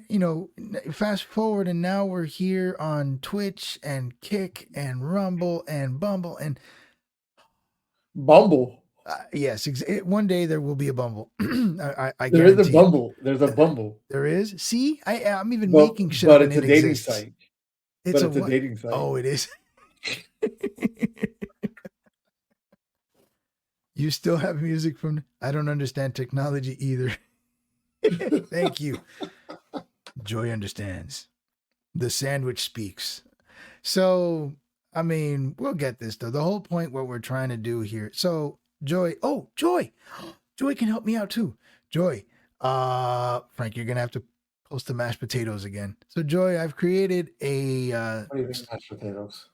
fast forward and now we're here on Twitch and Kick and Rumble and Bumble and Bumble. yes, one day there will be a Bumble. I There is guarantee. a Bumble. There's a Bumble. There is. See, I'm even Well, making shit but up it's and a it dating exists. site. It's But it's a what? dating site. Oh, it is. You still have music from? I don't understand technology either. Thank you. Joy understands. The sandwich speaks. So, I mean, we'll get this though. The whole point, what we're trying to do here. So, Joy. Oh, Joy. Joy can help me out too. Joy. Frank, you're gonna have to post the mashed potatoes again. So, Joy, I've created a What do you think, mashed potatoes?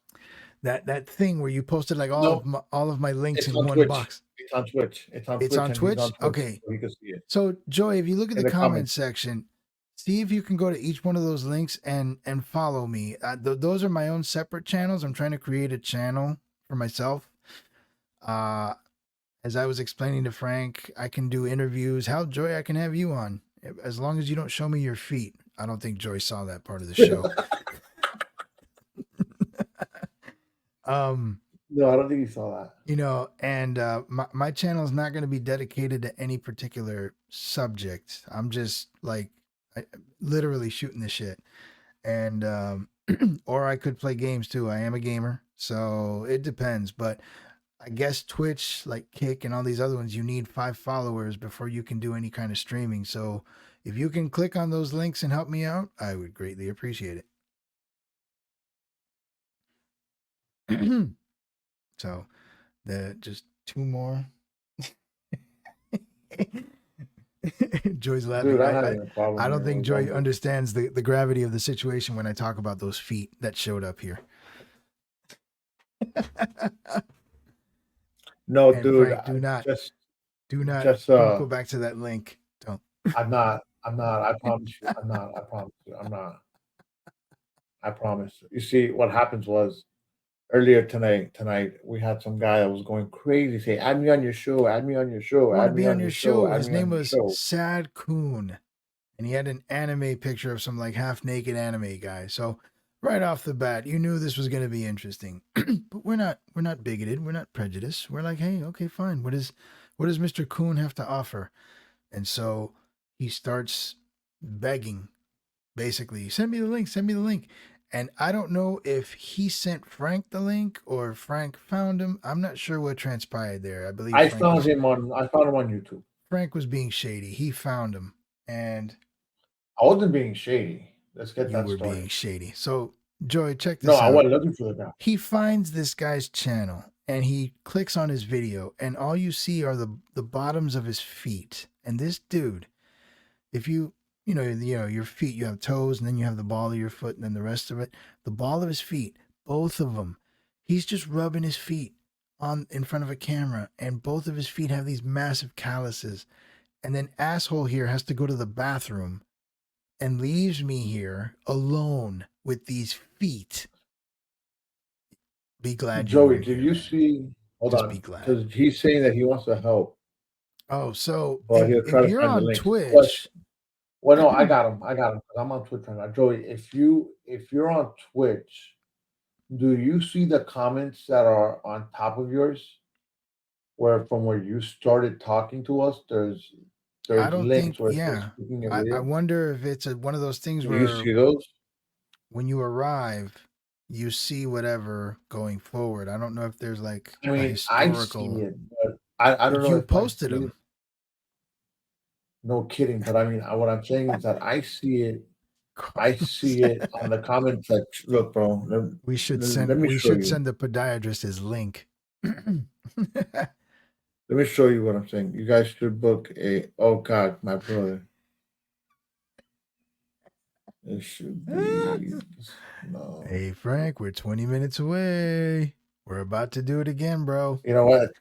that thing where you posted like all of my links It's in on one Twitch. box. It's on Twitch. It's on It's Twitch. on and Twitch? he's on Twitch, Okay. so you can see it. So, Joy, if you look at In the the comment comments. section, see if you can go to each one of those links and follow me. Those are my own separate channels. I'm trying to create a channel for myself. As I was explaining to Frank, I can do interviews. How, Joy, I can have you on as long as you don't show me your feet. I don't think Joy saw that part of the show. No, I don't think you saw that. And my channel is not going to be dedicated to any particular subject. I'm just like literally shooting the shit. And or I could play games too. I am a gamer, so it depends. But I guess Twitch, like Kick and all these other ones, you need 5 followers before you can do any kind of streaming. So if you can click on those links and help me out, I would greatly appreciate it. So just 2 more. Joy's laughing. Dude, I'm having a problem. I don't here think with Joy Bumble. understands the gravity of the situation when I talk about those feet that showed up here. No, And dude, Frank, I do not, just don't go back to that link. Don't. I'm not. I promise you. I'm not. I promise you. I'm not. I promise. You see, what happens was earlier tonight we had some guy that was going crazy, say, "Add me on your show. Add me on your show. Want to Add me be on on your your show. show? Add His me on name your was show." Sad Coon, and he had an anime picture of some like half naked anime guy. So right off the bat, you knew this was going to be interesting. But we're not bigoted. We're not prejudiced. We're like, hey, okay, fine. What does Mr. Coon have to offer? And so he starts begging, basically, send me the link, send me the link. And I don't know if he sent Frank the link or Frank found him. I'm not sure what transpired there. I believe I found him on YouTube. Frank was being shady. He found him, and I wasn't being shady. Let's get you that were being started. shady. So, Joy, check No, this I out. wasn't looking for the guy. He finds this guy's channel and he clicks on his video, and all you see are the bottoms of his feet. And this dude, if you know your feet, you have toes, and then you have the ball of your foot, and then the rest of it, the ball of his feet, both of them, he's just rubbing his feet on in front of a camera, and both of his feet have these massive calluses. And then asshole here has to go to the bathroom and leaves me here alone with these feet. Be glad you Joey, weren't did here, you man. see? Hold Just on, be glad. because he's saying that he wants to help, Oh, so but he'll try if to you're find the on links. Twitch, Question. Well, no, I got him. 'Cause I'm on Twitch right now. Joey, if you're on Twitch, do you see the comments that are on top of yours? Where from where you started talking to us, I there's don't think, links where it says yeah. speaking your I video. wonder if it's one of those things Do you where see those? when you arrive, you see whatever going forward. I don't know if there's like I a mean, I see historical. it, but I don't But know you if I posted see it. them. No kidding, but I mean, what I'm saying is that I see it. I see it on the comment section. Look, bro, let me We show should you. send the podiatrist his link. Let me show you what I'm saying. You guys should book a. Oh God, my brother. It should be no. Hey Frank, we're 20 minutes away. We're about to do it again, bro. You know what?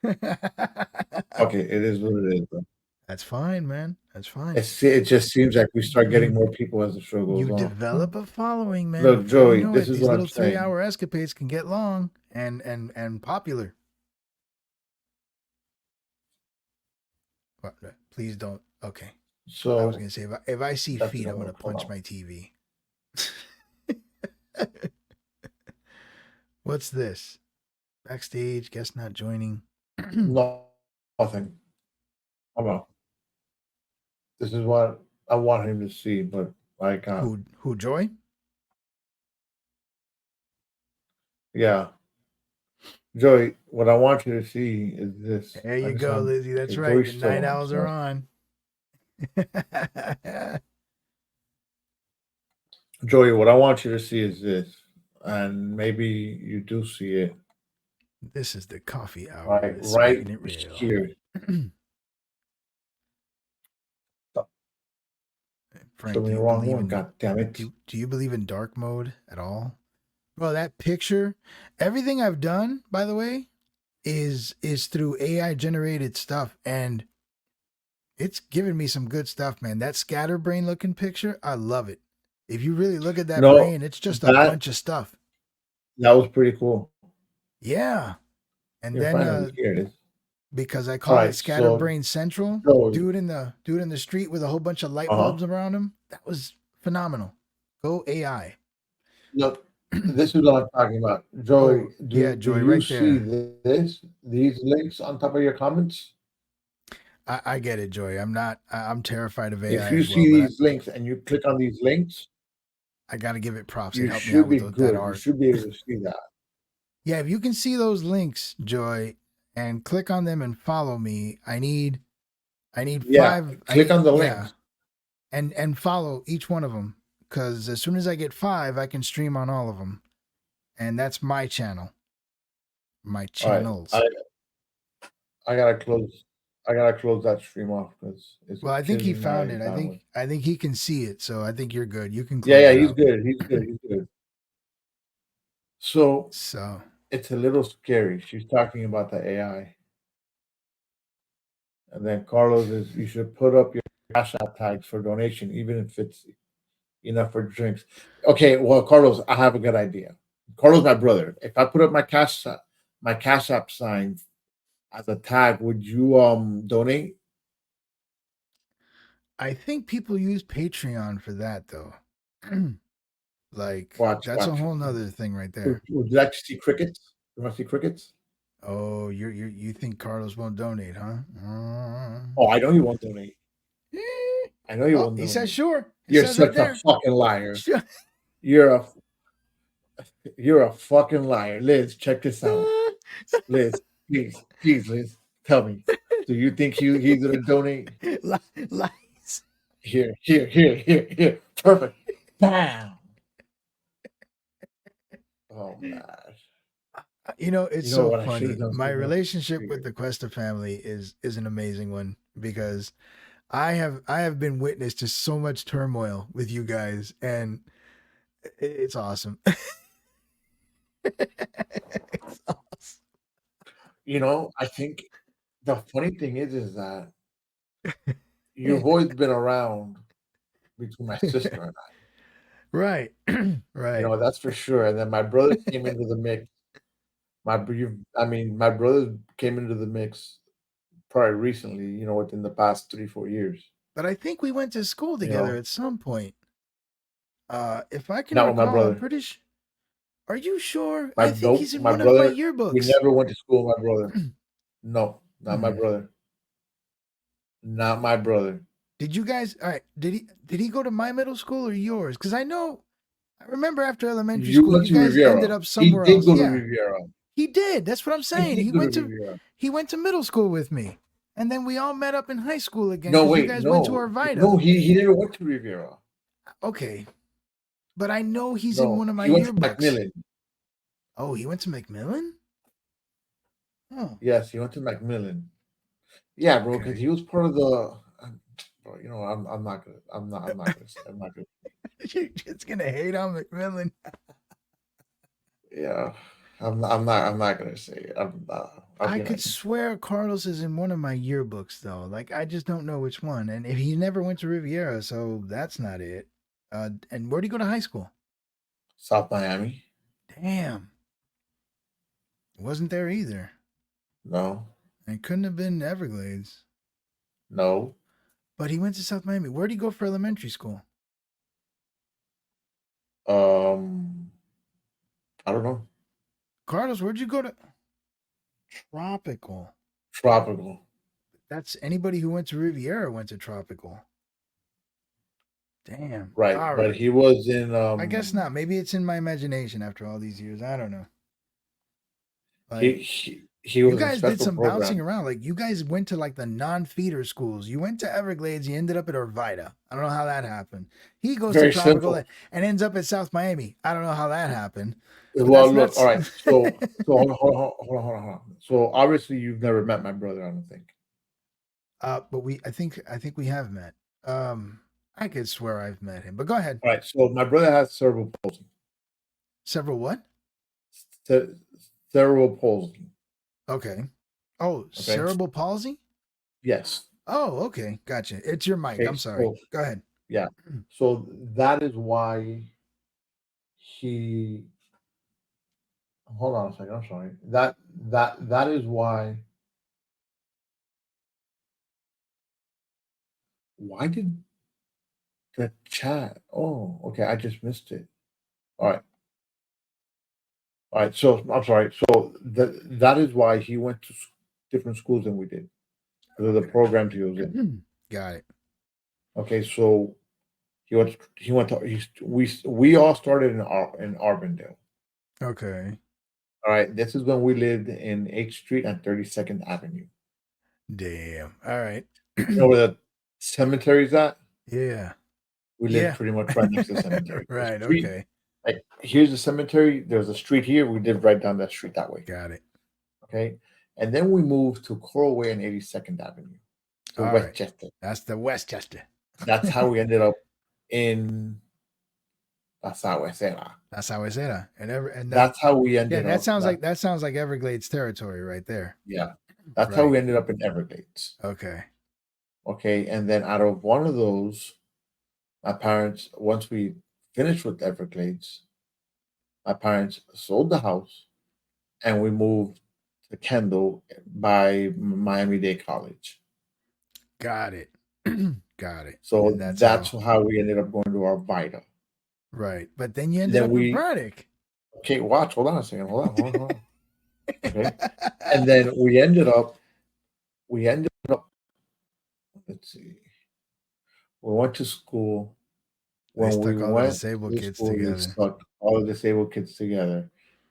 Okay, it is what it is, bro. That's fine, man. That's fine. It just seems like we start getting You more people as the show goes you on. develop a following, man. Look, Before you Joey, know this it, is these what I'm little saying. 3-hour escapades can get long and popular. What? Please don't. Okay. I So was gonna say if I see that's feet, I'm no, gonna hold punch on. my TV. What's this? Backstage, guest not joining. No, nothing. Hold on. This is what I want him to see, but I can't. Who Joy? Yeah, Joey, what I want you to see is this. There I you just go, want. Lizzie. That's Okay, right. Joey's The still night on. owls So are on. Joey, what I want you to see is this, and maybe you do see it. This is the coffee hour. Right, It's right Speaking it real. here. Frank, Show do me the you wrong believe one. in God damn it! do you believe in dark mode at all? Bro, that picture, everything I've done, by the way, is through AI generated stuff, and it's giving me some good stuff, man. That scatterbrain looking picture, I love it. If you really look at that No, brain, it's just a that bunch of stuff. that was pretty cool. Yeah. And You're finally here. It is. because I All call it right, so Scatterbrain Central, Joey, dude in the street with a whole bunch of light uh huh. bulbs around him, that was phenomenal. Go AI. Look, this is what I'm talking about. Joey, Oh, yeah, do Joy, you right see there. these links on top of your comments? I get it, Joy. I'm terrified of AI If you as well, see but these links and you click on these links, I got to give it props. It you helped me out should be with that good. You art. should be able to see that. Yeah, if you can see those links, Joy, and click on them and follow me, I need Yeah, 5. click on the links. And follow each one of them, because as soon as I get 5, I can stream on all of them, and that's my channel, my All right, channels. I gotta close. I gotta close that stream off because it's Well, I think he killing found my it. bandwidth. I think he can see it, so I think you're good. You can Yeah, close yeah, it he's out. good. He's good. He's good. So So it's a little scary. She's talking about the AI. And then Carlos is you should put up your cash app tags for donation, even if it's enough for drinks. Okay, well, Carlos, I have a good idea. Carlos, my brother. If I put up my cash app sign as a tag, would you donate? I think people use Patreon for that though. Like Watch, that's a watch. whole nother thing right Would, there. would you like to see crickets? You want to see crickets? Oh, you think Carlos won't donate, huh? Oh, I know you won't donate. Eh. I know you Oh, won't he says donate. sure. It You're says right such a there. fucking liar. Sure. You're a you're a fucking liar. Liz, check this out. Liz, please, Liz, tell me. Do you think he's gonna donate? Lies. Here. Perfect. Bam. Oh man. You know, it's You know so what I should funny. have done? My Sooner? relationship with the Cuesta family is an amazing one because I have been witness to so much turmoil with you guys, and it's awesome. It's awesome. You know, I think the funny thing is that you've always been around between my sister and I. Right. You Right. know, that's for sure. And then my brother came into the mix. My brother came into the mix probably recently. You know, within the past 3-4 years. But I think we went to school You together know, at some point. If I can not with my recall, I'm brother. pretty sure. Are you sure? My I think nope, he's in my one of my brother. We yearbooks. never went to school with my brother. No, not my Hmm. brother. Not my brother. Did you guys? All right. Did he go to my middle school or yours? Because I remember after elementary You school, went you to guys ended Riviera. up He somewhere did else. go to Yeah, Riviera. he did. That's what I'm He saying. did He go to went to Riviera. he went to middle school with me, and then we all met up in high school again No, because you wait, guys went to no. Arvida. He never went to Riviera. Okay, but I know he's in No, one of my he went to yearbooks. Macmillan. Oh, he went to McMillan. Oh, Yes, he went to Macmillan. Yeah, bro, because okay. he was part of the. Bro, you know, I'm not gonna say. I'm not gonna. You're just gonna hate on McMillan. Yeah, I'm not gonna say it. I'll I be could nice. swear Carlos is in one of my yearbooks though. Like I just don't know which one. And if he never went to Riviera, so that's not it. And where'd he go to high school? South Miami. Damn, wasn't there either. No, It couldn't have been Everglades. no. But he went to South Miami. Where'd he go for elementary school? Um, I don't know. Carlos, where'd you go to? Tropical. Tropical. That's anybody who went to Riviera went to Tropical. Damn. Right, All but right. he was in. I guess not. Maybe it's in my imagination after all these years. I don't know. He Like he you was in guys did special some bouncing program. around. Like you guys went to like the non-feeder schools. You went to Everglades. You ended up at Arvida. I don't know how that happened. He goes to Very Tropical simple. and ends up at South Miami. I don't know how that happened. But Well, that's look. All nuts. right. So hold on. So obviously you've never met my brother. I don't think. But I think we have met. I could swear I've met him. But go ahead. All right. So my brother has cerebral palsy. Several what? Ce- Cerebral palsy. Okay. Oh, Okay. cerebral palsy? Yes. Oh, okay. Gotcha. It's your mic. Okay. I'm sorry. So Go ahead. yeah. So that is why he. Hold on a second. I'm sorry. That is why. Why did the chat? Oh, okay. I just missed it. All right. All right. So I'm sorry. So that is why he went to different schools than we did because of the Okay. programs he was in. Got it. Okay. So he went to we all started in Arbondale. Okay. All right. This is when we lived in 8th Street and 32nd Avenue. Damn. All right. You know where the cemetery is at? Yeah. We Yeah. lived pretty much right next to the cemetery. The Right. street, Okay. like here's the cemetery. There's a street here. We lived right down that street that way. Got it. Okay. And then we moved to Coral Way and 82nd Avenue. So All right. Westchester. That's the Westchester. That's how we ended up in That's how I said that. That's how I say that. And That's how we yeah, ended that up. sounds like Everglades territory right there. Yeah. That's how Right. we ended up in Everglades. Okay. Okay. And then out of one of those, my parents, once we finished with Everglades, my parents sold the house and we moved to Kendall by Miami-Dade College. Got it. Got it. So And that's that's how. how we ended up going to Arvida. Right. But then you ended Then up in we Braddock. okay, watch, hold on a second. Hold on. Okay. And then we ended up, let's see. We went to school. They When we stuck all the went disabled to kids school, they together. stuck all the disabled kids together.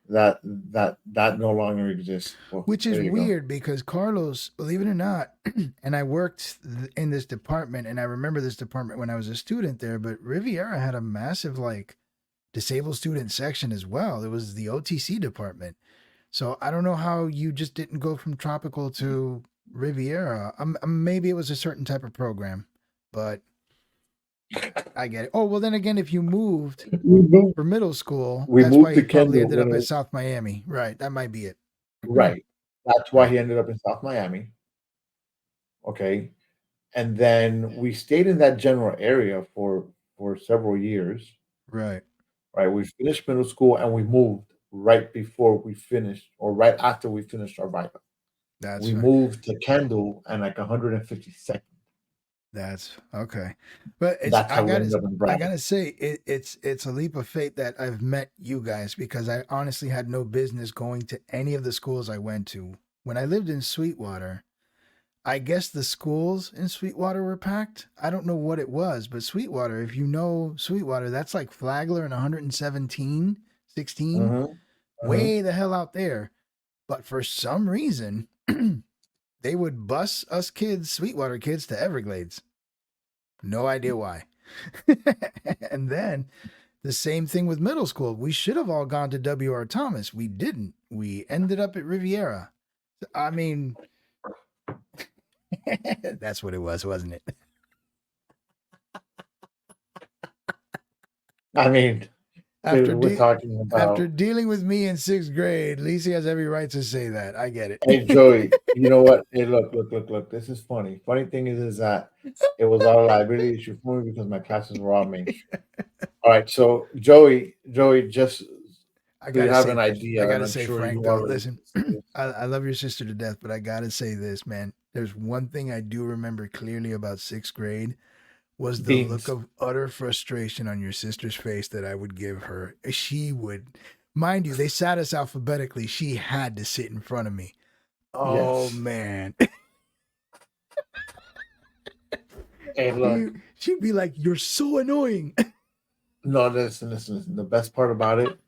That no longer exists. Well, Which is there you go. weird because Carlos, believe it or not, and I worked in this department, and I remember this department when I was a student there, but Riviera had a massive, like, disabled student section as well. It was the OTC department. So I don't know how you just didn't go from tropical to Riviera. Maybe it was a certain type of program, but I get it. Oh, well, then again, if you moved We moved, for middle school, we that's why moved to he probably Kendall ended when up it at was South Miami. Right. That might be it. right. That's why Right. he ended up in South Miami. Okay. And then we stayed in that general area for several years. Right. Right. We finished middle school and we moved right before we finished or right after we finished our Bible. That's We right. moved to Kendall and like 152nd. That's okay. But it's That's how we ended up in I Braddock. gotta say it's a leap of faith that I've met you guys because I honestly had no business going to any of the schools I went to. When I lived in Sweetwater, I guess the schools in Sweetwater were packed. I don't know what it was, but Sweetwater, if you know Sweetwater, that's like Flagler and 117, 16, Mhm, mhm. way the hell out there. But for some reason, they would bus us kids, Sweetwater kids, to Everglades. No idea why. And then the same thing with middle school. We should have all gone to W.R. Thomas. We didn't. We ended up at Riviera. I mean, that's what it was, wasn't it? I mean, After we're talking after about dealing with me in sixth grade, Lisi has every right to say that. I get it. hey Joey, you know what? Hey, look. This is funny. Funny thing is that it was all a liability issue for me because my classes were all mainstream. All right, so Joey, just I so you gotta have say an this. I idea, and gotta I'm say, sure Frank, you though, already listen, see this. I love your sister to death, but I gotta say this, man. There's one thing I do remember clearly about sixth grade was the look Beans. of utter frustration on your sister's face that I would give her. She would, mind you, they sat us alphabetically. She had to sit in front of me. Oh Yes. man. Hey, she, look. she'd be like, "You're so annoying." No, listen. The best part about it,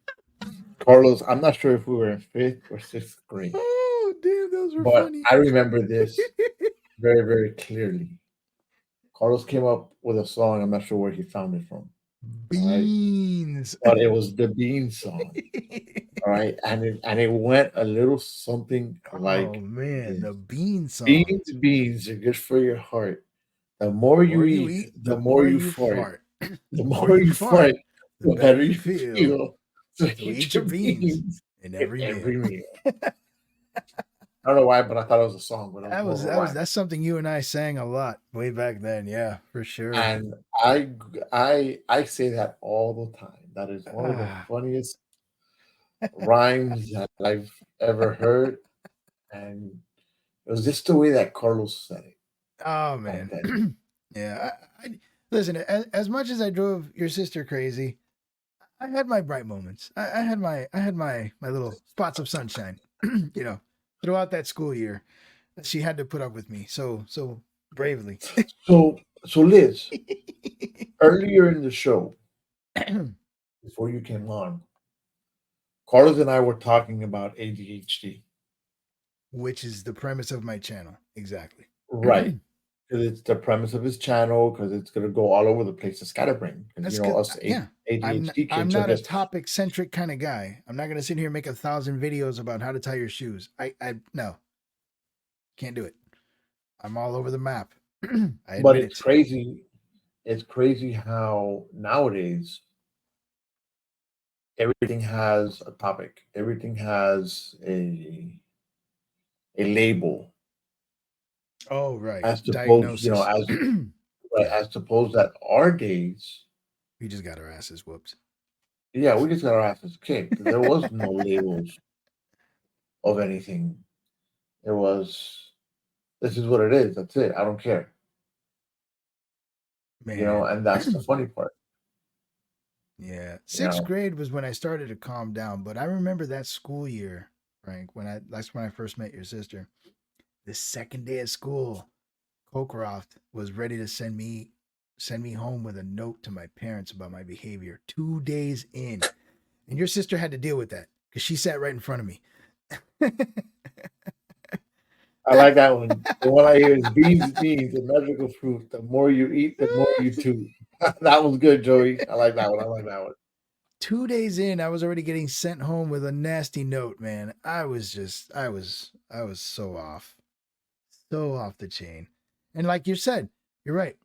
Carlos, I'm not sure if we were in fifth or sixth grade, Oh, damn, those were but funny. I remember this very, very clearly. Carlos came up with a song. I'm not sure where he found it from. All right, Beans. but it was the Bean song. All right, and it went a little something Oh like man, this: the bean song. Beans are good for your heart. The The more you more you eat, eat, the the more more you you fart. fart. The The more more you you fart, fart, the the better better you you feel. feel. So So eat eat your your beans beans in in every meal. every meal. I don't know why, but I thought it was a song, but it was That more was of a that was rhyme. that's something you and I sang a lot way back then. Yeah, for sure. And I say that all the time. That is one of the Ah. funniest rhymes that I've ever heard, and it was just the way that Carlos said it Oh back man. then. Yeah. Listen. As much as I drove your sister crazy, I had my bright moments. I had my little spots of sunshine. Throughout that school year, that she had to put up with me so bravely. So Liz, earlier in the show, before you came on, Carlos and I were talking about ADHD. Which is the premise of my channel. Exactly. Right. Because it's the premise of his channel, because it's gonna go all over the place, the scatterbrain. Because That's you know, good. us Yeah. ADHD I'm kids are not a just topic centric kind of guy. I'm not gonna sit here and make 1,000 videos about how to tie your shoes. I no, can't do it. I'm all over the map. I but admit it's it. crazy. It's crazy how nowadays everything has a topic. Everything has a label. Oh, right. As suppose, Diagnosis. Yeah. as suppose that our days, We just got our asses whooped. yeah, we just got our asses kicked. There was no labels of anything. It was, this is what it is. That's it. I don't care. Man. And that's the funny part. Yeah. You Sixth know, grade was when I started to calm down, but I remember that school year, Frank, that's when I first met your sister. The second day of school, Cocroft was ready to send me home with a note to my parents about my behavior 2 days in. And your sister had to deal with that because she sat right in front of me. I like that one. The one I hear is beans, beans, and magical fruit. The more you eat, the more you chew. That was good, Joey. I like that one. I like that one. 2 days in, I was already getting sent home with a nasty note, man. I was so off the chain. And like you said, you're right.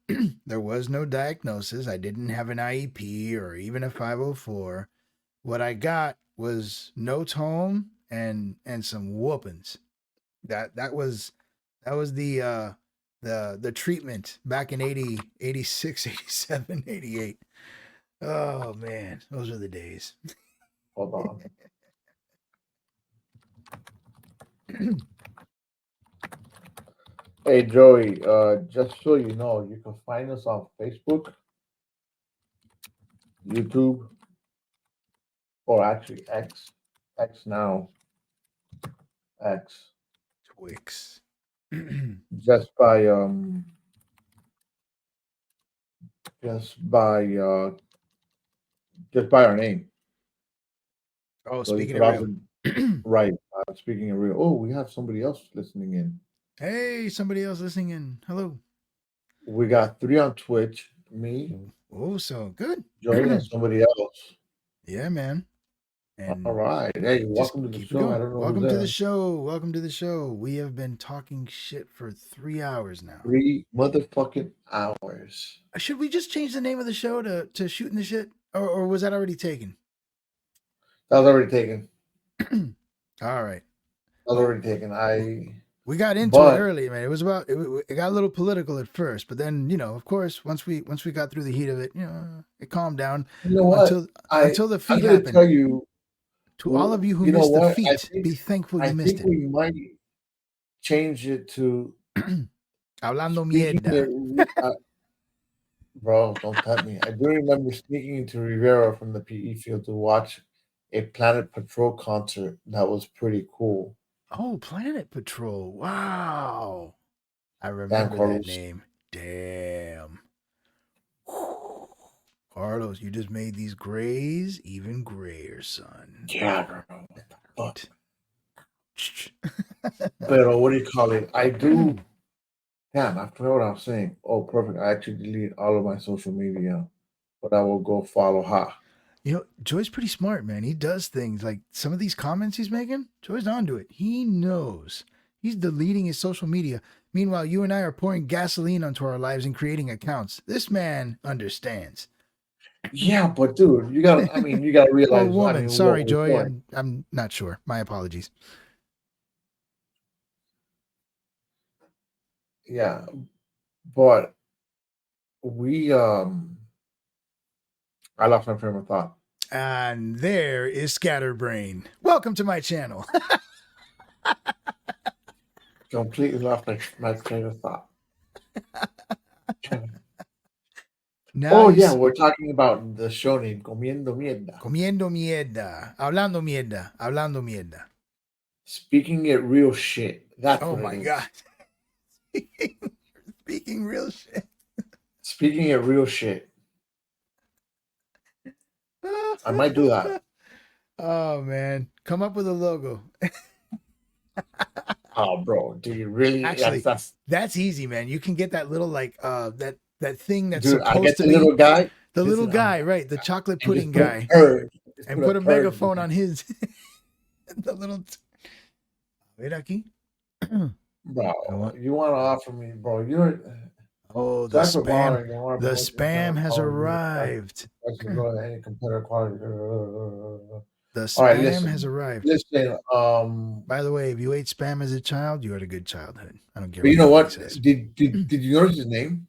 There was no diagnosis. I didn't have an IEP or even a 504. What I got was notes home and some whoopings. That was the treatment back in 80, 86, 87, 88. Oh man, those were the days. Hold on. Hey, Joey, just so you know, you can find us on Facebook, YouTube, or actually X now, X, Twix. just by just by uh just by our name. Oh, So you speaking could of real. also write. Speaking of real, oh, we have somebody else listening in. Hey, somebody else listening in. Hello. We got 3 on Twitch, me, Oh, so good. Joey, and somebody else. Yeah, man. All And right. Hey, just welcome to the keep it show. I going. don't know who's Welcome to the there. show. Welcome to the show. We have been talking shit for 3 hours now. 3 motherfucking hours. Should we just change the name of the show to Shooting the Shit? Or was that already taken? That was already taken. All right. That was Well, already taken. we got into it But early, man. It was about it got a little political at first, but then of course, once we got through the heat of it, it calmed down you know what? until I the I'm feat gonna happened. tell you. To all of you who You know missed the what? feat, be thankful I you missed think it. we might change it to Hablando speaking mierda. it. Bro, don't tempt me. I do remember sneaking into Rivera from the PE field to watch a Planet Patrol concert. That was pretty cool. Oh, Planet Patrol. Wow. I Damn, remember that Carlos. name. Damn. Carlos, you just made these grays even grayer, son. Yeah, bro. But what do you call it? I do. Damn, I forgot what I was saying. Oh, perfect. I actually deleted all of my social media, but I will go follow Ha. Joy's pretty smart, man. He does things like some of these comments he's making. Joy's onto it. He knows. He's deleting his social media. Meanwhile, you and I are pouring gasoline onto our lives and creating accounts. This man understands. Yeah, but dude, you gotta. I mean, you gotta Or realize. I woman. mean, what Sorry, we're Joy. doing. I'm not sure. My apologies. Yeah, but we. I lost my train of thought. And there is Scatterbrain. Welcome to my channel. Completely lost my train of thought. Now Oh yeah, we're talking about the show name Comiendo Mierda. Comiendo mierda. Hablando mierda. Hablando mierda. Speaking it real shit. That's Oh what my it is. God. Speaking real shit. Speaking it real shit. I might do that. Oh man. Come up with a logo. Oh, bro, do you really? Actually, That's that's easy, man. You can get that little that thing that's dude. I supposed get to the be little guy. the little Listen, guy, right? The chocolate and pudding just put a guy. turd. Just And put a turd megaphone in on his the little Wait aquí. Bro, what? you want to offer me, bro? You're Oh, the Sorry for spam. bothering you. I want to The promote your channel, spam has quality video, arrived. prices go to any competitor quality. The All right, spam has listen, arrived. listen. By the way, if you ate spam as a child, you had a good childhood. I don't care But what you know anybody what? says. Did you notice his name?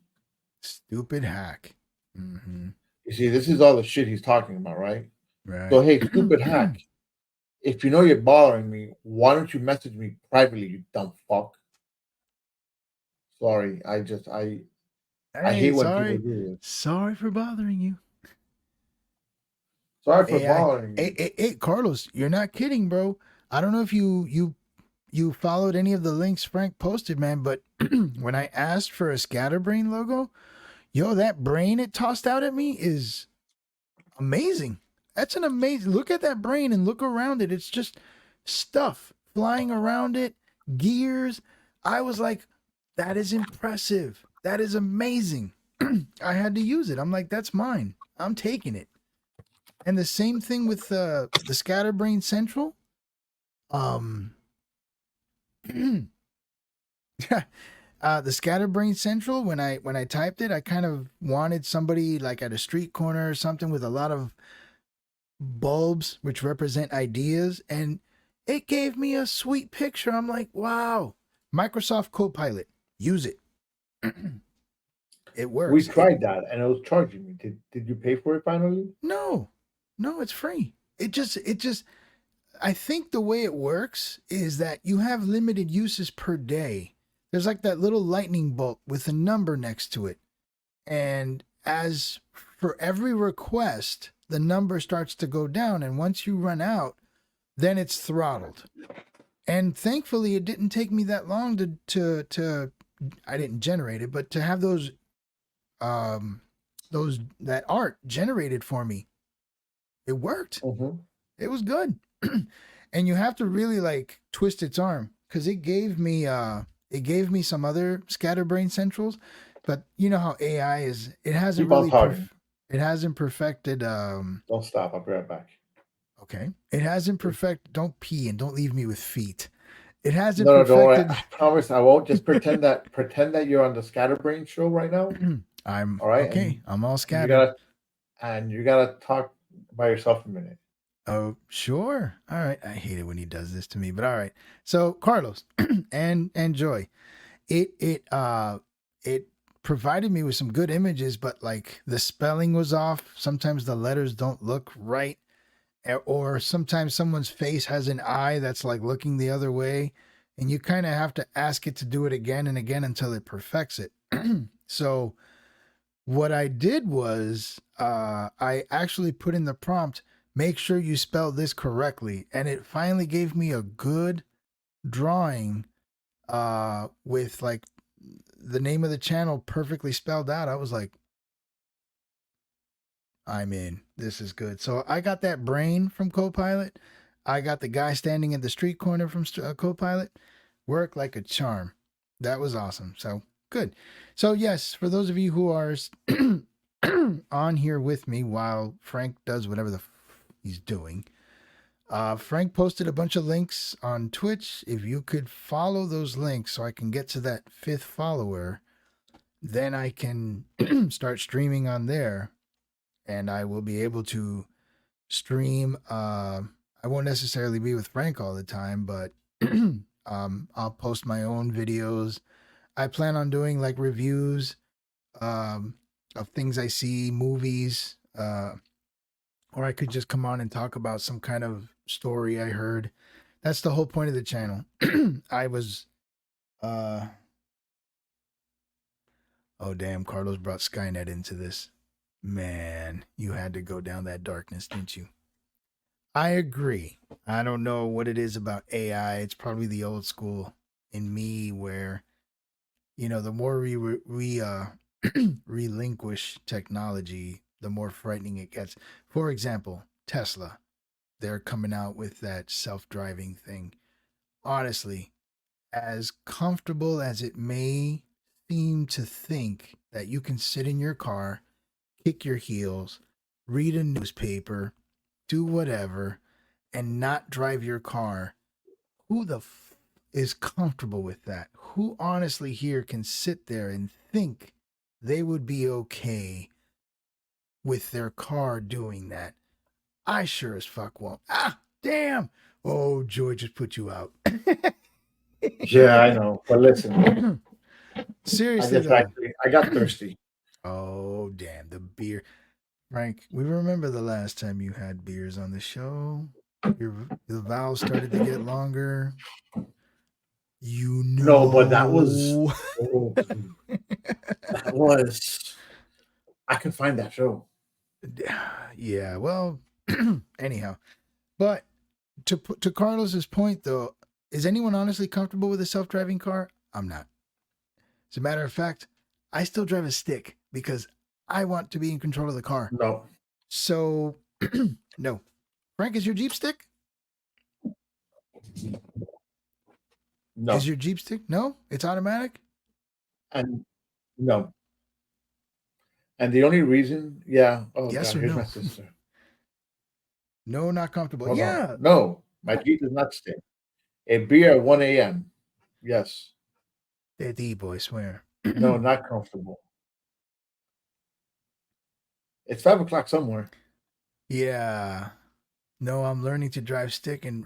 Stupid hack. Mm-hmm. You see, this is all the shit he's talking about, right? Right. So, hey, stupid hack. If you know you're bothering me, why don't you message me privately, you dumb fuck? Sorry, I hate Hey, when people sorry. do this. Sorry for bothering you. Sorry for AI. bothering you. Hey, Carlos, you're not kidding, bro. I don't know if you followed any of the links Frank posted, man, but when I asked for a Scatterbrain logo, yo, that brain it tossed out at me is amazing. That's an amazing. Look at that brain and look around it. It's just stuff flying around it, gears. I was like, that is impressive. That is amazing. I had to use it. I'm like, that's mine. I'm taking it. And the same thing with the Scatterbrain Central. Um, the Scatterbrain Central. When I typed it, I kind of wanted somebody like at a street corner or something with a lot of bulbs, which represent ideas, and it gave me a sweet picture. I'm like, wow, Microsoft Copilot, use it. It works. We tried that and it was charging me. Did you pay for it finally? No, it's free. I think the way it works is that you have limited uses per day. There's like that little lightning bolt with a number next to it. And as for every request, the number starts to go down. And once you run out, then it's throttled. And thankfully, it didn't take me that long to I didn't generate it, but to have that art generated for me. It worked. Mm-hmm. It was good. And you have to really like twist its arm because it gave me some other Scatterbrain Centrals, but you know how AI is. It hasn't Keep on really talking. it hasn't perfected. Don't stop. I'll be right back. Okay, it hasn't perfect. Don't pee and don't leave me with feet. It hasn't No, don't worry. perfected. I promise I won't. Just pretend that you're on the Scatterbrain show right now. I'm All right. okay. I'm all You scattered. gotta talk by yourself a minute. Oh, sure. All right. I hate it when he does this to me, but all right. So Carlos and Joy, it provided me with some good images, but like the spelling was off. Sometimes the letters don't look right, or sometimes someone's face has an eye that's like looking the other way, and you kind of have to ask it to do it again and again until it perfects it. So what I did was I actually put in the prompt, make sure you spell this correctly, and it finally gave me a good drawing with like the name of the channel perfectly spelled out. I was like, I'm in. This is good. So I got that brain from Copilot. I got the guy standing at the street corner from Copilot. Worked like a charm. That was awesome. So good. So yes, for those of you who are on here with me while Frank does whatever he's doing, Frank posted a bunch of links on Twitch. If you could follow those links so I can get to that 5th follower, then I can start streaming on there and I will be able to stream. I won't necessarily be with Frank all the time, but I'll post my own videos. I plan on doing like reviews of things I see, movies, or I could just come on and talk about some kind of story I heard. That's the whole point of the channel. I was oh damn, Carlos brought Skynet into this. Man, you had to go down that darkness, didn't you? I agree. I don't know what it is about AI. It's probably the old school in me where, you know, the more we relinquish technology, the more frightening it gets. For example, Tesla, they're coming out with that self-driving thing. Honestly, as comfortable as it may seem to think that you can sit in your car, kick your heels, read a newspaper, do whatever, and not drive your car, who the is comfortable with that? Who honestly here can sit there and think they would be okay with their car doing that. I sure as fuck won't. Ah, damn. Oh, Joy just put you out. Yeah, I know. But listen, Seriously though. I got thirsty. Oh, damn, the beer. Frank, we remember the last time you had beers on the show. The vowels started to get longer. You No, but that was know. oh, that was I could find that show. Yeah, well, anyhow. But to Carlos's point though, is anyone honestly comfortable with a self-driving car? I'm not. As a matter of fact, I still drive a stick because I want to be in control of the car. No, So, no. Frank, is your Jeep stick? no, Is your Jeep stick? No, it's automatic. and no. And the only reason, yeah. Oh Yes God, or here's my no? sister. No, not comfortable. Hold on. Yeah, No, my Jeep does not stink. A beer at 1 a.m. Yes. that D boy swear. No, not comfortable. It's 5 o'clock somewhere. Yeah. No, I'm learning to drive stick and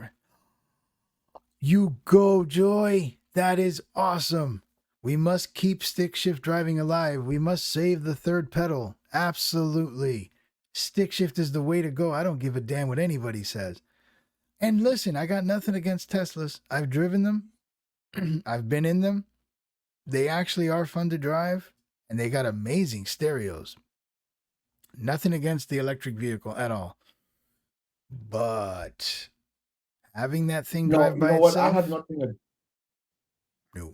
you go, Joy. That is awesome. We must keep stick shift driving alive. We must save the third pedal. Absolutely. Stick shift is the way to go. I don't give a damn what anybody says. And listen, I got nothing against Teslas. I've driven them. I've been in them. They actually are fun to drive and they got amazing stereos. Nothing against the electric vehicle at all. But having that thing No, drive you by know what? I itself? have nothing. No.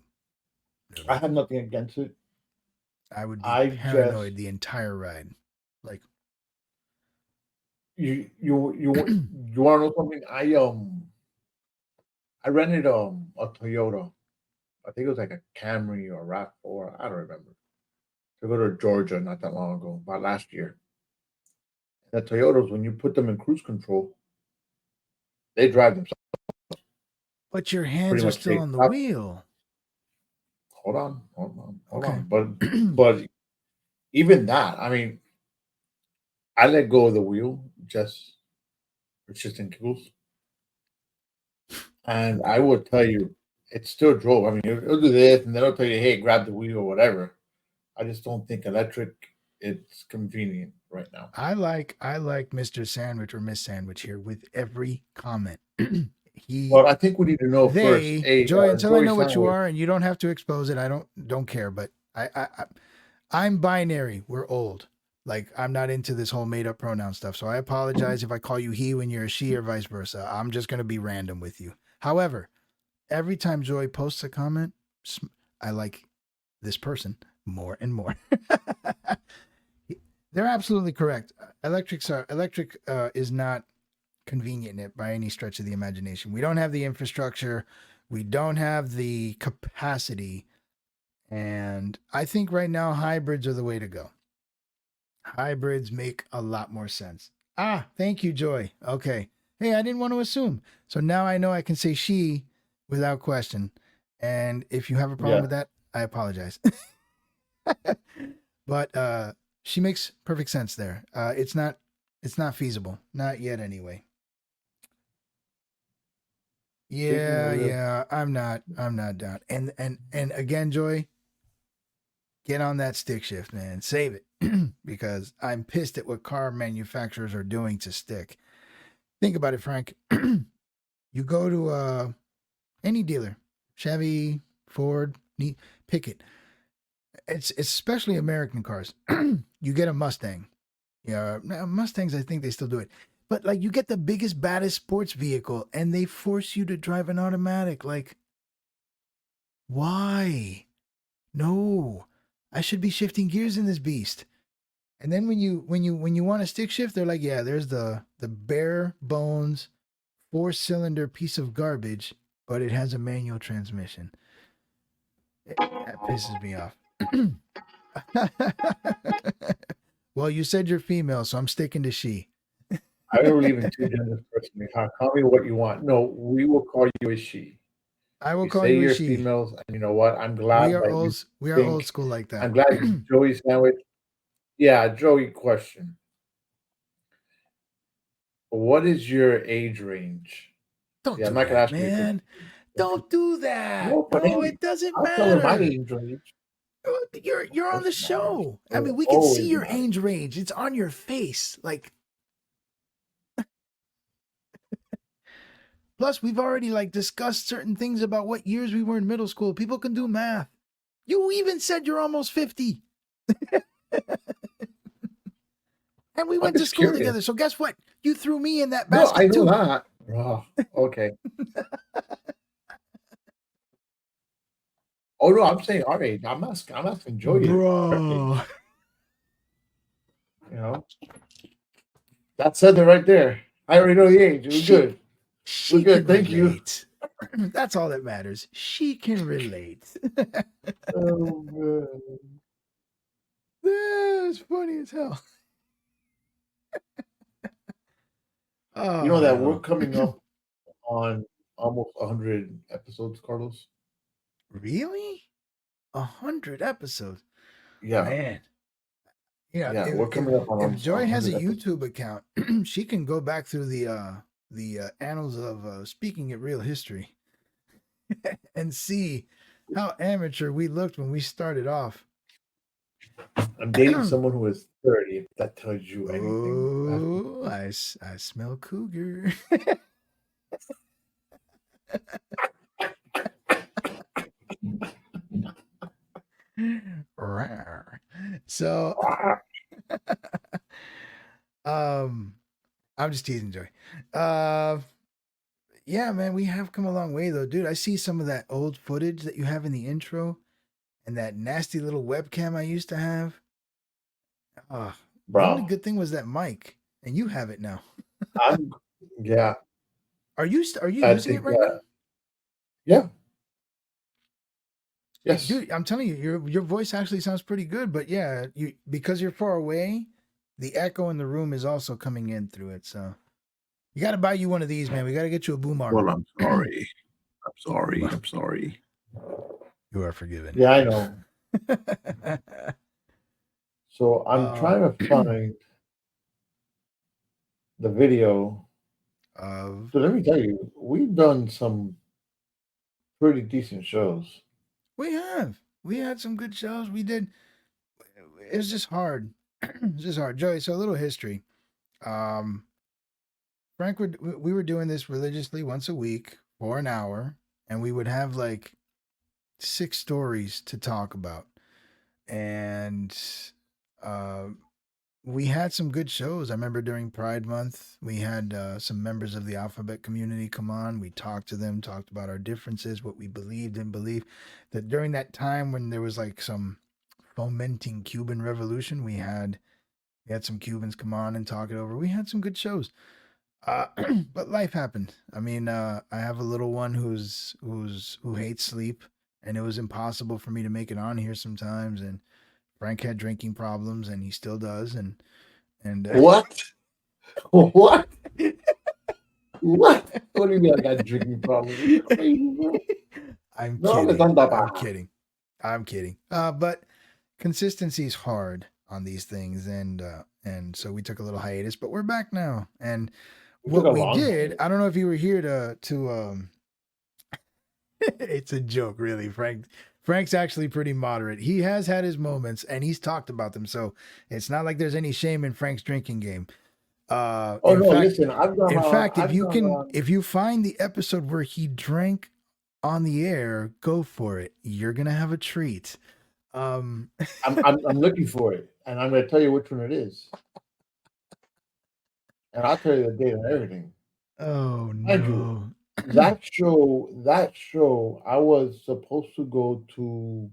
I have nothing against it. I would be I paranoid just the entire ride. Like, you want to know something? I rented a Toyota. I think it was like a Camry or a RAV4. I don't remember. To go to Georgia not that long ago, about last year. The Toyotas, when you put them in cruise control, they drive themselves. but your hands Pretty are much still they on the stop. wheel. Hold Okay. on. But even that, I mean, I let go of the wheel just for shits and giggles, and I Okay. would tell you, it still drove. I mean, it'll do this, and then it'll tell you, "Hey, grab the wheel," or whatever. I just don't think electric. It's convenient right now. I like Mr. Sandwich or Miss Sandwich here with every comment. he Well, I think we need to know first. they A Joy, until I Joy know what you sandwich. are, and you don't have to expose it, I don't care. But I'm binary. We're old. Like I'm not into this whole made up pronoun stuff. So I apologize if I call you he when you're a she or vice versa. I'm just gonna be random with you. However, every time Joy posts a comment, I like this person more and more. They're absolutely correct. Electric is not convenient by any stretch of the imagination. We don't have the infrastructure, we don't have the capacity, and I think right now hybrids are the way to go. Hybrids make a lot more sense. Ah, thank you, Joy. Okay. Hey, I didn't want to assume. So now I know I can say she without question. And if you have a problem Yeah. with that, I apologize. But she makes perfect sense there. It's not feasible. Not yet anyway. Speaking Yeah, of this, yeah. I'm not down. And again, Joy, get on that stick shift, man. Save it. Because I'm pissed at what car manufacturers are doing to stick. Think about it, Frank. You go to any dealer, Chevy, Ford, pick it. It's especially American cars. You get a Mustang. Yeah, Mustangs, I think they still do it. But like you get the biggest, baddest sports vehicle and they force you to drive an automatic. Like, why? No. I should be shifting gears in this beast. And then when you want a stick shift, they're like, yeah, there's the bare bones 4-cylinder piece of garbage, but it has a manual transmission. That pisses me off. Well, you said you're female, so I'm sticking to she. I don't believe in two genders personally. Call me what you want. No, we will call you a she. I will You call say you a you're she. females, and you know what? I'm glad We are that you old. We are old think. school like that. I'm glad Joey Sandwich. Yeah, Joey. Question: what is your age range? Don't See, I'm do not gonna that, ask you to man. Don't do that. no, but No, hey, it doesn't I'll tell her my matter. age range. You're on Of the course it matters. show. I It mean, we can see always your matters. age range. It's on your face. Like, plus we've already like discussed certain things about what years we were in middle school. People can do math. You even said you're almost 50. And we I'm went to just school curious. together. So guess what? You threw me in that No, I basket know too. that. Oh, okay. Oh no, I'm saying our age. I'm asking Joey. Bro. You know, that said it right there. I already know the age. We're good. She We're good. can Thank you. relate. That's all that matters. She can relate. Oh, man. That's funny as hell. You know that we're Oh, coming up on almost 100 episodes, Carlos. really? 100 episodes. Yeah, Man. Yeah, yeah, we're coming up on if almost Joy has a 100 episodes. YouTube account, she can go back through the annals of speaking at real history and see how amateur we looked when we started off. I'm dating someone who is 30. If that tells you anything. Oh, I smell cougar. Rawr. So, I'm just teasing Joy. Yeah, man, we have come a long way though, dude. I see some of that old footage that you have in the intro and that nasty little webcam I used to have. Ah, the only Bro, good thing was that mic, and you have it now. I'm yeah. Are you I using it think right now? yeah, Hey, yes. dude, I'm telling you, your voice actually sounds pretty good. But yeah, you because you're far away, the echo in the room is also coming in through it. So you got to buy you one of these, man. We got to get you a boom arm. Well, I'm sorry. I'm sorry. I'm sorry. You are forgiven. Yeah, I know. So I'm trying to find the video. Of So let me tell you, we've done some pretty decent shows. we had some good shows. We did. It's just hard. It's just hard, Joey. So a little history. Um, Frank we were doing this religiously once a week for an hour, and we would have like 6 stories to talk about. And uh, we had some good shows. I remember during Pride Month, we had some members of the alphabet community come on. We talked to them, talked about our differences, what we believed and believed. That during that time when there was like some fomenting Cuban revolution, we had some Cubans come on and talk it over. We had some good shows. Uh, but life happened. I mean, I have a little one who hates sleep, and it was impossible for me to make it on here sometimes. And Frank had drinking problems, and he still does. And What? What? What? What do you mean I got drinking problems? Are you crazy, bro? I'm No, kidding. it's not I'm bad. kidding. I'm kidding. But consistency is hard on these things, and so we took a little hiatus, but we're back now. And We took what a we long did, time. I don't know if you were here to it's a joke, really. Frank's actually pretty moderate. He has had his moments, and he's talked about them, so it's not like there's any shame in Frank's drinking game. Oh In no, fact, listen, I've gone in on. fact, I've gone on. if you find the episode where he drank on the air, go for it. You're gonna have a treat. I'm looking for it, and I'm going to tell you which one it is, and I'll tell you the date and everything. Oh Mind you, no. that show, I was supposed to go to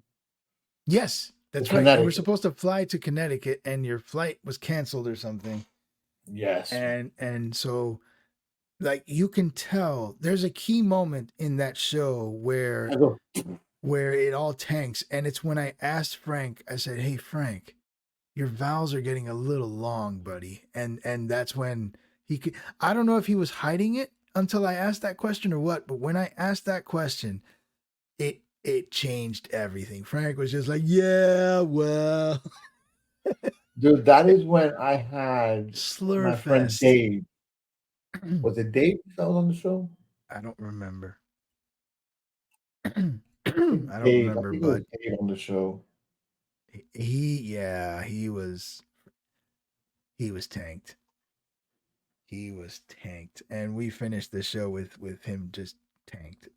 Yes, that's right. You were Connecticut. supposed to fly to Connecticut, and your flight was canceled or something. Yes, And so, like, you can tell there's a key moment in that show I go. where it all tanks, and it's when I asked Frank. I said, "Hey Frank, your vowels are getting a little long, buddy." And that's when he could. I don't know if he was hiding it until I asked that question or what, but when I asked that question, it changed everything. Frank was just like, yeah, well, Dude, that is when I had my friend Slurfest. Dave. Was it Dave that was on the show? I don't remember. I I think don't Dave. I remember, think it was but Dave on the show. he was tanked. He was tanked, and we finished the show with him just tanked.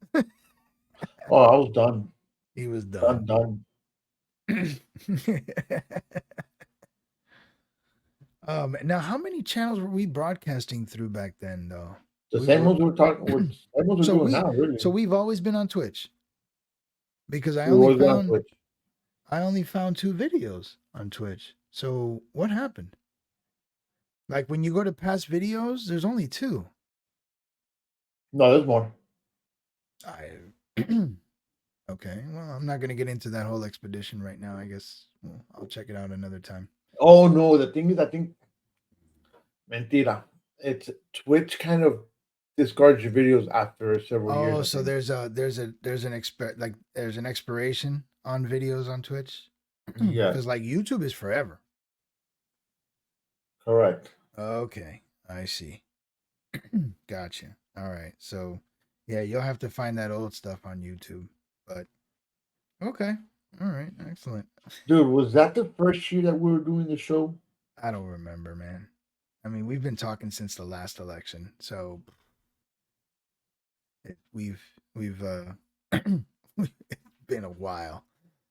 Oh, I was done. He was Done, done. done. Now, how many channels were we broadcasting through back then, though? The We same were- ones we're talking with, same ones we're So doing now, really. So we've always been on Twitch because we always been on Twitch. I only found 2 videos on Twitch. So what happened? Like when you go to past videos, there's only 2. No, there's more. I okay. Well, I'm not gonna get into that whole expedition right now. I guess I'll check it out another time. Oh no, the thing is, I think mentira. It's Twitch kind of discards your videos after several years. Oh, I so think. there's an expiration on videos on Twitch. Yeah, Because like YouTube is forever. correct. Okay, I see. Gotcha. All right. So, yeah, you'll have to find that old stuff on YouTube. But okay. All right. Excellent. Dude, was that the first year that we were doing the show? I don't remember, man. I mean, we've been talking since the last election, so we've it's been a while.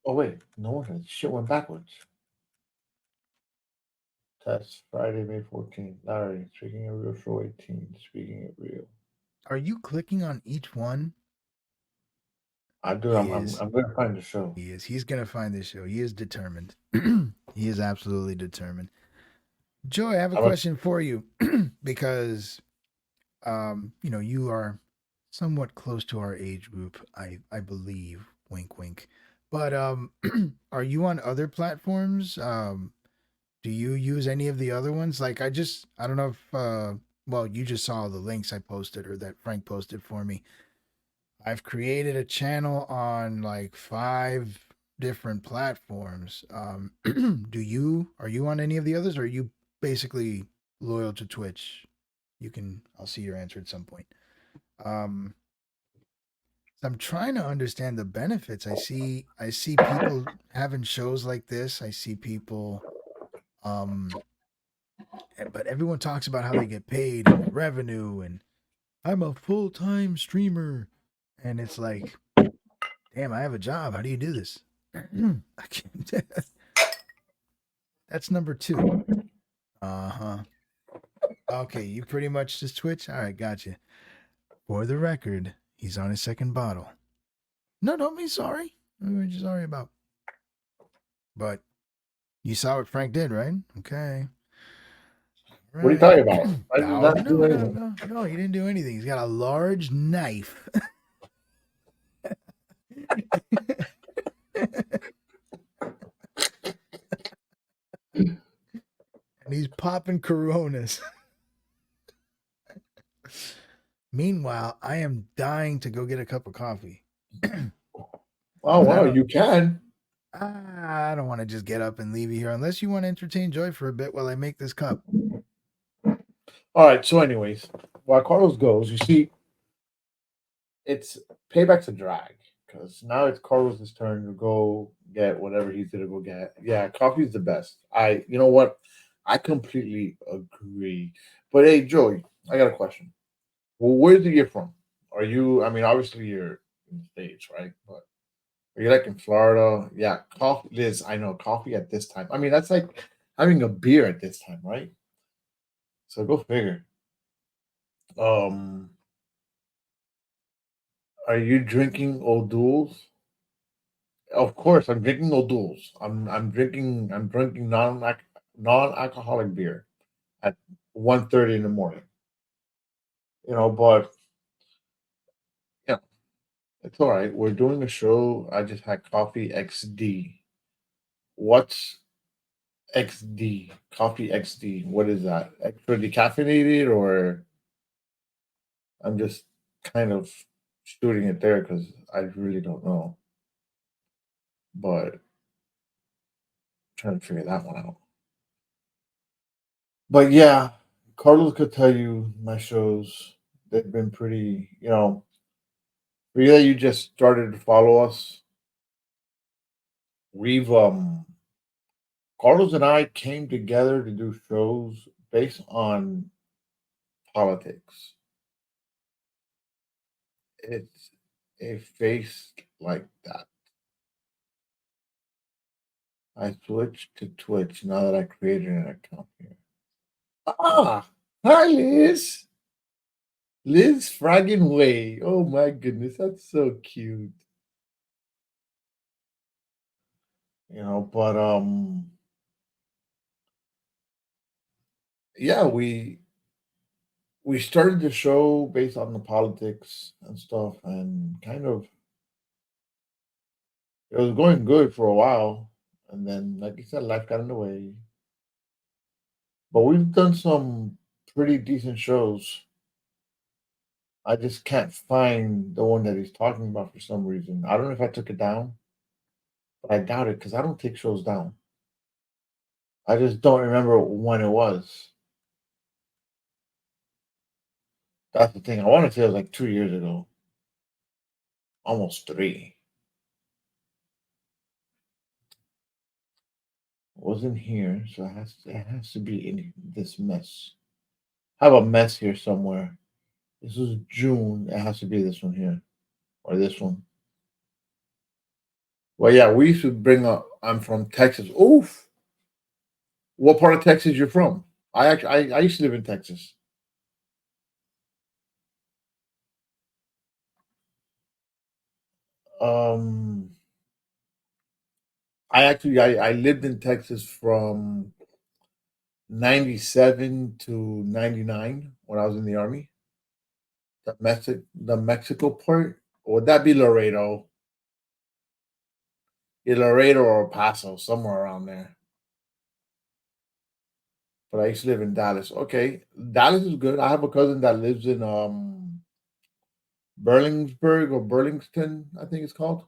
Oh wait, no, that shit went backwards. Test Friday, May 14th. Larry, speaking of real show 18. Speaking of real. Are you clicking on each one? I do. I'm gonna find the show. He is. He's gonna find this show. He is determined. He is absolutely determined. Joy, I have a question for you because you are somewhat close to our age group, I believe. Wink wink. But are you on other platforms? Do you use any of the other ones? Like I don't know if well, you just saw the links I posted or that Frank posted for me. I've created a channel on like 5 different platforms. Are you on any of the others, or are you basically loyal to Twitch? I'll see your answer at some point. I'm trying to understand the benefits. I see people having shows like this. I see people but everyone talks about how they get paid and revenue, and I'm a full-time streamer. And it's like, damn, I have a job. How do you do this? I can't. That's number 2. Uh-huh. Okay, you pretty much just Twitch? All right, gotcha. For the record, he's on his 2nd bottle. No, don't be sorry. What are you sorry about? But you saw what Frank did, right? Okay. What are you talking about? I did No, not do anything. no, he didn't do anything. He's got a large knife. And he's popping Coronas. Meanwhile, I am dying to go get a cup of coffee. Oh wow, you can. I don't want to just get up and leave you here unless you want to entertain Joy for a bit while I make this cup. All right. So, anyways, while Carlos goes, you see, it's payback's a drag because now it's Carlos's turn to go get whatever he's gonna go get. Yeah, coffee's the best. You know what? I completely agree. But hey, Joey, I got a question. Well, where's you from? Are you? I mean, obviously you're in the States, right? But are you like in Florida? Yeah, coffee. Liz, I know coffee at this time. I mean, that's like having a beer at this time, right? So go figure. Um, are you drinking O'Doul's? Of course, I'm drinking O'Doul's. I'm drinking non-alcoholic beer at 1:30 in the morning. But yeah, it's all right. We're doing a show. I just had coffee XD. What's XD? Coffee XD. What is that? Extra decaffeinated, or I'm just kind of shooting it there because I really don't know. But trying to figure that one out. But yeah, Carlos could tell you my shows. They've been pretty, for you that you just started to follow us, we've Carlos and I came together to do shows based on politics. It's a face like that. I switched to Twitch now that I created an account here. Ah, hi Liz. Liz Fraggin Way. Oh my goodness, that's so cute. But yeah, we started the show based on the politics and stuff, and kind of it was going good for a while, and then like you said, life got in the way. But we've done some pretty decent shows. I just can't find the one that he's talking about for some reason. I don't know if I took it down, but I doubt it because I don't take shows down. I just don't remember when it was. That's the thing. I want to say it was like 2 years ago, almost three. It wasn't here, so it has to be in this mess. I have a mess here somewhere. This is June. It has to be this one here or this one. Well, yeah, we should bring up. I'm from Texas. Oof. What part of Texas you're from? I used to live in Texas. Um, I lived in Texas from 97 to 99 when I was in the army. The Mexico part, would that be Laredo? Either Laredo or El Paso, somewhere around there. But I used to live in Dallas. Okay, Dallas is good. I have a cousin that lives in Burlingsburg or Burlington, I think it's called.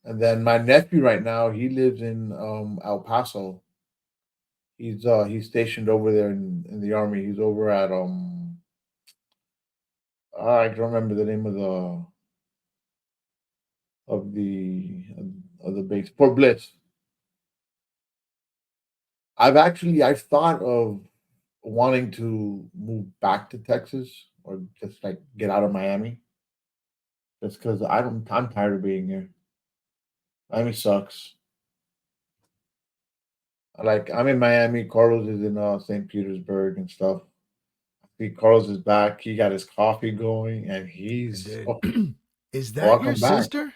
And then my nephew right now, he lives in El Paso. He's stationed over there in the army. He's over at I don't remember the name of the of the base, Fort Bliss. I've thought of wanting to move back to Texas or just like get out of Miami, just because I'm tired of being here. Miami sucks. Like I'm in Miami. Carlos is in St. Petersburg and stuff. I see Carlos is back. He got his coffee going, and I he's did. Is that your welcome back. sister?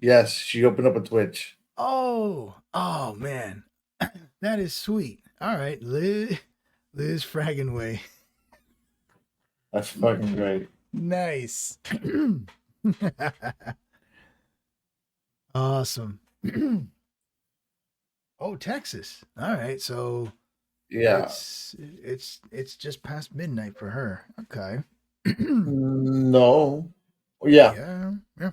Yes, she opened up a Twitch. Oh man, that is sweet. All right, Liz Fraggenway. That's fucking great. Nice. Awesome. Oh, Texas. All right, so Yeah. it's just past midnight for her. Okay. No. Yeah. Yeah,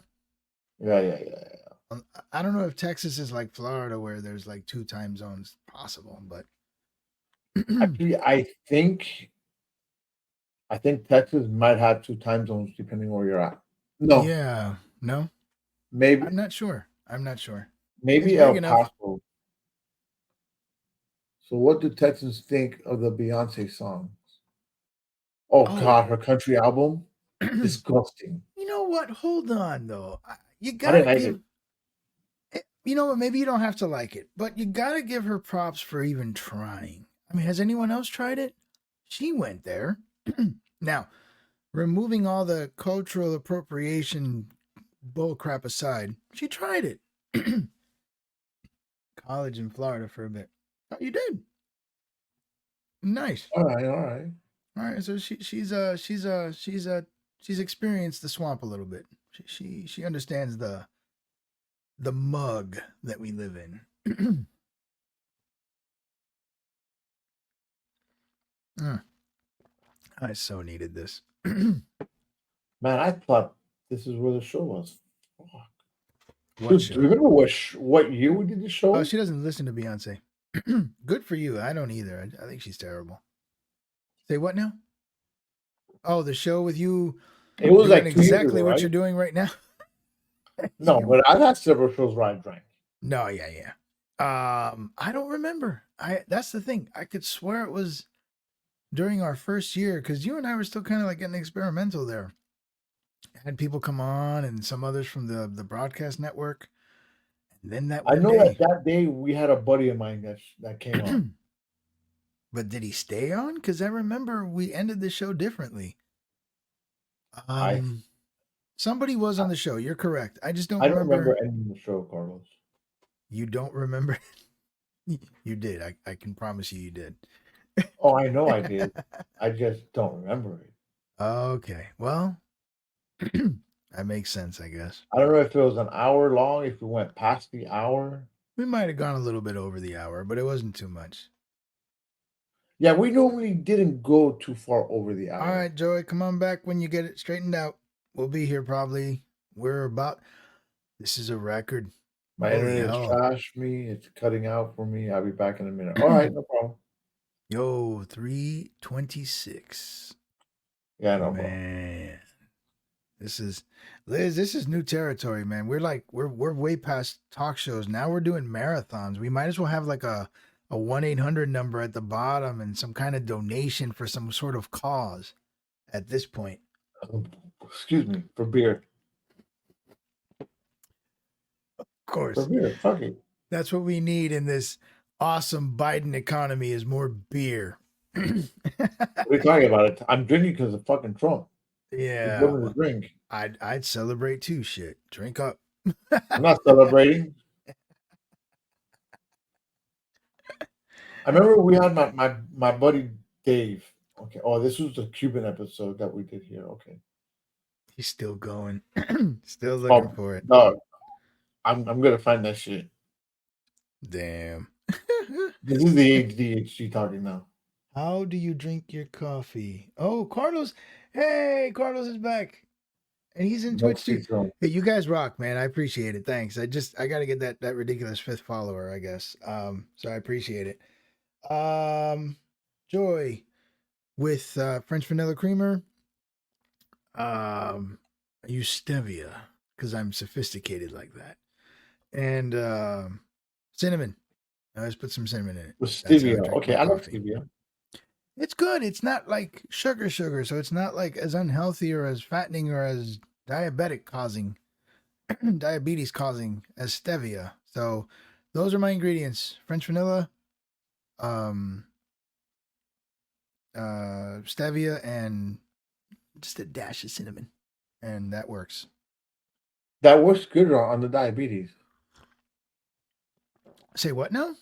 yeah. Yeah. I don't know if Texas is like Florida where there's like two time zones possible, but Actually, I think Texas might have two time zones depending where you're at. No, yeah, no, maybe I'm not sure. I'm not sure. It's maybe big El enough. Paso. So, what do Texans think of the Beyonce songs? Oh Oh, God, her country album, disgusting. you know what? Hold on though. You I didn't gotta like it. give. You know what? Maybe you don't have to like it, but you gotta give her props for even trying. I mean, has anyone else tried it? She went there. Now, removing all the cultural appropriation bullcrap aside, she tried it. College in Florida for a bit. Oh, you did. Nice. All right, all right. All right. So she's experienced the swamp a little bit. She understands the mug that we live in. Mm, I so needed this. Man, I thought this is where the show was. Fuck. What Dude, do show? you remember what year we did the show? Oh, she doesn't listen to Beyonce. Good for you. I don't either. I think she's terrible. Say what now? Oh, the show with you It was doing like 2 years exactly ago, what right? you're doing right now. No, but I've had several shows where I drank. No, yeah. I don't remember. That's the thing. I could swear it was during our first year because you and I were still kind of like getting experimental there. Had people come on and some others from the broadcast network. And then that I one know day. that day we had a buddy of mine that came on. But did he stay on? Because I remember we ended the show differently. Somebody was on the show. You're correct. I just don't I don't remember. remember ending the show, Carlos. You don't remember? You did. I can promise you did. Oh, I know I did. I just don't remember it. Okay. Well, that makes sense, I guess. I don't know if it was an hour long, if we went past the hour. We might have gone a little bit over the hour, but it wasn't too much. Yeah, we normally didn't go too far over the hour. All right, Joey, come on back when you get it straightened out. We'll be here probably. This is a record. My Holy internet is hell. trashed me. It's cutting out for me. I'll be back in a minute. All right, no problem. Yo, 326. Yeah, no problem. Man. This is Liz, this is new territory, man. We're way past talk shows. Now we're doing marathons. We might as well have like a 1-800 number at the bottom and some kind of donation for some sort of cause at this point. Excuse me, for beer. Of course. For beer, fuck it. That's what we need in this awesome Biden economy is more beer. What are you talking about? It? I'm drinking because of fucking Trump. Yeah. He's willing to drink. I'd celebrate too, shit. Drink up. I'm not celebrating. I remember we had my buddy Dave. Okay. Oh, this was the Cuban episode that we did here. Okay. He's still going. Still looking for it. No, I'm gonna find that shit. Damn. This is the ADHD talking now. How do you drink your coffee? Oh, Carlos. Hey, Carlos is back. And he's in Twitch too. Hey, you guys rock, man. I appreciate it. Thanks. I gotta get that ridiculous 5th follower, I guess. So I appreciate it. Joy with French vanilla creamer. I use stevia because I'm sophisticated like that. And cinnamon. I always put some cinnamon in it. With stevia. Okay, I love stevia. It's good. It's not like sugar, so it's not like as unhealthy or as fattening or as diabetes causing as stevia. So those are my ingredients: French vanilla, stevia, and just a dash of cinnamon, and that works. That works good on the diabetes. Say what now?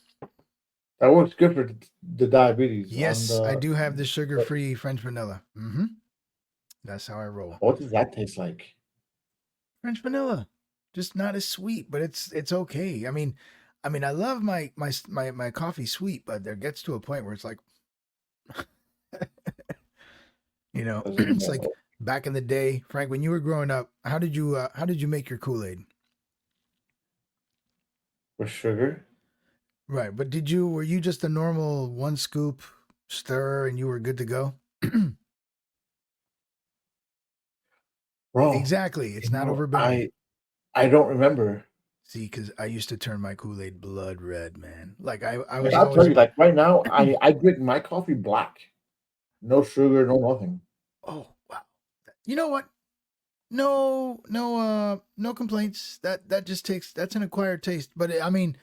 That works good for the diabetes. Yes, I do have the sugar-free French vanilla. Mm-hmm. That's how I roll. What does that taste like? French vanilla, just not as sweet, but it's okay. I mean, I love my coffee sweet, but there gets to a point where it's like, it's like back in the day, Frank, when you were growing up. How did you make your Kool-Aid? With sugar. Right, but were you just a normal 1 scoop stir and you were good to go? Bro, exactly. It's not overbearing. I don't remember. See, because I used to turn my Kool-Aid blood red, man. Like I I'll was. tell you, like right now, I drink my coffee black, no sugar, no nothing. Oh wow! You know what? No complaints. That just that's an acquired taste. But I mean,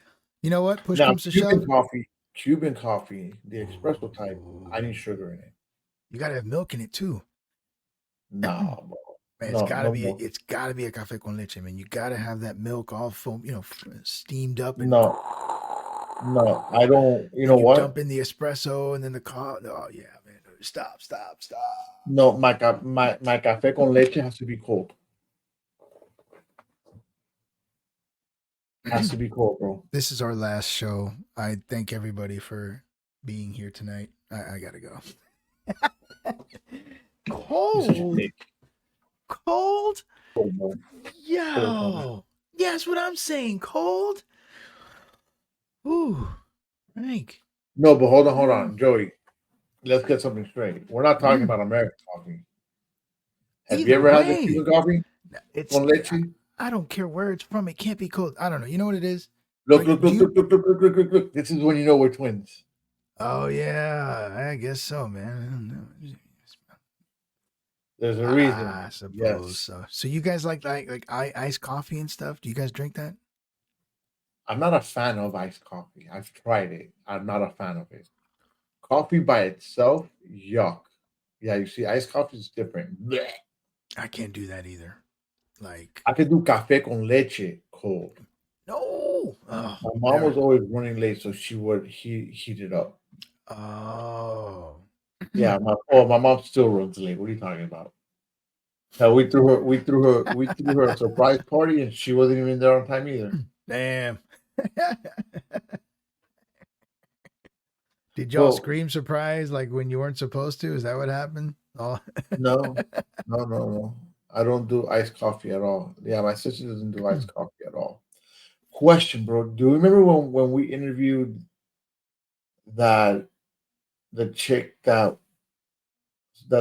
you know what? Push comes to shove. Cuban coffee, the espresso type. I need sugar in it. You gotta have milk in it too. Nah, bro. Man, it's gotta be a cafe con leche, man. You gotta have that milk all foam, steamed up. And no, I don't. You know what? Dump in the espresso and then the coffee. Oh yeah, man. Stop. No, my cafe con leche has to be cold. Has to be cold, bro. This is our last show. I thank everybody for being here tonight. I gotta go. You're such a Cold. dick. Cold. Cold, bro. Yo. Yeah, that's what I'm saying. Cold. Ooh. Frank. No, but hold on, Joey. Let's get something straight. We're not talking Mm. about American coffee. Have you Either ever had the way. Cuban coffee It's con leche? I don't care where it's from. It can't be cold. I don't know. You know what it is? Look, Like, look, look, look, look, look, look, look, look, look. This is when you know we're twins. Oh yeah, I guess so, man. There's a reason. I suppose Yes. so. So you guys like iced coffee and stuff? Do you guys drink that? I'm not a fan of iced coffee. I've tried it. I'm not a fan of it. Coffee by itself, yuck. Yeah, you see, iced coffee is different. Blech. I can't do that either. Like I could do café con leche cold. no. Oh, My mom never. was always running late, so she would heat it up. Oh. Yeah, my mom still runs late. What are you talking about? Hell, we threw her a surprise party, and she wasn't even there on time either. Damn. Did y'all Well, scream surprise like when you weren't supposed to? Is that what happened? Oh. no. I don't do iced coffee at all. Yeah, my sister doesn't do iced coffee at all. Question, bro. Do you remember when we interviewed that the chick that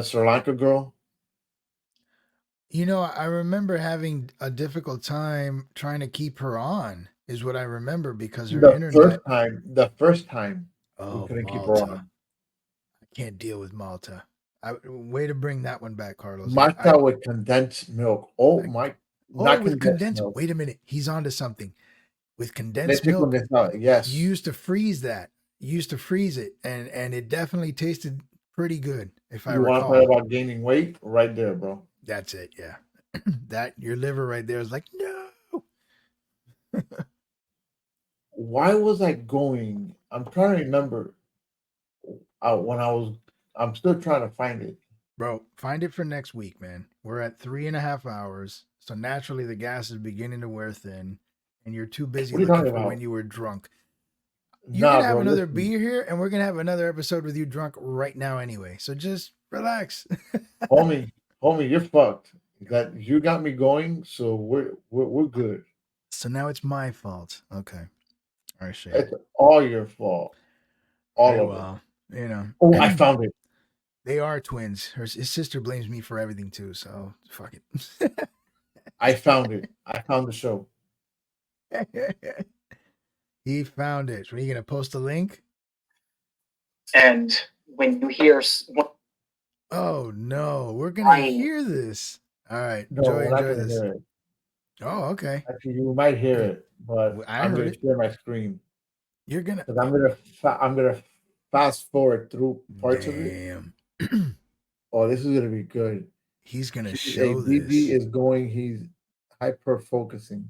Sri Lanka girl? You know, I remember having a difficult time trying to keep her on, is what I remember because her The internet. first time we Oh, couldn't keep her Malta. on. I can't deal with Malta. Way to bring that one back, Carlos. Matcha with condensed milk. Oh my! Not with condensed. milk. Wait a minute. He's onto something. With condensed Leche milk, condensada. Yes. you used to freeze that. You used to freeze it, and it definitely tasted pretty good, if I You want to recall. talk about gaining weight? Right there, bro. That's it. Yeah. That your liver right there is like, no. Why was I going? I'm trying to remember. When I was, I'm still trying to find it. Bro, find it for next week, man. We're at 3.5 hours. So naturally the gas is beginning to wear thin, and you're too busy What are you looking talking for about? when you were drunk. You're Nah, gonna have bro. another Listen. beer here, and we're gonna have another episode with you drunk right now anyway. So just relax. homie, you're fucked. That you got me going, so we're good. So now it's my fault. Okay. All right, Shane. It's all your fault. All Very of it. well. You know. Oh, I found it. They are twins. His sister blames me for everything too, so fuck it. I found it. I found the show. He found it. Are you gonna post a link? And when you hear Oh no, we're gonna Fine. hear this. All right, No, Joey, we're not enjoy gonna this. hear it. Oh, okay. Actually, you might hear it, but I I'm heard gonna it. share my screen You're gonna. because I'm gonna fast forward through parts of it. Damn. Oh, this is gonna be good. He's gonna His show ADD this. is going. He's hyper focusing.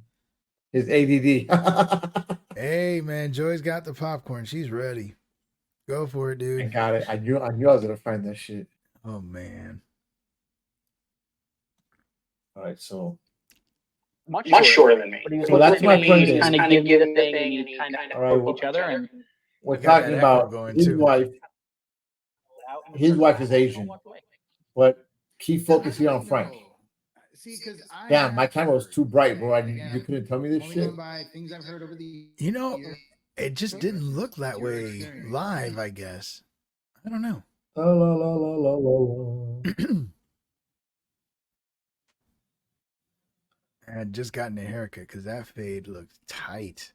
His ADD. Hey man, Joey's got the popcorn. She's ready. Go for it, I dude. got it. I knew I was gonna find that shit. Oh man. All right, so much shorter than me. But he was So that's looking my at me, friend and he is- kind of Kinda give you the give the thing, thing, and and you you kind of kinda poke poke each other, and we're We got talking that about echo going, his too. wife. His wife is Asian, but keep focusing on Frank. See, because Damn, my camera was too bright, bro. You couldn't tell me this shit. You know, it just didn't look that way live, I guess. I don't know. La, la, la, la, la, la, la. I had just gotten a haircut because that fade looked tight.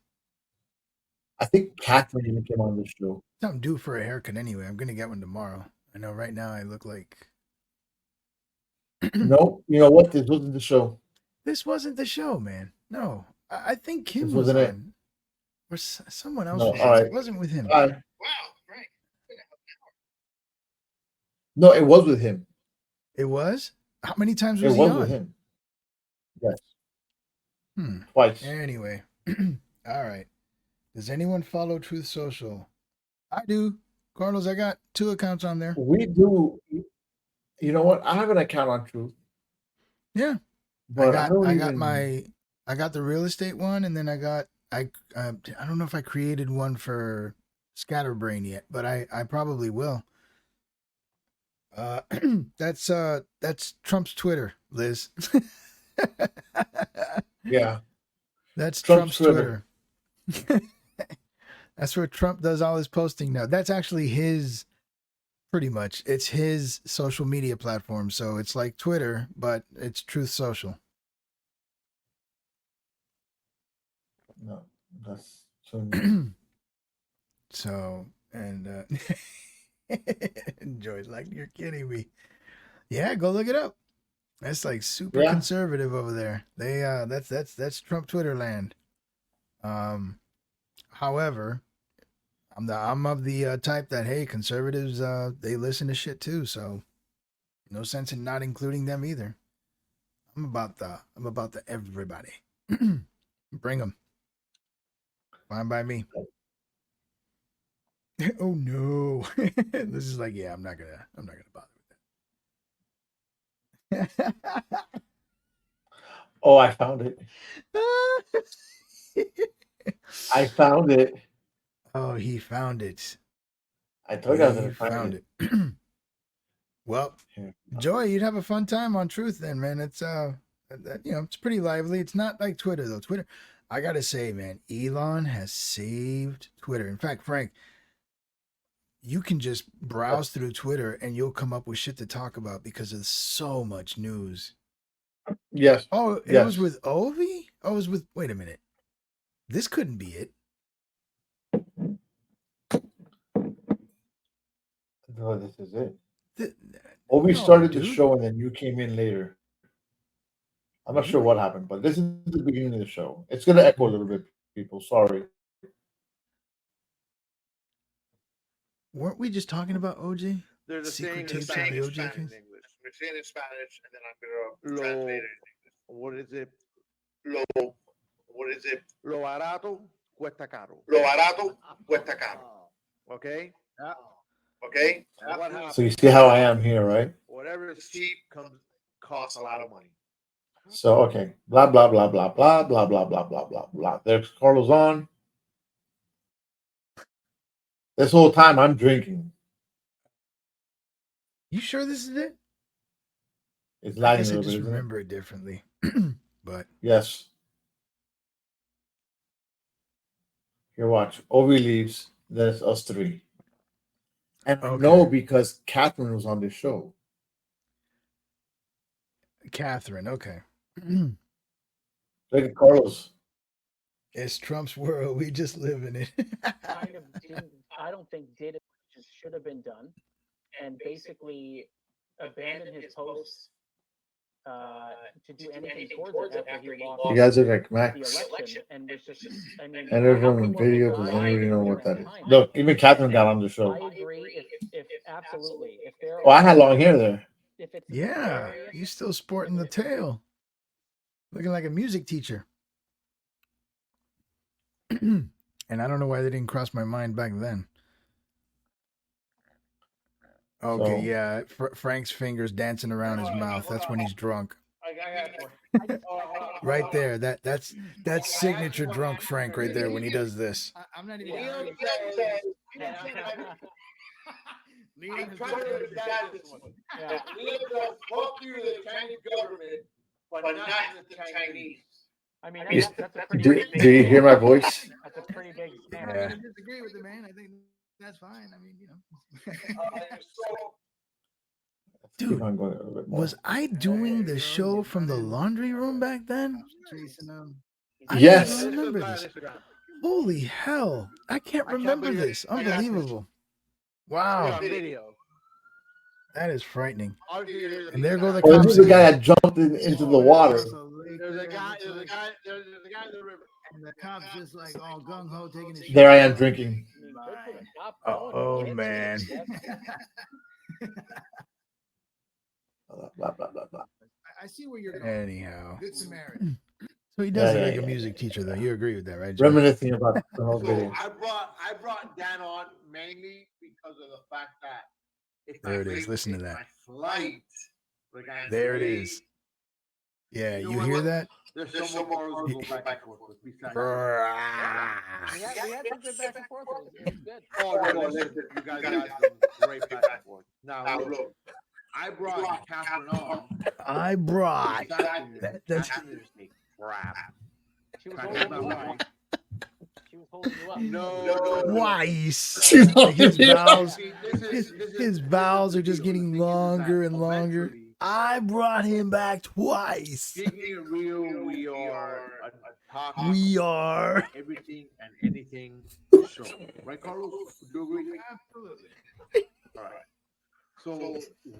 I think Catherine even came on this show. Something due for a haircut anyway. I'm gonna get one tomorrow. I know right now I look like No, you know what? This wasn't the show. this wasn't the show, man. No, I think Kim This was wasn't it. on, or someone else No, was. all on. right. It wasn't with him. Wow, Right. No, it was with him. It was. How many times It was was he on? with him. Yes, Hmm. twice. Anyway, all right. Does anyone follow Truth Social? I do. Carlos, I got 2 accounts on there. We do. You know what? I have an account on Truth, Yeah. but I don't I got the real estate one, and then I don't know if I created one for Scatterbrain yet, but I probably will. That's Trump's Twitter, Liz. Yeah. That's Trump's Trump's Twitter. Twitter. That's where Trump does all his posting now. That's actually his, pretty much. It's his social media platform. So it's like Twitter, but it's Truth Social. No, that's so. So, and enjoy like you're kidding me. Yeah, go look it up. That's like super Yeah. conservative over there. They that's Trump Twitter land. However, I'm of the type that, hey, conservatives they listen to shit too, so no sense in not including them either. I'm about the everybody. Bring them. Fine by me. Oh no. This is like, yeah, I'm not gonna bother with that. Oh, I found it. I found it. Oh, he found it. I told you I was He gonna find found it. it. Well, Here. Joy, you'd have a fun time on Truth then, man. It's it's pretty lively. It's not like Twitter though. Twitter, I gotta say, man, Elon has saved Twitter. In fact, Frank, you can just browse through Twitter and you'll come up with shit to talk about because there's so much news. Yes. Oh, it Yes. was with Ovi? Oh, it was with, wait a minute. This couldn't be it. No, this is it. The, Obi no, started the dude. show and then you came in later. I'm not sure what happened, but this is the beginning of the show. It's gonna echo a little bit, people. Sorry. Weren't we just talking about OJ? There's a Secret saying in tapes of the Spanish, OJ Spanish case? in English. We're saying it in Spanish, and then I'm gonna translate it in English. What is it? What is it? Lo barato cuesta caro. Lo barato cuesta caro. Okay. Yeah. Okay. What happens? So you see how I am here, right? Whatever is cheap costs a lot of money. So okay, blah blah blah blah blah blah blah blah blah blah blah. There's Carlos on. This whole time I'm drinking. You sure this is it? It's I lagging guess a I little just bit, isn't it? remember it differently. But Yes. Here, watch. Ovi leaves. Then it's us three. And Okay. no, because Catherine was on this show. Catherine, okay. Look at Carlos. It's Trump's world. We just live in it. kind of I don't think did it just should have been done, and basically abandoned his posts to do anything towards it after he lost You guys are like the Max. election, and was just I mean, And everyone in video doesn't really know what that is. Look, even Catherine got on the show. I agree. If absolutely, if there. Oh, I had long hair there. If it's Yeah, hilarious, he's still sporting the tail. Looking like a music teacher. And I don't know why they didn't cross my mind back then. Okay, So- yeah. Frank's fingers dancing around his mouth. That's when he's drunk. Right there. That's signature drunk Frank right there when he does this. I'm not even. Yeah. Yeah. Fuck you to the Chinese government, but not the Chinese. I mean, You- that's a pretty Do, big do you hear my voice? That's a pretty big Yeah. stand. I disagree with the man. I think that's fine. I mean, you know. Keep Dude, on going a little bit more. was I doing the show from the laundry room back then? I Yes. don't remember this. Holy hell. I can't remember this. Unbelievable. Wow. Video. That is frightening. And And there go the Oh, this cops. is the guy that jumped into the water. There's a guy in the river. And the cops just like all gung ho taking his There I am drinking. I mean, good for the cop, Oh, though. Get man. to it. Blah blah blah blah blah. I see where you're Anyhow. Good Samaritan. So he does Yeah, look yeah, like a yeah. music teacher, though. You agree with that, right, Joe? Reminiscing about the whole So video. I brought Dan on mainly because of the fact that if There I it is. make Listen to that. my flight, the guy There it paid, is. Yeah, You know you what? hear that? There's some more roads to go back and forth with besides. We had some good back and forth. It was good. Oh, no, listen, you guys got some great back and forth. Now, look, I brought Catherine on. I brought. That's Catherine is a crap. She was Crap holding about you up. life. She was holding you up. No. twice. She's Like his already- vowels, See, this is- his vowels are just the deal. getting The thing is longer that and longer. eventually, I brought him back twice. Speaking it real, we are a talk We are. everything and anything show. Right, Carlos? Do you agree? Absolutely. All right. So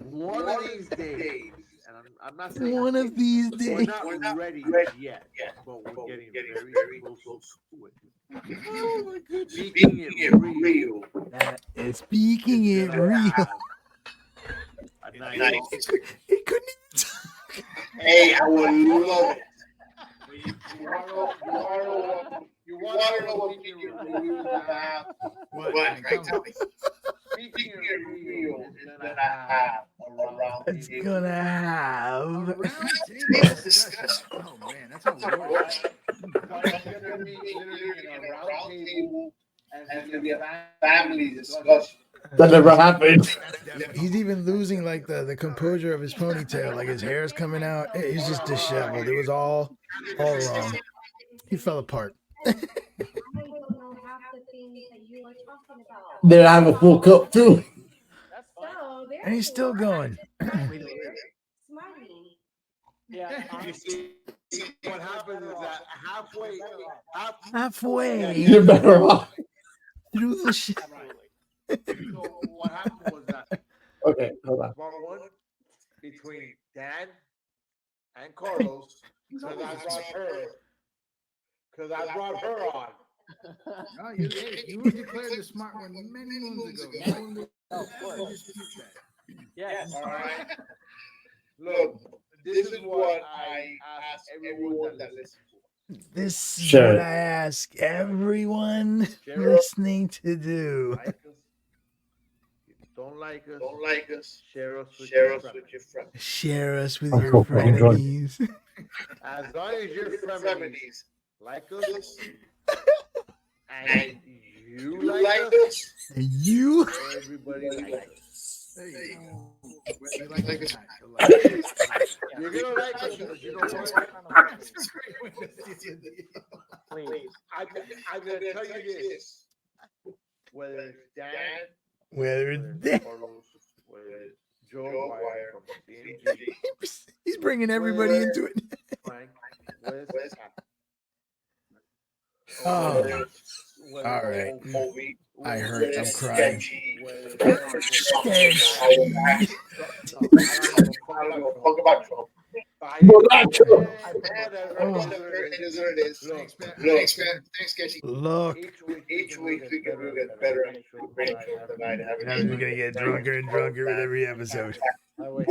one of these days, and I'm not saying One of these we're days. not ready yet, but we're getting very close to it. Oh my goodness. Speaking it real, That is speaking is it gonna real. have a nice. He couldn't even talk. Hey, I would love it. You want to know what speaking it real is have? What? Right, tell me. Speaking it real is gonna have around It's gonna have. It's disgusting. Oh man, that's how it works. It's gonna be literally in a round table, and it's gonna be a family discussion. That never happened. He's even losing like the composure of his ponytail. Like his hair is coming out. He's just disheveled. It was all wrong. He fell apart. I don't know half the things that you are talking about. Then I have a full cup too. So, And he's still going. Smiling. Yeah. You see, what happens is that Halfway You're better off. through the shit. so what happened was that Okay, hold on. part one between Dan and Carlos, because I brought her on. No, you were declared the smart one many moons ago. Of course. Yes. All right. Look, this is what I ask everyone that listens. This is Sure. what I ask everyone Share listening to do. Like us. If you don't like us, share us with Share your us friends. with your friends. Share us with I'm your so fucking drunk. frenemies. As long as your friends Remedies. like us, and And you you like like us, this? And you? everybody likes us. You like this? You're gonna like us because you don't like us. Please. I'm gonna tell you this. Whether it's Dan, Whether whether it's it's Carlos, whether it's Joe Wire from CNG, He's bringing everybody into it. Frank, whether it's Captain. Oh. Whether All right. it's Kobe, I whether hurt. I'm it's crying. Sketchy. whether Sketchy. I don't know. Talk about Trump. Borracho. It is what it is. Look, Thanks, Sketchy. Look. Each week we get better and great show tonight. Now we're gonna get drunker and drunker with every episode. We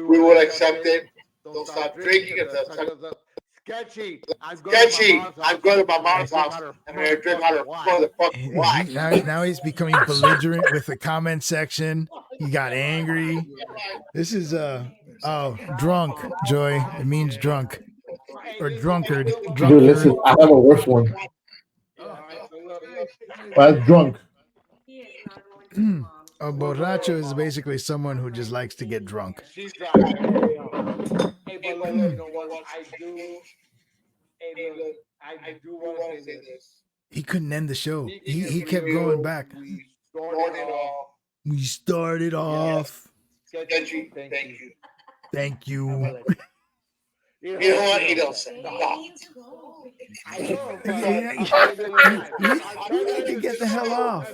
We will accept it. Don't stop drinking until Sketchy. Sketchy. I'm going to my mom's house. I'm going to drink out of motherfucking wine. Now he's becoming belligerent with the comment section. He got angry. This is drunk, Joy. It means drunk or drunkard. Dude, Drunkard. listen, I have a worse one. That's drunk. He is not going to A borracho is basically someone who just likes to get drunk. She's driving. Hey, but look, you know what? I do. Hey, look, I do want to say this. He couldn't end the show. He kept going back. We started off. We started off. Sketchy, thank you. Thank you. You know what? He don't say. I know, but You need to get the hell off.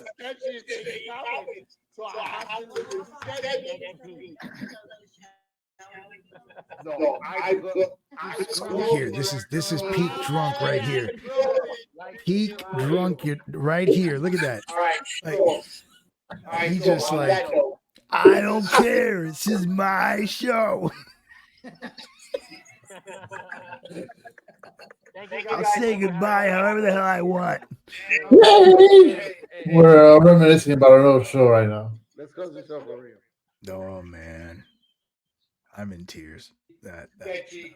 So I have to do No, Here, this is peak drunk right here. Peak drunk right here. Look at that. All right. Like, he just like, I don't care. This is my show. I'll say goodbye however the hell I want. We're reminiscing about our old show right now. Let's go to show for real. Oh man, I'm in tears. That Sketchy.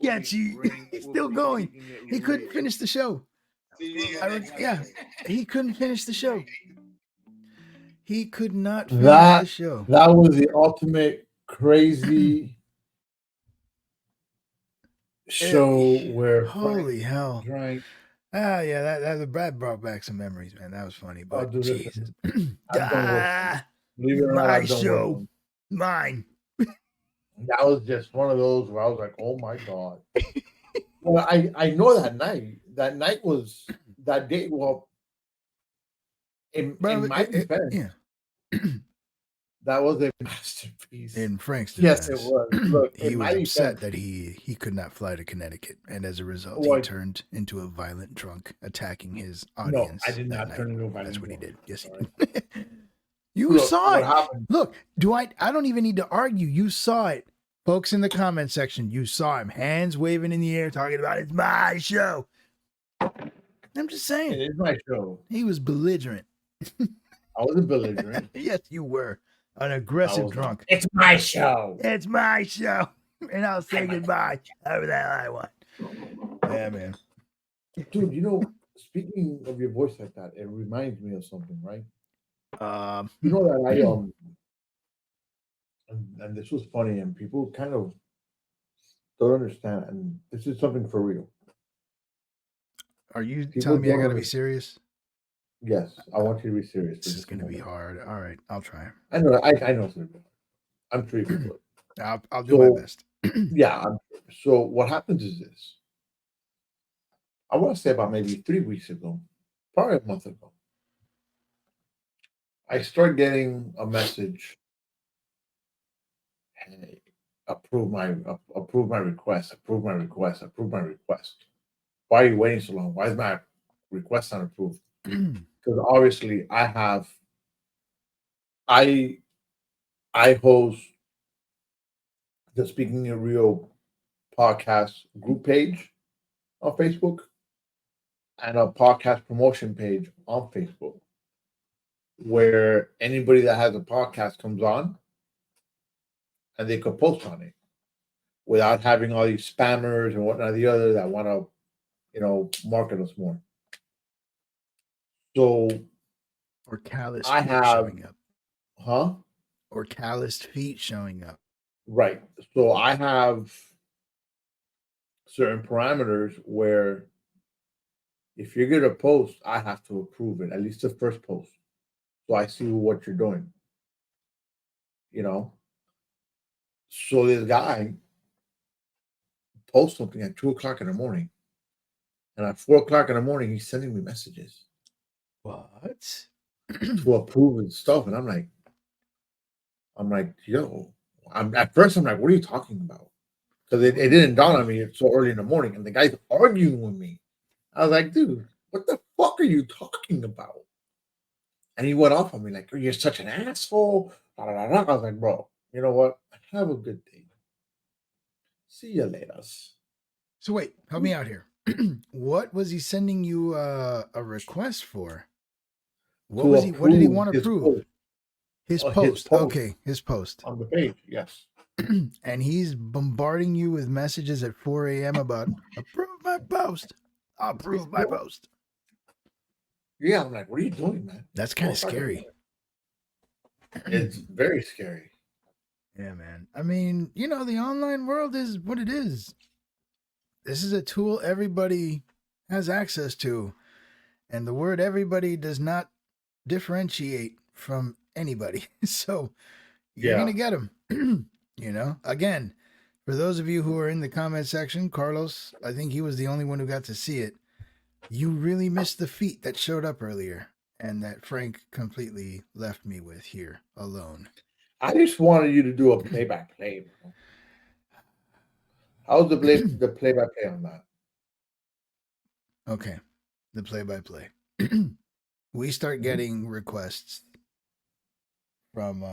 sketchy. He's still going. He couldn't finish the show. Yeah, he couldn't finish the show. He could not finish That the show. that was the ultimate crazy show where Holy hell. drank. Ah, yeah, that brought back some memories, man. That was funny, but Oh, dude, Jesus. I've done worse. Ah, Believe it or not, my I've done worse. show. Mine. That was just one of those where I was like, "Oh my god!" Well, I know that night. That night was that day. Well, in my defense, yeah. that was a masterpiece. In Frank's Yes, defense, it was. Look, he in was my upset defense, that he could not fly to Connecticut, and as a result, Well, he turned into a violent drunk, attacking his no, audience. I did that not night. turn into a violent That's what he drunk. did. Yes, he Sorry. did. You Look, saw what it. happened? Look, I don't even need to argue. You saw it. Folks in the comment section, you saw him, hands waving in the air, talking about it's my show. I'm just It saying, is my show. he was belligerent. I wasn't belligerent. Yes, you were. An aggressive was not. drunk. It's my show. It's my show. And I'll say goodbye. However the hell I want. Yeah, man. Dude, you know, speaking of your voice like that, it reminds me of something, right? You know that I and this was funny, and people kind of don't understand, and this is something for real. Are you People telling me I don't gotta be understand. serious? Yes, I want you to be serious. This is gonna be hard. All right, I'll try. I know. I know. It's gonna be hard. I'm sure you can do it. I'll do my best. Yeah. So what happens is this. I want to say about maybe 3 weeks ago, probably a month ago, I started getting a message. Hey, approve my request. Approve my request. Approve my request. Why are you waiting so long? Why is my request not approved? Because obviously I host the Speaking of Real podcast group page on Facebook and a podcast promotion page on Facebook where anybody that has a podcast comes on and they could post on it without having all these spammers and whatnot the other that want to, market us more. So or calloused I feet have, showing up. huh? Or calloused feet showing up. Right. So I have certain parameters where if you're going to post, I have to approve it, at least the first post. So I see what you're doing. So this guy posts something at 2:00 in the morning. And at 4:00 in the morning, he's sending me messages. What? To approve and stuff. And I'm like, yo, at first I'm like, what are you talking about? Because it didn't dawn on me so early in the morning. And the guy's arguing with me. I was like, dude, what the fuck are you talking about? And he went off on me like, oh, you're such an asshole. I was like, bro, you know what? Have a good day. See you later. So wait, help me out here. What was he sending you a request for? What did he want to prove? His post. Okay, his post. On the page, yes. And he's bombarding you with messages at 4 a.m. about approve my post. Approve my post. Yeah, I'm like, what are you doing, man? That's kind of scary. It's very scary. Yeah, man. I mean, the online world is what it is. This is a tool everybody has access to. And the word everybody does not differentiate from anybody. So you're going to get them. Again, for those of you who are in the comment section, Carlos, I think he was the only one who got to see it. You really missed the feat that showed up earlier and that Frank completely left me with here alone. I just wanted you to do a play-by-play. How's the play-by-play on that? Okay, the play-by-play. We start getting requests from,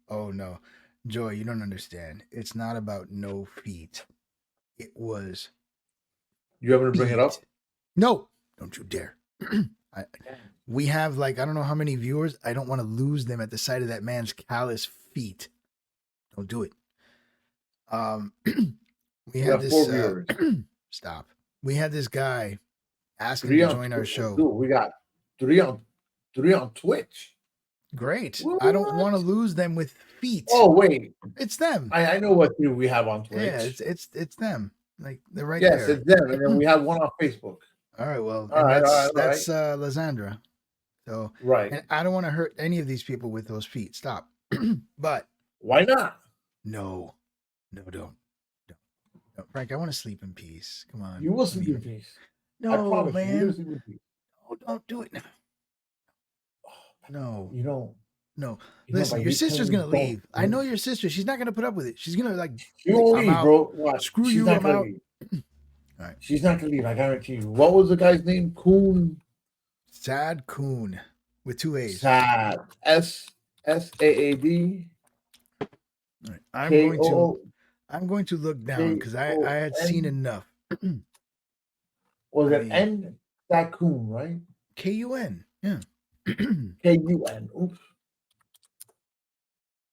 oh no, Joy, you don't understand. It's not about no feet. It was. You ever bring it up? No, don't you dare. We have I don't know how many viewers. I don't want to lose them at the sight of that man's callous feet. Don't do it. We had this. 4 viewers. Stop. We had this guy asking 3 to on join our show. Dude, we got 3 on Twitch. Great. I don't want to lose them with feet. Oh wait, It's them. I know what few we have on Twitch. Yeah, it's them. Like they're right yes, there. it's them, and then we have one on Facebook. All right, well, All right, that's Lysandra. So, Right? and I don't want to hurt any of these people with those feet. Stop. But Why not? no, don't. Frank, I want to sleep in peace. Come on. You will sleep in peace. I No, promise you, you will man. sleep in peace. Oh, don't do it now. No, You know. no. You know, Listen, by your you sister's telling gonna me leave. I know your sister. She's not gonna put up with it. She's gonna like. She won't I'm leave, out. bro. What? Screw She's you, not I'm gonna out. leave. All right. She's not gonna leave. I guarantee you. What was the guy's name? Coon. Sad Coon with 2 A's. Sad. SAAD. All right. I'm going to look down because I had seen enough. Was I it mean- N? That Coon, right? KUN. Yeah. KUN. Oops.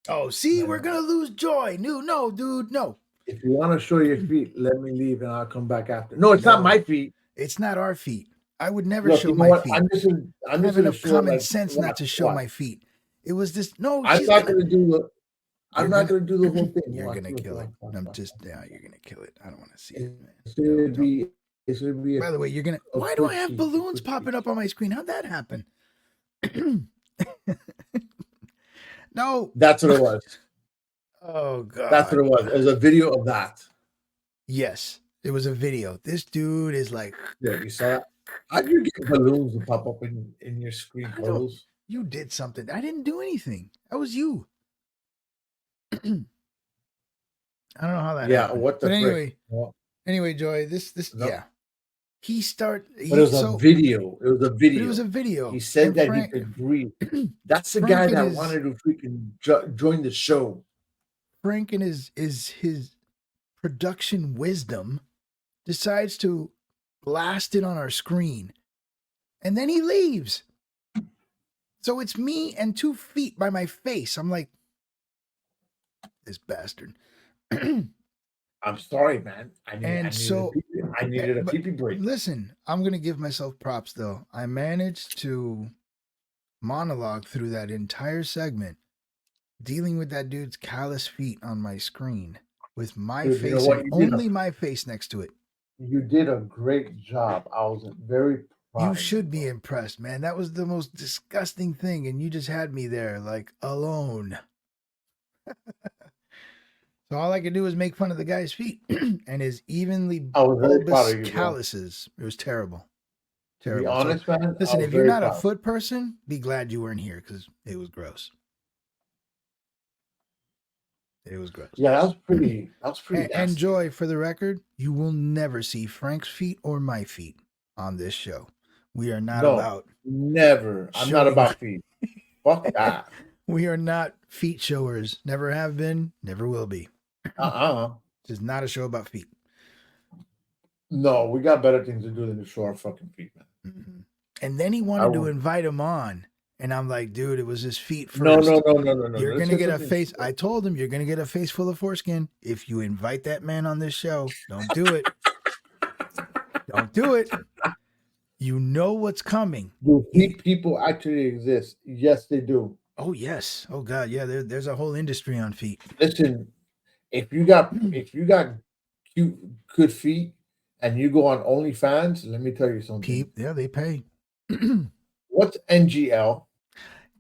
Oh, see, we're No. gonna lose Joy. No, dude, no. If you want to show your feet, let me leave and I'll come back after. No, it's not No. my feet. It's not our feet. I would never Look, show you know my what? feet. I'm just I gonna have enough show, common like, sense watch, not to show watch. my feet. It was this. No, I'm she's not gonna. gonna do the. I'm You're not gonna- gonna do the whole thing. You're Watch, gonna look, kill it. watch, I'm watch, just. watch. Yeah, you're gonna kill it. I don't want to see it, man. It's gonna be. It's gonna be. By the way, you're gonna. a Why do I quick have feed, balloons quick popping feed. up on my screen? How'd that happen? No. That's what it was. Oh God. That's what it was. It was a video of that. Yes, it was a video. This dude is like, Yeah, you saw that. How do you get balloons to pop up in your screen I don't- photos? you did something. I didn't do anything. That was you. I don't know how that Yeah, happened. what the But frick? anyway, Well, Joy, this No. yeah. He but it was a video. It was a But video. it was a video. He said And that Frank- he could breathe. That's the Frank guy and that his- wanted to freaking join the show. Frank and his production wisdom decides to blast it on our screen. And then he leaves. So it's me and 2 feet by my face. I'm like, this bastard. I'm sorry, man. I needed a but pee break. Listen, I'm going to give myself props though. I managed to monologue through that entire segment, dealing with that dude's callous feet on my screen with my Dude, you know face what? and You did only my face next to it. You did a great job. I was very proud. You of should be impressed, man. That was the most disgusting thing, and you just had me there, like, alone. So all I could do was make fun of the guy's feet and his evenly I was very proud bulbous of you, bro. calluses. It was terrible. To be Terrible. So, honest, man. listen, I was if you're very not a proud. foot person, be glad you weren't here because it was gross. It was gross. Yeah, that was pretty. That was pretty. And nasty. Joy, for the record, you will never see Frank's feet or my feet on this show. We are not No. about. Never. I'm not Showing- about feet. Fuck that. We are not feet showers. Never have been. Never will be. This is not a show about feet. No, we got better things to do than to show our fucking feet, man. Mhm. And then he wanted to won't. invite him on, and I'm like, dude, it was his feet first. No. You're Let's gonna get a something- face. I told him you're gonna get a face full of foreskin if you invite that man on this show. Don't do it. Don't do it. You know what's coming. Do feet people actually exist? Yes, they do. Oh yes. Oh god. Yeah. There's a whole industry on feet. Listen, if you got cute, good feet, and you go on OnlyFans, let me tell you something. Yeah, they pay. What's NGL?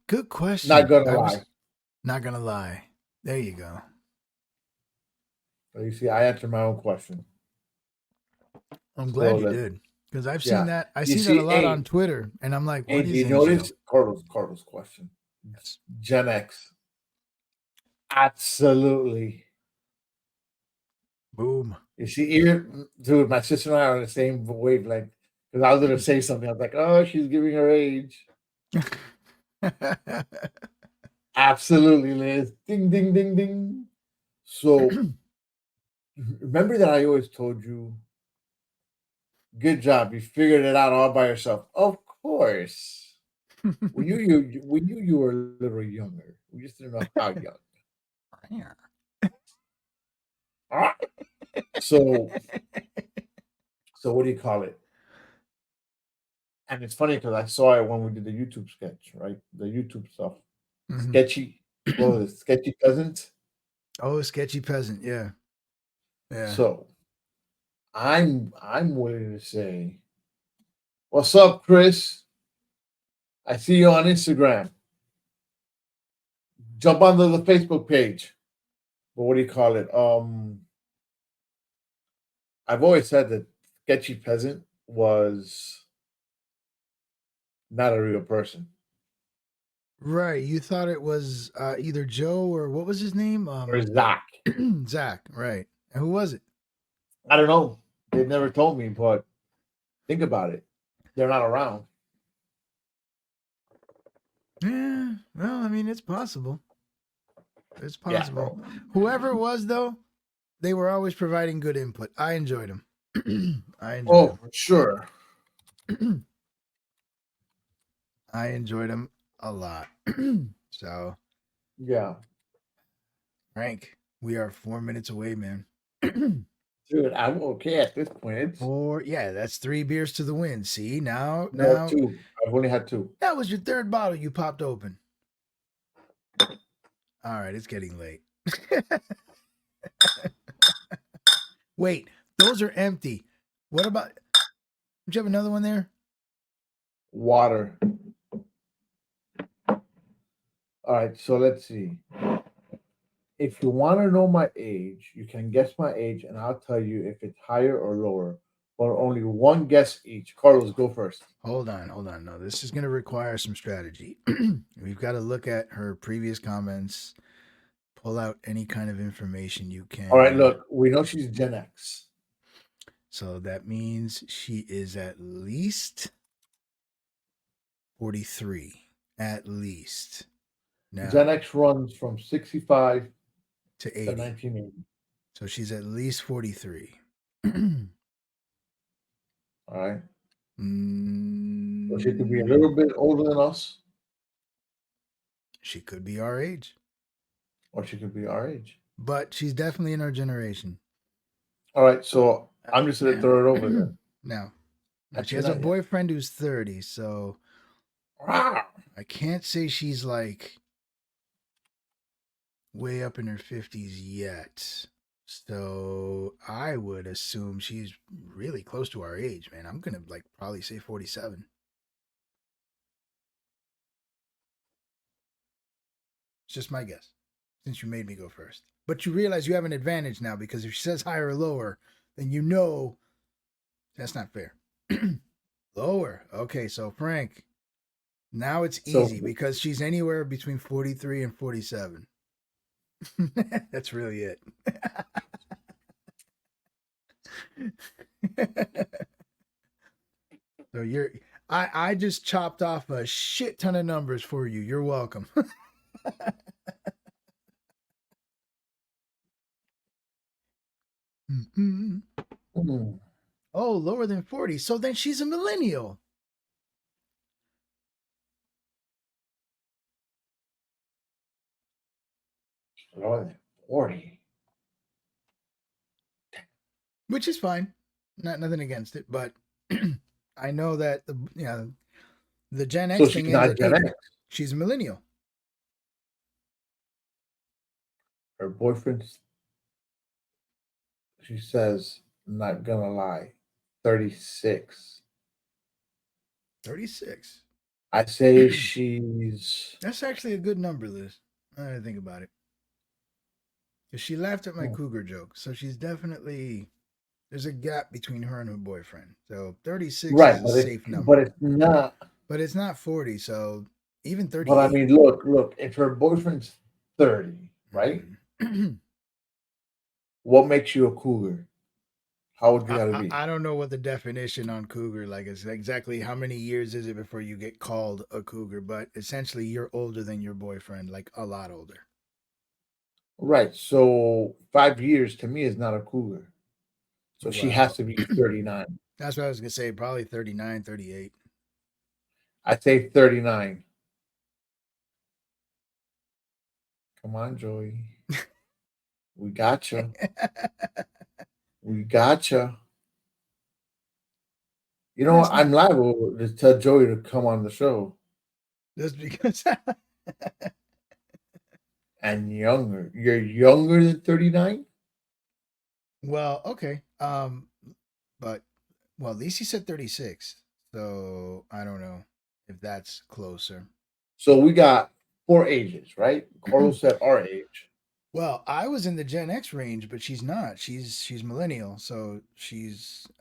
Good question. Not gonna I was- lie. Not gonna lie. There you go. So you see, I answered my own question. I'm glad So you that- did because I've Yeah. seen that. I You see that see, a lot hey, on Twitter, and I'm like, Hey, what do is you NGL? notice Carlos question? Yes. Gen X. Absolutely. Boom. You see, even dude, my sister and I are on the same wavelength. Because I was gonna say something. I was like, oh, she's giving her age. Absolutely, Liz. Ding, ding, ding, ding. So remember that I always told you, good job, you figured it out all by yourself. Of course. when you were a little younger, we just didn't know how young. Ah. So what do you call it? And it's funny because I saw it when we did the YouTube sketch, right? The YouTube stuff. Mhm. sketchy, what was it, sketchy peasant. Oh, sketchy peasant. Yeah. Yeah. So I'm willing to say, what's up, Chris? I see you on Instagram. Jump onto the Facebook page. But what do you call it? I've always said that sketchy peasant was not a real person. Right. You thought it was either Joe or what was his name? Or Zach. Zach. Right. And who was it? I don't know. They never told me, but think about it. They're not around. Yeah. Well, I mean, it's possible. It's Yeah, possible. bro. Whoever it was, though, they were always providing good input. I enjoyed them. I enjoyed Oh, them. for sure. I enjoyed them a lot. So, Yeah. Frank, we are 4 minutes away, man. Dude, I'm okay at this point. It's Yeah, that's 3 beers to the win. See, now two. I've only had two. that was your third bottle you popped open. All right, it's getting late. Wait, those are empty. What about? Did you have another one there? Water. All right, so let's see. If you want to know my age, you can guess my age, and I'll tell you if it's higher or lower. But only one guess each. Carlos, go first. Hold on. No, this is going to require some strategy. We've got to look at her previous comments, pull out any kind of information you can. All right, look, we know she's Gen X. So that means she is at least 43. At least. Now, Gen X runs from 65 to to 80. 1980. So she's at least 43. All right. Mm, So she could be a little bit older than us, she could be our age, or she could be our age. but she's definitely in our generation. All right, so I'm just going to throw it over there. Now That's she has a not yet. boyfriend who's 30, so Ah, I can't say she's like way up in her 50s yet. So I would assume she's really close to our age, man. I'm gonna like probably say 47. It's just my guess, since you made me go first. But you realize you have an advantage now because if she says higher or lower, then you know that's not fair. Lower. Okay, so Frank, now it's easy because she's anywhere between 43 and 47. That's really it. So I just chopped off a shit ton of numbers for you. You're welcome. Oh, lower than 40. So then she's a millennial. lower than 40. Which is fine. Nothing against it, but I know that the Gen X So thing she's not ends at Gen 80. X. She's a millennial. Her boyfriend's, she says, I'm not going to lie, 36. 36. I say she's. That's actually a good number, Liz. I didn't think about it. Because she laughed at my Hmm. cougar joke. So she's definitely, there's a gap between her and her boyfriend. So 36 Right, is but a it's, safe number. but it's not. But it's not 40. So even 38. But I mean, look, if her boyfriend's 30, right? What makes you a cougar? How old you gotta be? I don't know what the definition on cougar like is exactly. How many years is it before you get called a cougar? But essentially, you're older than your boyfriend, like a lot older. Right. So 5 years to me is not a cougar. So she has to be 39. That's what I was gonna say. Probably 39, 38. I say 39. Come on, Joey. We gotcha. We gotcha. You know what? I'm liable to tell Joey to come on the show. Just because and younger. You're younger than 39? Well, okay. But well, at least he said 36. So I don't know if that's closer. So we got 4 ages, right? Carlos said our age. Well, I was in the Gen X range, but she's not. She's millennial, so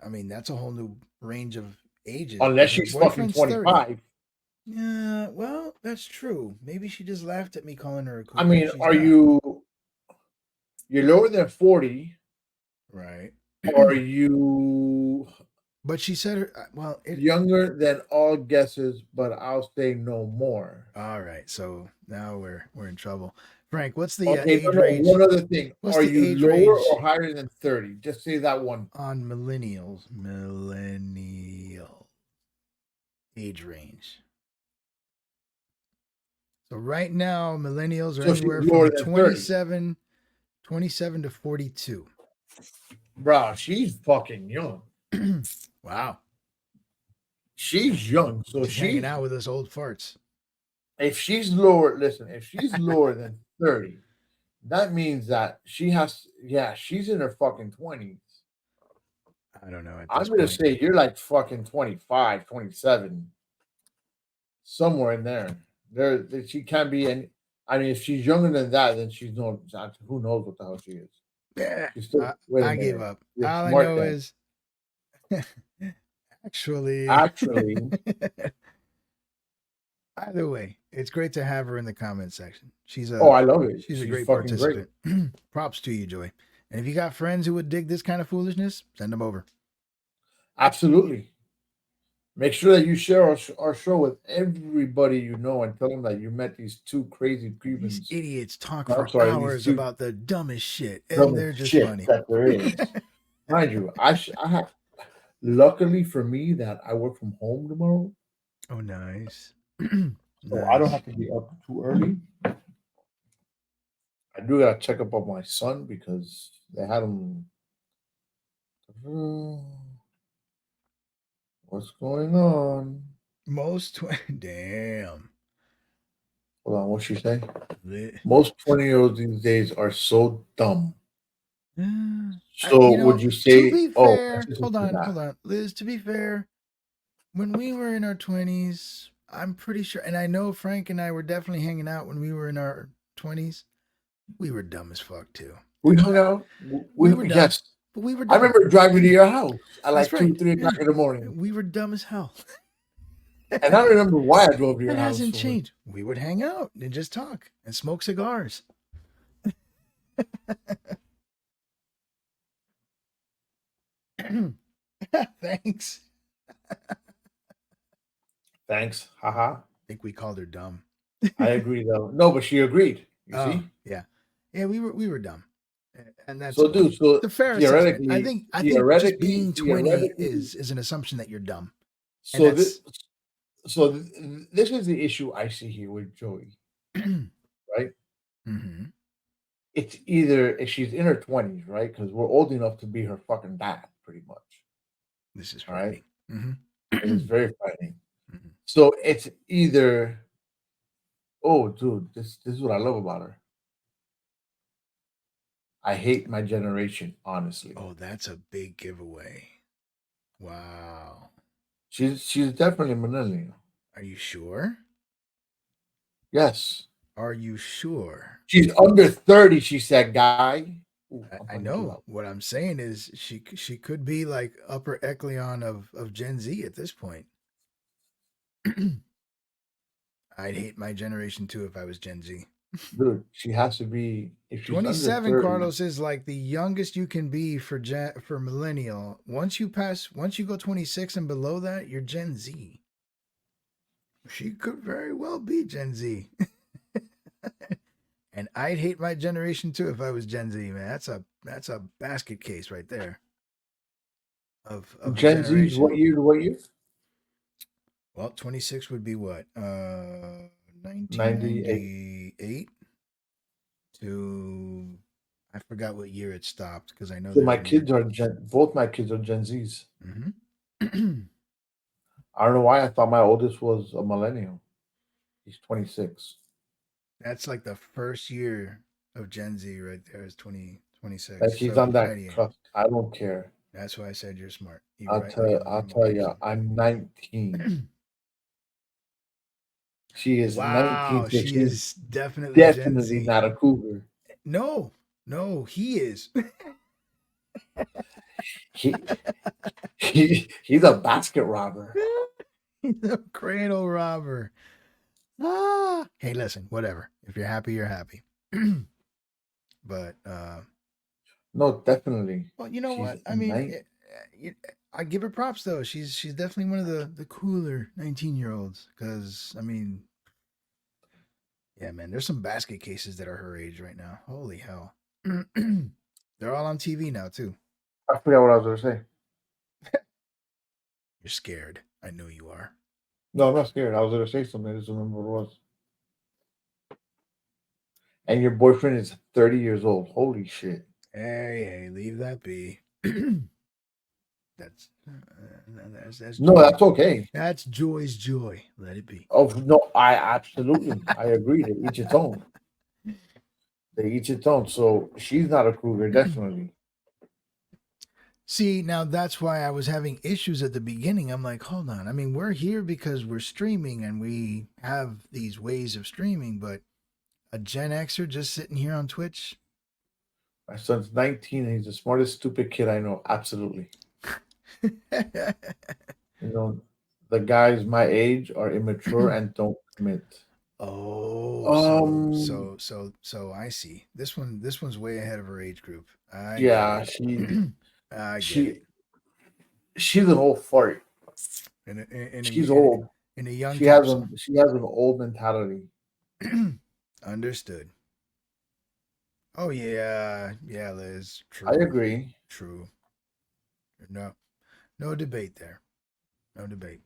I mean, that's a whole new range of ages. Unless Her she's fucking boyfriend's 30. 25. Yeah, well, that's true. Maybe she just laughed at me calling her a cougar. I mean, She's are not. you're lower than 40? Right. Or are you But she said her well, younger than all guesses, but I'll say no more? all right. So now we're in trouble. Frank, what's the Okay, age range one other thing. what's Are the you age lower range or higher than 30? Just say that one. on millennials? Millennial age range. So right now, millennials are So she's anywhere lower from than 30. 27 to 42. Bro, she's fucking young. Wow. She's young. So She's hanging out with us old farts. if she's lower, listen, if she's lower than 30, that means that she's in her fucking 20s. I don't know. I'm going to say you're like fucking 25, 27, somewhere in there. She can't be any. I mean, if she's younger than that, then she's no. Who knows what the hell she is? Yeah, She's still, wait a I gave minute. up. You're All I smart know then. is actually, either way, it's great to have her in the comment section. I love it. She's a great fucking participant. Props to you, Joey. And if you got friends who would dig this kind of foolishness, send them over. Absolutely. Make sure that you share our show with everybody you know and tell them that you met these two crazy Cubans. These idiots talk I'm for sorry, hours these two about the dumbest shit, and dumbest they're just shit funny. that there is. Mind you, I have. Luckily for me, that I work from home tomorrow, Oh, nice. so I don't have to be up too early. I do gotta check up on my son because they had him. What's going on? Damn. Hold on, what's she say? Lit. Most 20-year-olds these days are so dumb. So would you say? To be Oh, fair, hold on, Liz. To be fair, when we were in our 20s, I'm pretty sure, and I know Frank and I were definitely hanging out when we were in our 20s. We were dumb as fuck too. We hung out. We were dumb. Yes, but we were. I Dumb. remember driving to your house at like That's right. 2, 3 o'clock in the morning, We were dumb as hell. and I don't remember why I drove to your It house. hasn't changed. We would hang out and just talk and smoke cigars. Thanks. Thanks. Haha. I think we called her dumb. I agree though. No, but she agreed. You see? Yeah. Yeah, we were dumb. And that's So dude, so the fair assessment. I think just being 20 is an assumption that you're dumb. So this is the issue I see here with Joey. Right? Mm-hmm. It's either if she's in her 20s, right? Because we're old enough to be her fucking dad, pretty much. This is right. Mm-hmm. It's very frightening. Mhm. So it's either, oh, dude, this is what I love about her. I hate my generation, honestly. Oh, that's a big giveaway. Wow. She's definitely a millennial. Are you sure? Yes. Are you sure? She's under 30, she said, guy. Ooh, I know. What I'm saying is she could be like upper echelon of Gen Z at this point. I'd hate my generation too if I was Gen Z. Dude, she has to be. If she's 27, under 30, Carlos, is like the youngest you can be for millennial. Once you go 26 and below that, you're Gen Z. She could very well be Gen Z. And I'd hate my generation too if I was Gen Z, man. That's a basket case right there. Of Gen Z's what year to what year? Well, 26 would be what? 1998 to I forgot what year it stopped because I know So my kids are both my kids are Gen Zs. Mm-hmm. I don't know why I thought my oldest was a millennial. He's 26. That's like the first year of Gen Z right there is 2026. Like he's so on that 98. cusp. I don't care. That's why I said you're smart. You I'll right. tell you. You, I'll you tell you. millennials. I'm 19. She is 19, Wow, so she she's is definitely Gen definitely Z. not a cougar. No, he is. He, he's a basket robber. He's a cradle robber. Ah. Hey, listen, whatever. If you're happy, you're happy. But No, definitely. well, you know She's what? I mean, nine. I give her props though. She's definitely one of the cooler 19-year-olds. Because I mean, yeah, man, there's some basket cases that are her age right now. Holy hell! They're all on TV now too. I forgot what I was gonna say. You're scared. I know you are. No, I'm not scared. I was gonna say something. I just remember what it was. And your boyfriend is 30 years old. Holy shit. Hey, leave that be. that's No, joy. that's okay. That's Joy's joy. Let it be. Oh no, I absolutely I agree. They each its own. They each its own. So she's not a cougar, definitely. See, now that's why I was having issues at the beginning. I'm like, hold on. I mean, we're here because we're streaming and we have these ways of streaming, but a Gen Xer just sitting here on Twitch. My son's 19 and he's the smartest stupid kid I know. Absolutely. You know, the guys my age are immature and don't commit. Oh, so I see. This one's way ahead of her age group. I Yeah, get she it. I get it. she's an old fart. She's old. In a young She has capsule. an old mentality. Understood. Oh yeah, Liz. True. I agree. True. No debate there. No debate.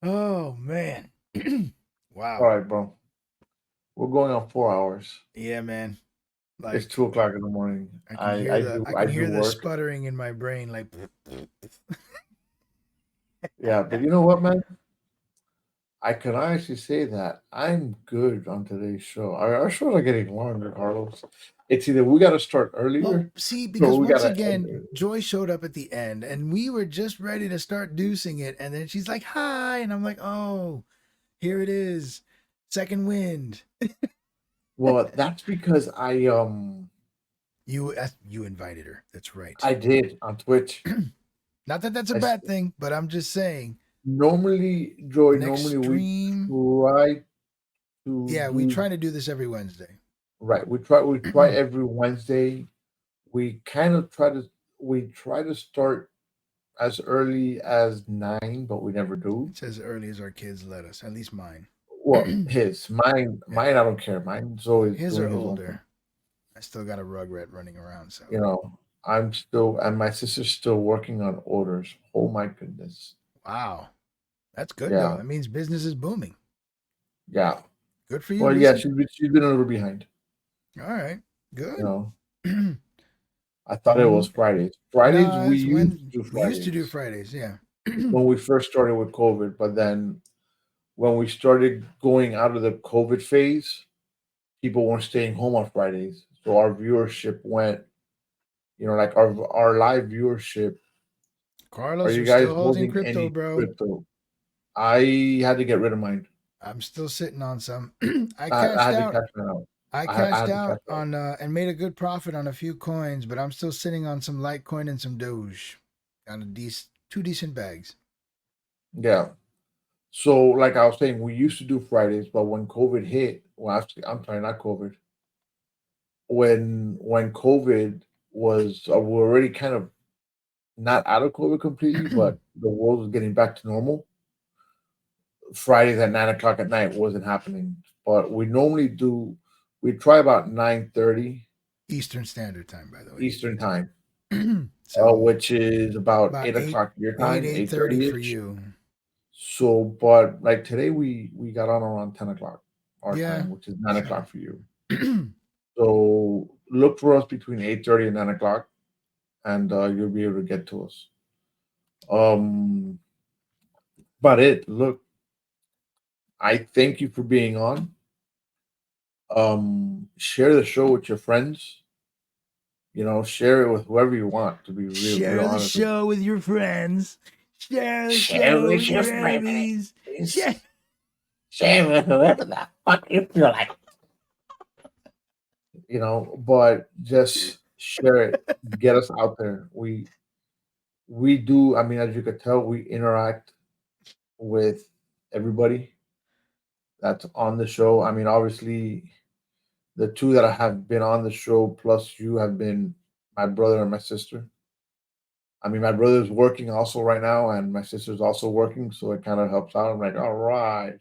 Oh man. Wow. All right, bro. We're going on 4 hours. Yeah, man. Like It's 2 o'clock in the morning. I can hear I hear do the work. sputtering in my brain. Like Yeah, but you know what, man? I can honestly say that I'm good on today's show. Our shows are getting longer, Carlos. It's either we got to start well, earlier, see, or because we once got to again, Joy showed up at the end, and we were just ready to start deucing it, and then she's like, "Hi," and I'm like, "Oh, here it is, second wind." Well, that's because You invited her. That's right. I did on Twitch. Not that that's a I bad thing, but I'm just saying. Normally, Joy, Next normally we stream. try to Yeah, do we try to do this every Wednesday. right. We try every Wednesday. We kind of try to start as early as 9, but we never do. It's as early as our kids let us. At least mine. Well, mine, I don't care. Mine's always His doing are his own thing. older. I still got a rugrat running around. So You know, I'm still, and my sister's still working on orders. Oh my goodness. wow, that's good Yeah. though. That means business is booming. Yeah. Good for you. Well, yeah, Lisa. she's been a little behind. All right. Good. You know, I thought it was Fridays. No, We it's used to do we Fridays. used to do Fridays. Yeah. When we first started with COVID, but then when we started going out of the COVID phase, people weren't staying home on Fridays, so our viewership went. You know, like our live viewership. Carlos, Are you you're guys still holding holding crypto, any bro. crypto? I had to get rid of mine. I'm still sitting on some. I I cashed had to out. cash mine out. I I cashed had to out cash out. on and made a good profit on a few coins, but I'm still sitting on some Litecoin and some Doge on two decent bags. Yeah. So, like I was saying, we used to do Fridays, but when COVID hit, well, actually, I'm sorry, not COVID. When COVID was, we're already kind of not out of COVID completely, but the world was getting back to normal. Fridays at 9 o'clock at night wasn't happening, but we normally do. We try about 9:30 Eastern Standard Time, by the way. Eastern time, So which is about about 8 o'clock your time, 8:30 for 8:30. you. So, but like today, we got on around 10 o'clock our Yeah. time, which is 9 o'clock for you. So look for us between 8:30 and 9 o'clock, and you'll be able to get to us. But look, I thank you for being on. Share the show with your friends. You know, share it with whoever you want. To be Share real the honest. show with your friends. Share the Share show with with your your enemies. Share. Share with whoever the fuck you feel like. You know, but just share it. Get us out there. We do. I mean, as you could tell, we interact with everybody that's on the show. I mean, obviously, the two that have been on the show plus you have been my brother and my sister. I mean, my brother's working also right now, and my sister's also working, so it kind of helps out. I'm like, all right,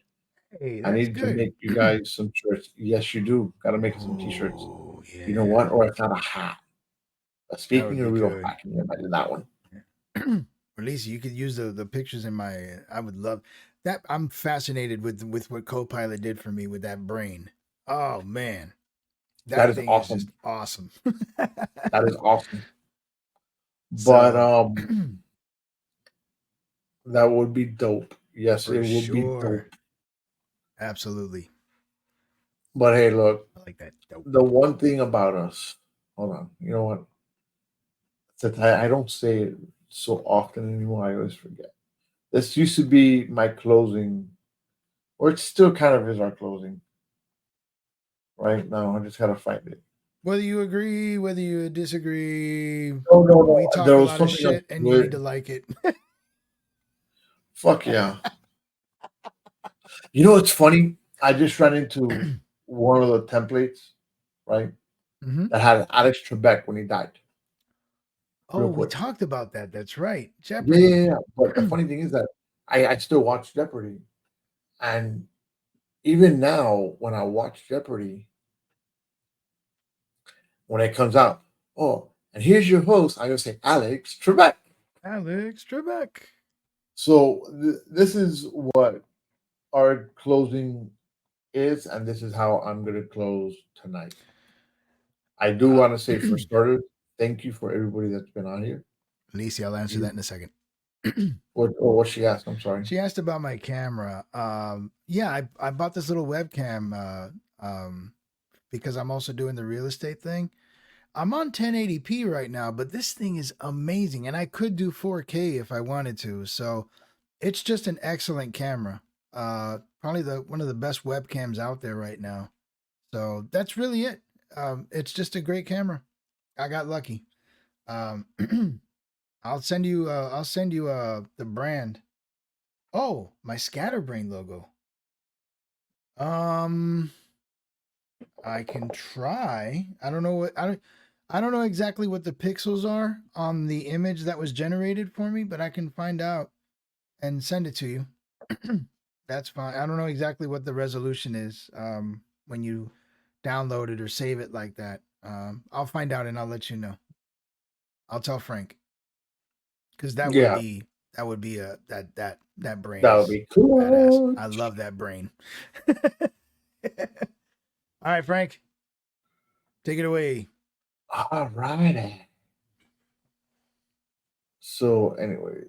Hey, I that's need to good. make you guys some shirts. Yes, you do. Got to make some t-shirts. Oh, yeah. You know what? Or if not a hat. Speaking would of be real good. hat, can you imagine that one? Or at least you could use the pictures in my. I would love that. I'm fascinated with what Copilot did for me with that brain. Oh man, That is thing awesome. is just awesome. That is awesome. But So, that would be dope. Yes, for it would be sure. dope. Absolutely. But hey, look, I like that. Dope. the one thing about us, hold on, you know what? Since I don't say it so often anymore, I always forget. This used to be my closing, or it still kind of is our closing. Right now, I just gotta find it. Whether you agree, whether you disagree, No, no, we no. talk There a was lot of something else shit, and to you it. need to like it. Fuck yeah. You know what's funny? I just ran into one of the templates, right? Mm-hmm. That had Alex Trebek when he died. Oh, we quick. talked about that. That's right. Yeah, Jeopardy. yeah, yeah. But the funny thing is that I still watch Jeopardy. And even now, when I watch Jeopardy, when it comes out, oh, and here's your host, I just say Alex Trebek. Alex Trebek. So this is what our closing is, and this is how I'm going to close tonight. I do want to say, for starters, thank you for everybody that's been on here. Lacey, I'll answer that in a second. What she asked? I'm sorry. She asked about my camera. Yeah, I bought this little webcam because I'm also doing the real estate thing. I'm on 1080p right now, but this thing is amazing, and I could do 4K if I wanted to. So it's just an excellent camera. Probably one of the best webcams out there right now. So that's really it. It's just a great camera. I got lucky. I'll send you the brand. Oh, my Scatterbrain logo. I can try. I don't know exactly what the pixels are on the image that was generated for me, but I can find out and send it to you. That's fine. I don't know exactly what the resolution is when you download it or save it like that. I'll find out and I'll let you know. I'll tell Frank. Because that would be that brain. That would be cool. Badass. I love that brain. All right, Frank. Take it away. All righty. So, anyways,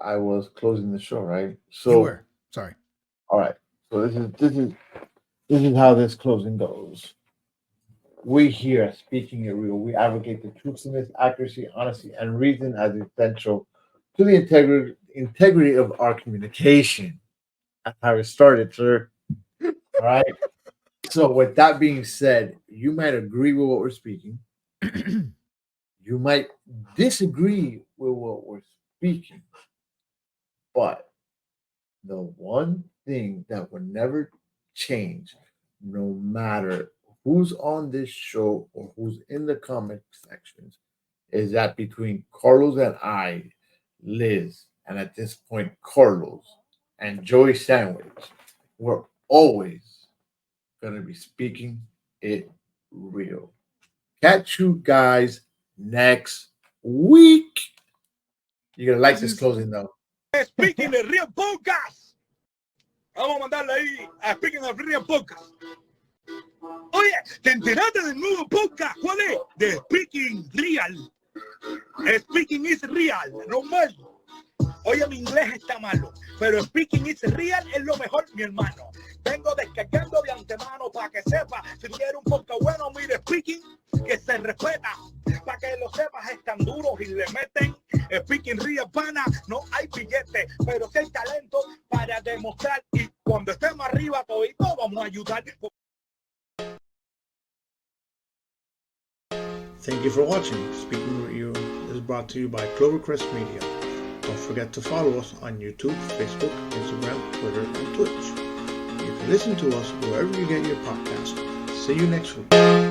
I was closing the show, right? So You were. Sorry. All right. So this is how this closing goes. We here at Speaking It Real, we advocate the truthfulness, accuracy, honesty, and reason as essential to the integrity of our communication. That's how it started, sir. All right. So with that being said, you might agree with what we're speaking. You might disagree with what we're speaking. But the one thing that will never change, no matter who's on this show or who's in the comment sections, is that between Carlos and I, Liz, and at this point, Carlos and Joey Sandwich, we're always going to be speaking it real. Catch you guys next week. You're going to like this closing, though. Speaking the Real Podcast. Vamos a mandarle ahí a Speaking the Real Podcast. Oye, ¿te enteraste del nuevo podcast? ¿Cuál es? De Speaking Real. Speaking is real, normal. Oye, mi inglés está malo, pero speaking is real es lo mejor, mi hermano. Vengo descargando de antemano para que sepa. Si tú quieres un podcast bueno, mire, speaking, que se respeta. Para que lo sepas, están duros y le meten. Speaking real, pana, no hay billete, pero sí hay talento para demostrar. Y cuando estemos arriba, todito vamos a ayudar. Thank you for watching. Speaking with You is brought to you by Clovercrest Media. Don't forget to follow us on YouTube, Facebook, Instagram, Twitter, and Twitch. You can listen to us wherever you get your podcast. See you next week.